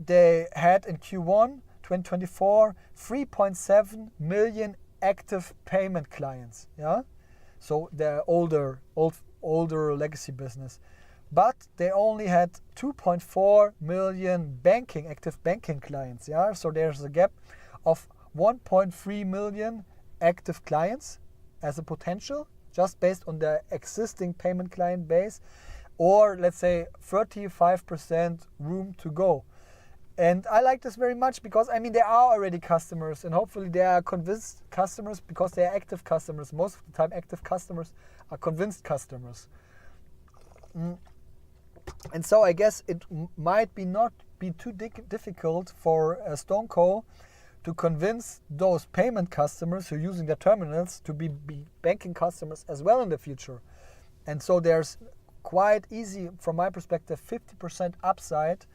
they had in Q1 2024 3.7 million active payment clients. Yeah, so they're older legacy business, but they only had 2.4 million active banking clients. Yeah, so there's a gap of 1.3 million active clients as a potential, just based on the existing payment client base, or let's say 35% room to go. And I like this very much because, I mean, they are already customers, and hopefully they are convinced customers because they are active customers. Most of the time, active customers are convinced customers. And so I guess it might not be too difficult for StoneCo to convince those payment customers who are using their terminals to be banking customers as well in the future. And so there's quite easy, from my perspective, 50% upside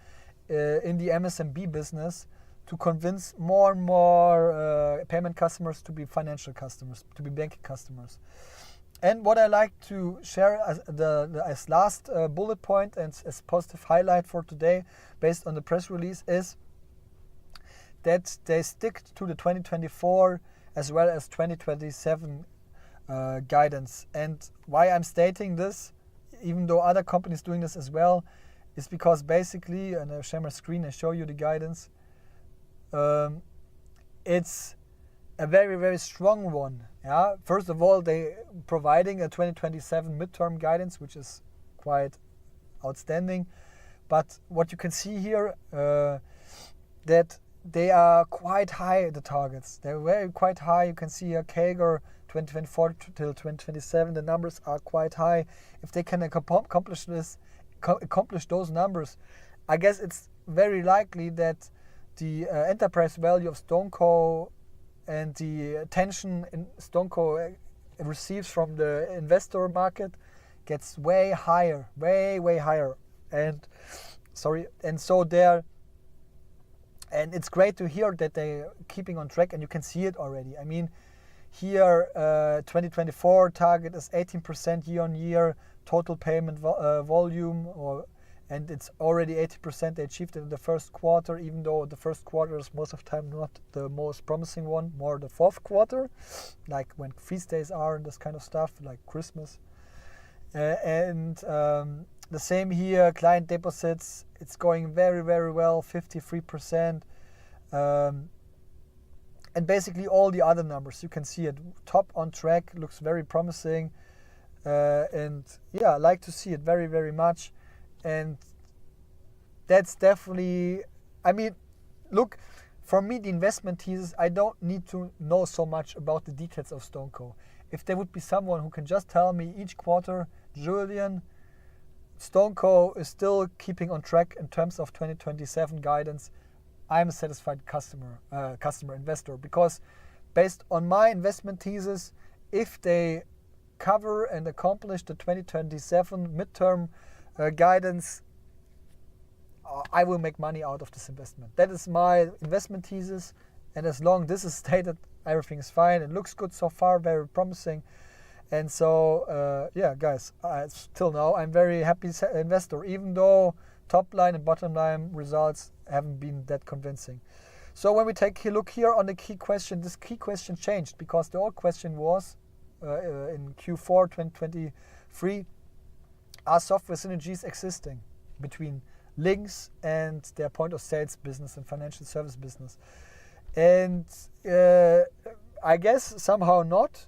in the MSMB business to convince more and more payment customers to be financial customers, to be banking customers. And what I like to share as last bullet point and as positive highlight for today, based on the press release, is that they stick to the 2024 as well as 2027 guidance. And why I'm stating this, even though other companies doing this as well, is because basically, and I'll share my screen and show you the guidance, it's a very, very strong one. Yeah. First of all, they providing a 2027 midterm guidance, which is quite outstanding. But what you can see here, that they are quite high, the targets. They're very quite high. You can see here CAGR 2024 till 2027. The numbers are quite high. If they can accomplish those numbers, I guess it's very likely that the enterprise value of StoneCo and the attention in StoneCo receives from the investor market gets way higher, way higher. And so and it's great to hear that they're keeping on track, and you can see it already. I mean, here 2024 target is 18% year-on-year total payment volume, and it's already 80% they achieved it in the first quarter, even though the first quarter is most of the time not the most promising one, more the fourth quarter, like when feast days are and this kind of stuff, like Christmas. The same here, client deposits, it's going very, very well, 53%. And basically all the other numbers, you can see it, top on track, looks very promising. And yeah, I like to see it very, very much. And that's definitely, I mean, look, for me, the investment thesis, I don't need to know so much about the details of StoneCo. If there would be someone who can just tell me each quarter, Julian, StoneCo is still keeping on track in terms of 2027 guidance, I'm a satisfied investor, because based on my investment thesis, if they cover and accomplish the 2027 midterm guidance, I will make money out of this investment. That is my investment thesis, and as long as this is stated, everything is fine. It looks good so far, very promising. And so, yeah, guys, till now, I'm very happy investor, even though top line and bottom line results haven't been that convincing. So when we take a look here on the key question, this key question changed, because the old question was in Q4 2023, are software synergies existing between links and their point of sales business and financial service business? And I guess somehow not.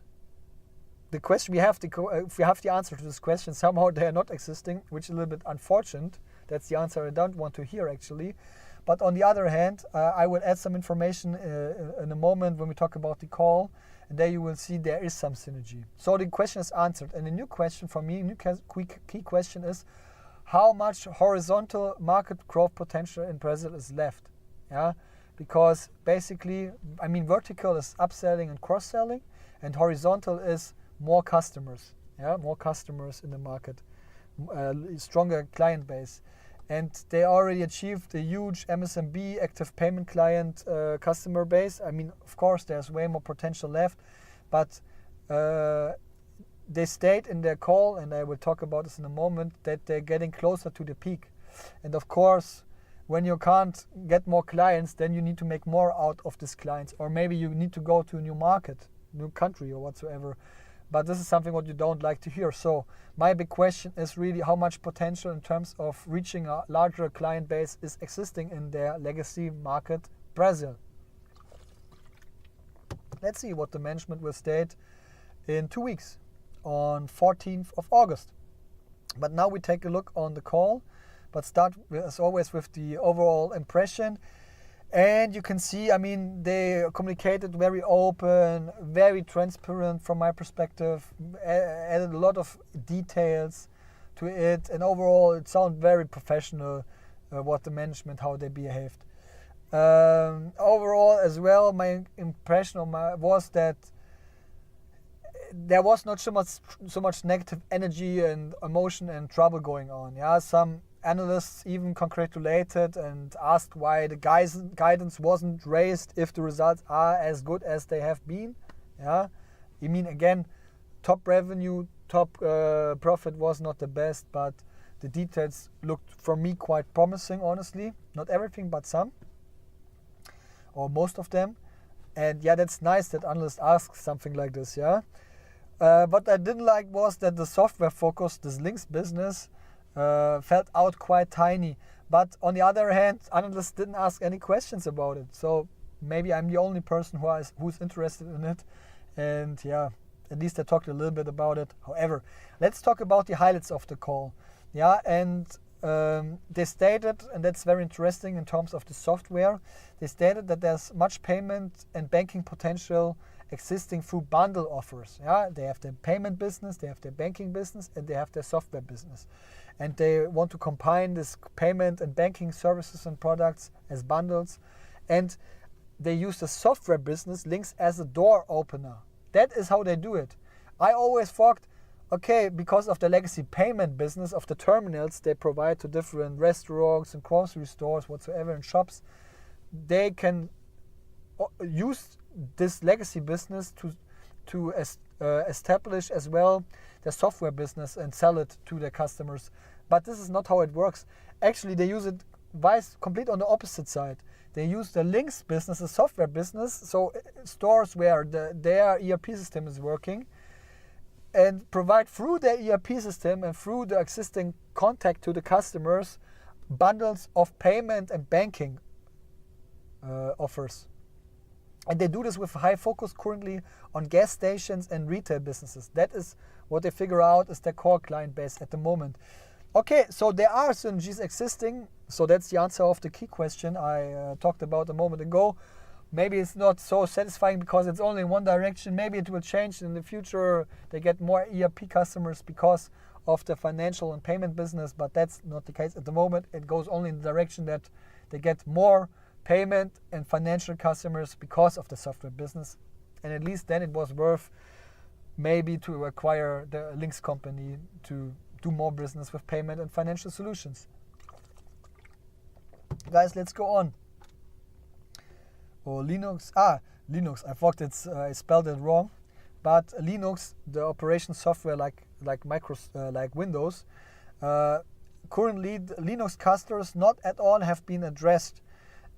The question if we have the answer to this question, somehow they are not existing, which is a little bit unfortunate. That's the answer I don't want to hear, actually. But on the other hand, I will add some information in a moment when we talk about the call and there you will see there is some synergy. So the question is answered. And the new question for me, key question is, how much horizontal market growth potential in Brazil is left? Yeah, because basically, I mean, vertical is upselling and cross-selling, and horizontal is more customers. Yeah, more customers in the market, stronger client base. And they already achieved a huge MSMB active payment client customer base. I mean, of course, there's way more potential left, but they state in their call, and I will talk about this in a moment, that they're getting closer to the peak. And of course, when you can't get more clients, then you need to make more out of these clients, or maybe you need to go to a new market, new country or whatsoever. But this is something what you don't like to hear. So my big question is really how much potential in terms of reaching a larger client base is existing in their legacy market, Brazil. Let's see what the management will state in 2 weeks, on 14th of August. But now we take a look on the call, but start as always with the overall impression. And you can see, I mean, they communicated very open, very transparent from my perspective, added a lot of details to it, and overall it sounded very professional, what the management, how they behaved. Overall as well, my impression was that there was not so much negative energy and emotion and trouble going on. Yeah, some analysts even congratulated and asked why the guidance wasn't raised if the results are as good as they have been. Yeah, I mean, again, top revenue, top profit was not the best, but the details looked for me quite promising, honestly. Not everything, but some, or most of them. And yeah, that's nice that analysts ask something like this. Yeah, what I didn't like was that the software focus, this links business, felt out quite tiny. But on the other hand, analysts didn't ask any questions about it. So maybe I'm the only person who's interested in it. And yeah, at least I talked a little bit about it. However, let's talk about the highlights of the call. Yeah, and they stated, and that's very interesting in terms of the software, they stated that there's much payment and banking potential existing through bundle offers. Yeah, they have their payment business, they have their banking business, and they have their software business. And they want to combine this payment and banking services and products as bundles. And they use the software business links as a door opener. That is how they do it. I always thought, okay, because of the legacy payment business of the terminals they provide to different restaurants and grocery stores, whatsoever, and shops, they can use this legacy business to establish as well their software business and sell it to their customers. But this is not how it works. Actually, they use it complete on the opposite side. They use the links business, the software business, so stores where their ERP system is working, and provide through their ERP system and through the existing contact to the customers bundles of payment and banking offers. And they do this with high focus currently on gas stations and retail businesses. That is what they figure out is their core client base at the moment. Okay, so there are synergies existing. So that's the answer of the key question I talked about a moment ago. Maybe it's not so satisfying because it's only in one direction. Maybe it will change in the future. They get more ERP customers because of the financial and payment business, but that's not the case at the moment. It goes only in the direction that they get more payment and financial customers because of the software business. And at least then it was worth maybe to acquire the Links company to do more business with payment and financial solutions. Guys, let's go on. Oh, Linux. Linux. I thought I spelled it wrong. But Linux, the operation software like Windows, currently the Linux clusters not at all have been addressed.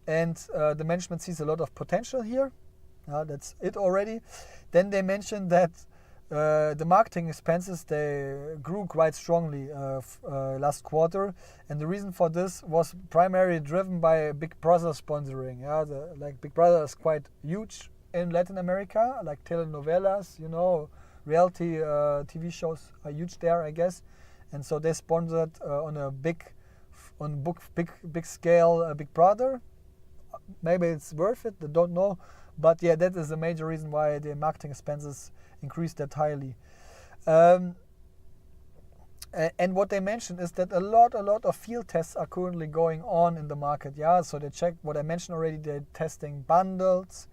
And the management sees a lot of potential here. That's it already. Then they mentioned that the marketing expenses, they grew quite strongly last quarter. And the reason for this was primarily driven by Big Brother sponsoring. Big Brother is quite huge in Latin America, like telenovelas, reality TV shows are huge there, I guess. And so they sponsored on a big scale Big Brother. Maybe it's worth it, I don't know. But yeah, that is a major reason why the marketing expenses increased that highly. And what they mentioned is that a lot of field tests are currently going on in the market. Yeah, so they check what I mentioned already. They're testing bundles,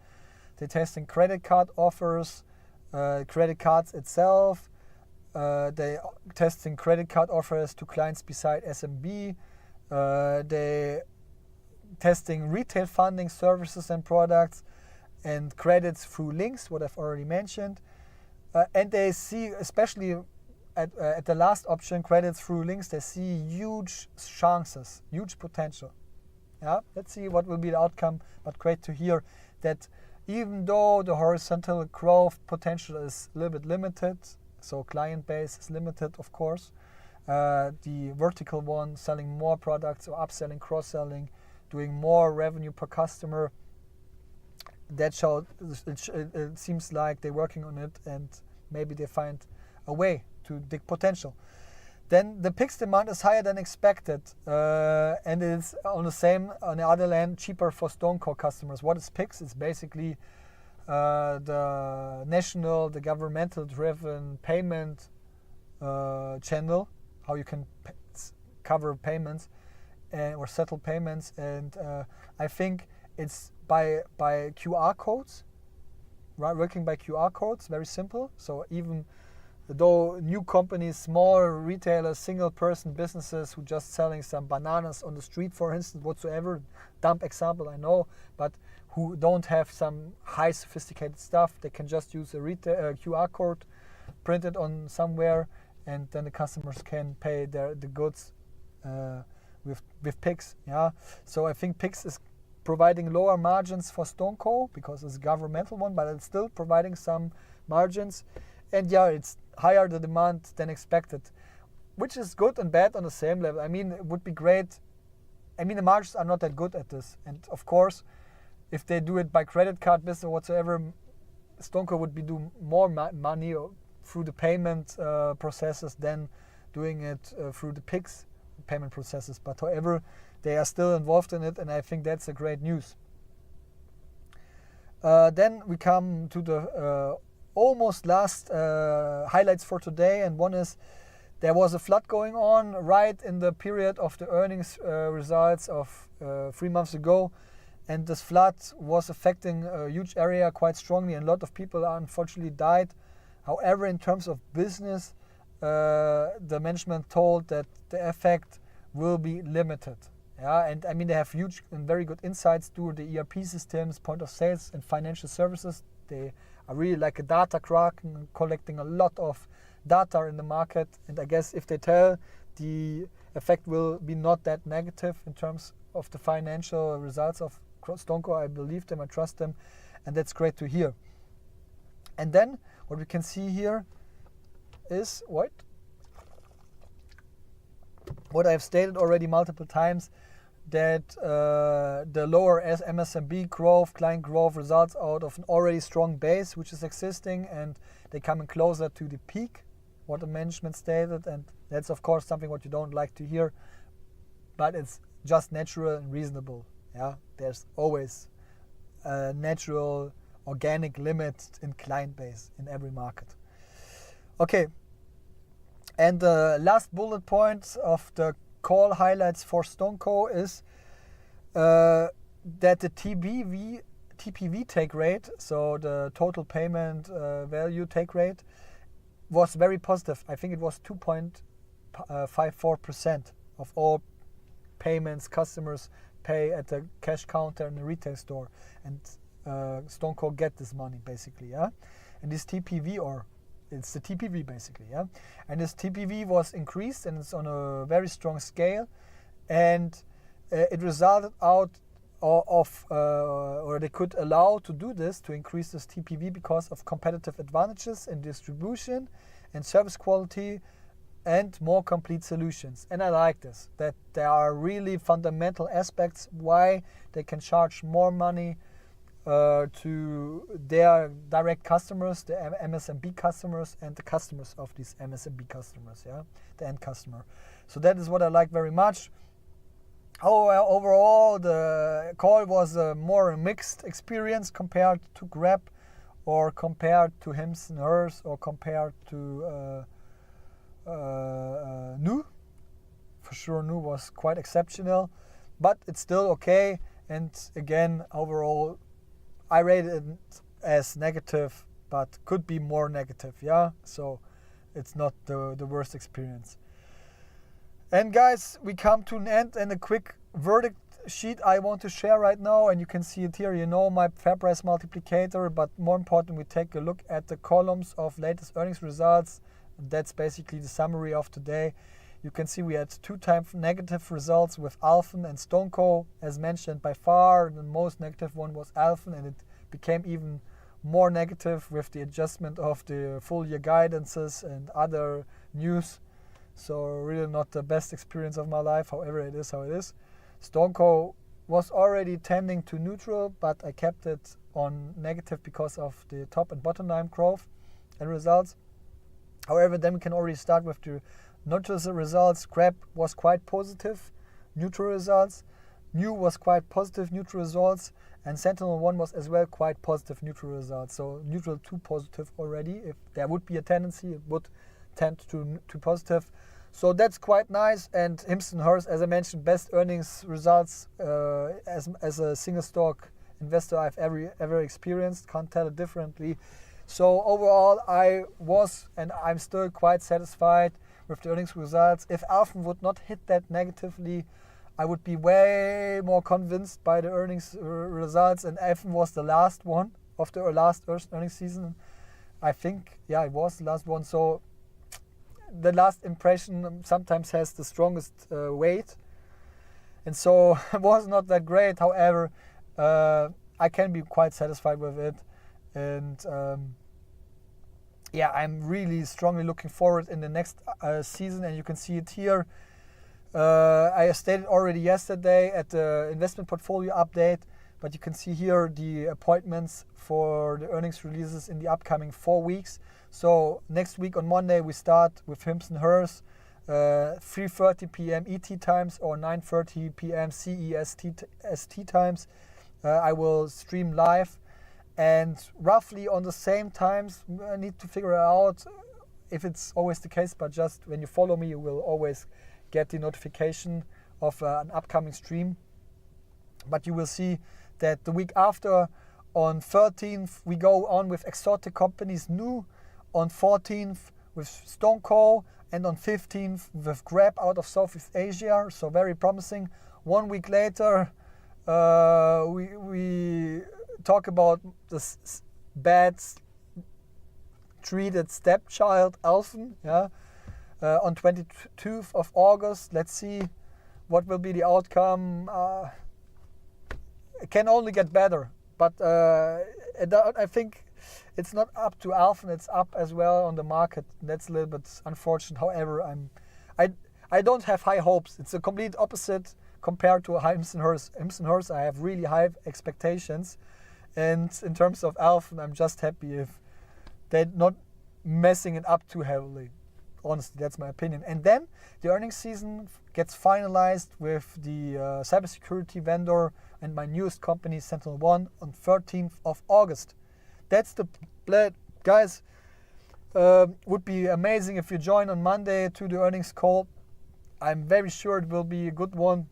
they're testing credit card offers, credit cards itself. They testing credit card offers to clients beside SMB. They testing retail funding services and products, and credits through links, what I've already mentioned. And they see, especially at the last option, credits through links, they see huge chances, huge potential. Yeah, let's see what will be the outcome, but great to hear that even though the horizontal growth potential is a little bit limited, so client base is limited, of course, the vertical one, selling more products or upselling, cross-selling, doing more revenue per customer, that showed, it seems like they're working on it, and maybe they find a way to dig potential. Then the PIX demand is higher than expected, and it's on the other hand, cheaper for StoneCo customers. What is PIX? It's basically the governmental driven payment channel, how you can cover payments or settle payments, and I think it's by QR codes, right? Working by QR codes, very simple. So even though new companies, small retailers, single person businesses who just selling some bananas on the street, for instance, whatsoever, dumb example I know, but who don't have some high sophisticated stuff, they can just use a QR code printed on somewhere, and then the customers can pay the goods with PIX. Yeah, so I think PIX is providing lower margins for StoneCo because it's a governmental one, but it's still providing some margins. And yeah, it's higher the demand than expected, which is good and bad on the same level. I mean, it would be great. I mean, the margins are not that good at this. And of course, if they do it by credit card business or whatsoever, StoneCo would be doing more money through the payment processes than doing it through the PIX payment processes. But however, they are still involved in it, and I think that's a great news. Then we come to the almost last highlights for today, and one is there was a flood going on right in the period of the earnings results of 3 months ago, and this flood was affecting a huge area quite strongly, and a lot of people unfortunately died. However, in terms of business, the management told that the effect will be limited. Yeah, and I mean, they have huge and very good insights through the ERP systems, point of sales, and financial services. They are really like a data crack, collecting a lot of data in the market. And I guess if they tell, the effect will be not that negative in terms of the financial results of StoneCo. I believe them, I trust them, and that's great to hear. And then what we can see here is what I've stated already multiple times, that the lower MSMB growth, client growth, results out of an already strong base which is existing, and they're coming closer to the peak, what the management stated, and that's of course something what you don't like to hear, but it's just natural and reasonable. Yeah, there's always a natural organic limit in client base in every market. Okay, and the last bullet point of the call highlights for StoneCo is that the TPV take rate, so the total payment value take rate, was very positive. I think it was 2.54% of all payments customers pay at the cash counter in the retail store, and StoneCo get this money basically. Yeah, and this TPV, or it's the TPV basically, yeah. And this TPV was increased, and it's on a very strong scale, and it resulted out of, or they could allow to do this, to increase this TPV because of competitive advantages in distribution and service quality and more complete solutions. And I like this, that there are really fundamental aspects why they can charge more money to their direct customers, the MSMB customers, and the customers of these MSMB customers, yeah, the end customer. So that is what I like very much. Overall, the call was a more mixed experience compared to Grab, or compared to HIMS and HERS, or compared to NU. For sure, NU was quite exceptional, but it's still okay. And again, overall, I rated it as negative, but could be more negative, yeah? So it's not the worst experience. And guys, we come to an end, and a quick verdict sheet I want to share right now, and you can see it here. You know my fair price multiplicator, but more important, we take a look at the columns of latest earnings results. That's basically the summary of today. You can see we had 2 times negative results with ALFEN and StoneCo. As mentioned, by far the most negative one was ALFEN, and it became even more negative with the adjustment of the full year guidances and other news. So really not the best experience of my life. However, it is how it is. StoneCo was already tending to neutral, but I kept it on negative because of the top and bottom line growth and results. However, then we can already start with the neutral results. Grab was quite positive, neutral results. NU was quite positive, neutral results. And SentinelOne was as well quite positive, neutral results. So neutral to positive already. If there would be a tendency, it would tend to positive. So that's quite nice. And HIMS and HERS, as I mentioned, best earnings results as a single stock investor I've ever experienced. Can't tell it differently. So overall, I was and I'm still quite satisfied with the earnings results. If ALFEN would not hit that negatively, I would be way more convinced by the earnings results. And ALFEN was the last one of the last earnings season. I think, yeah, it was the last one. So the last impression sometimes has the strongest weight. And so it was not that great. However, I can be quite satisfied with it. And yeah, I'm really strongly looking forward in the next season. And you can see it here. I stated already yesterday at the investment portfolio update, but you can see here the appointments for the earnings releases in the upcoming 4 weeks. So next week on Monday we start with HIMS and HERS, 3:30 p.m. ET times or 9:30 p.m. CEST times. I will stream live, and roughly on the same times. I need to figure out if it's always the case, but just when you follow me, you will always get the notification of an upcoming stream. But you will see that the week after, on 13th, we go on with exotic companies NU, on 14th with StoneCo, and on 15th with Grab out of Southeast Asia. So very promising. 1 week later, we talk about the bad treated stepchild ALFEN. Yeah. On 22nd of August, let's see what will be the outcome. It can only get better, but I think it's not up to ALFEN, it's up as well on the market. That's a little bit unfortunate. However, I don't have high hopes. It's a complete opposite compared to HIMS and HERS. HIMS and HERS, I have really high expectations. And in terms of ALFEN, I'm just happy if they're not messing it up too heavily. Honestly, that's my opinion. And then the earnings season gets finalized with the cybersecurity vendor and my newest company, SentinelOne, on 13th of August. That's the plan, guys. Would be amazing if you join on Monday to the earnings call. I'm very sure it will be a good one,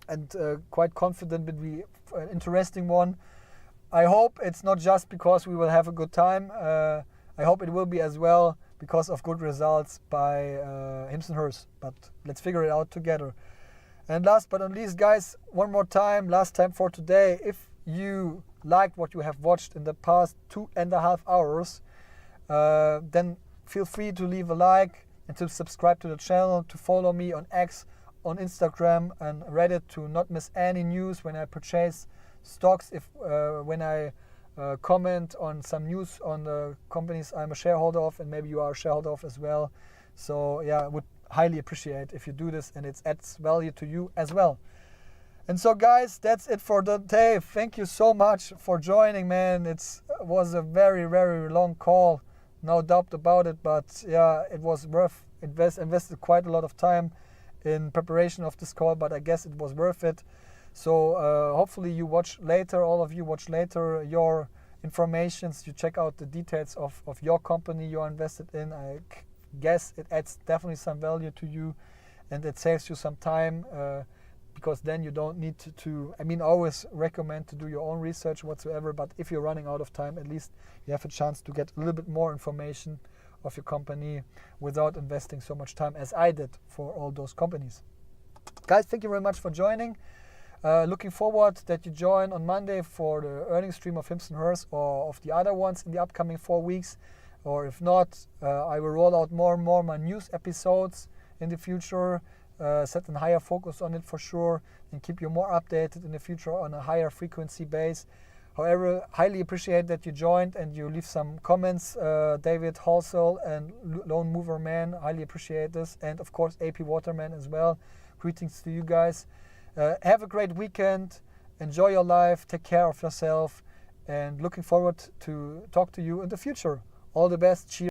and quite confident it will be an interesting one. I hope it's not just because we will have a good time. I hope it will be as well because of good results by HIMS and HERS. But let's figure it out together. And last but not least, guys, one more time, last time for today. If you liked what you have watched in the past 2.5 hours, then feel free to leave a like and to subscribe to the channel, to follow me on X, on Instagram and Reddit to not miss any news when I purchase stocks, when I comment on some news on the companies I'm a shareholder of, and maybe you are a shareholder of as well. So yeah, I would highly appreciate if you do this, and it adds value to you as well. And so guys, that's it for the day. Thank you so much for joining, man. It was a very, very long call, no doubt about it, but yeah, it was worth invested quite a lot of time in preparation of this call, but I guess it was worth it. So hopefully you watch later, all of you watch later your informations, you check out the details of your company you're invested in. I guess it adds definitely some value to you, and it saves you some time, because then you don't need to I mean, always recommend to do your own research whatsoever, but if you're running out of time, at least you have a chance to get a little bit more information of your company without investing so much time as I did for all those companies. Guys, thank you very much for joining. Looking forward that you join on Monday for the earnings stream of HIMS and HERS or of the other ones in the upcoming 4 weeks. Or if not, I will roll out more and more my news episodes in the future, set a higher focus on it for sure, and keep you more updated in the future on a higher frequency base. However, highly appreciate that you joined and you leave some comments. David Halsell and Lone Mover Man, highly appreciate this. And of course, AP Waterman as well. Greetings to you guys. Have a great weekend. Enjoy your life. Take care of yourself. And looking forward to talk to you in the future. All the best. Cheers.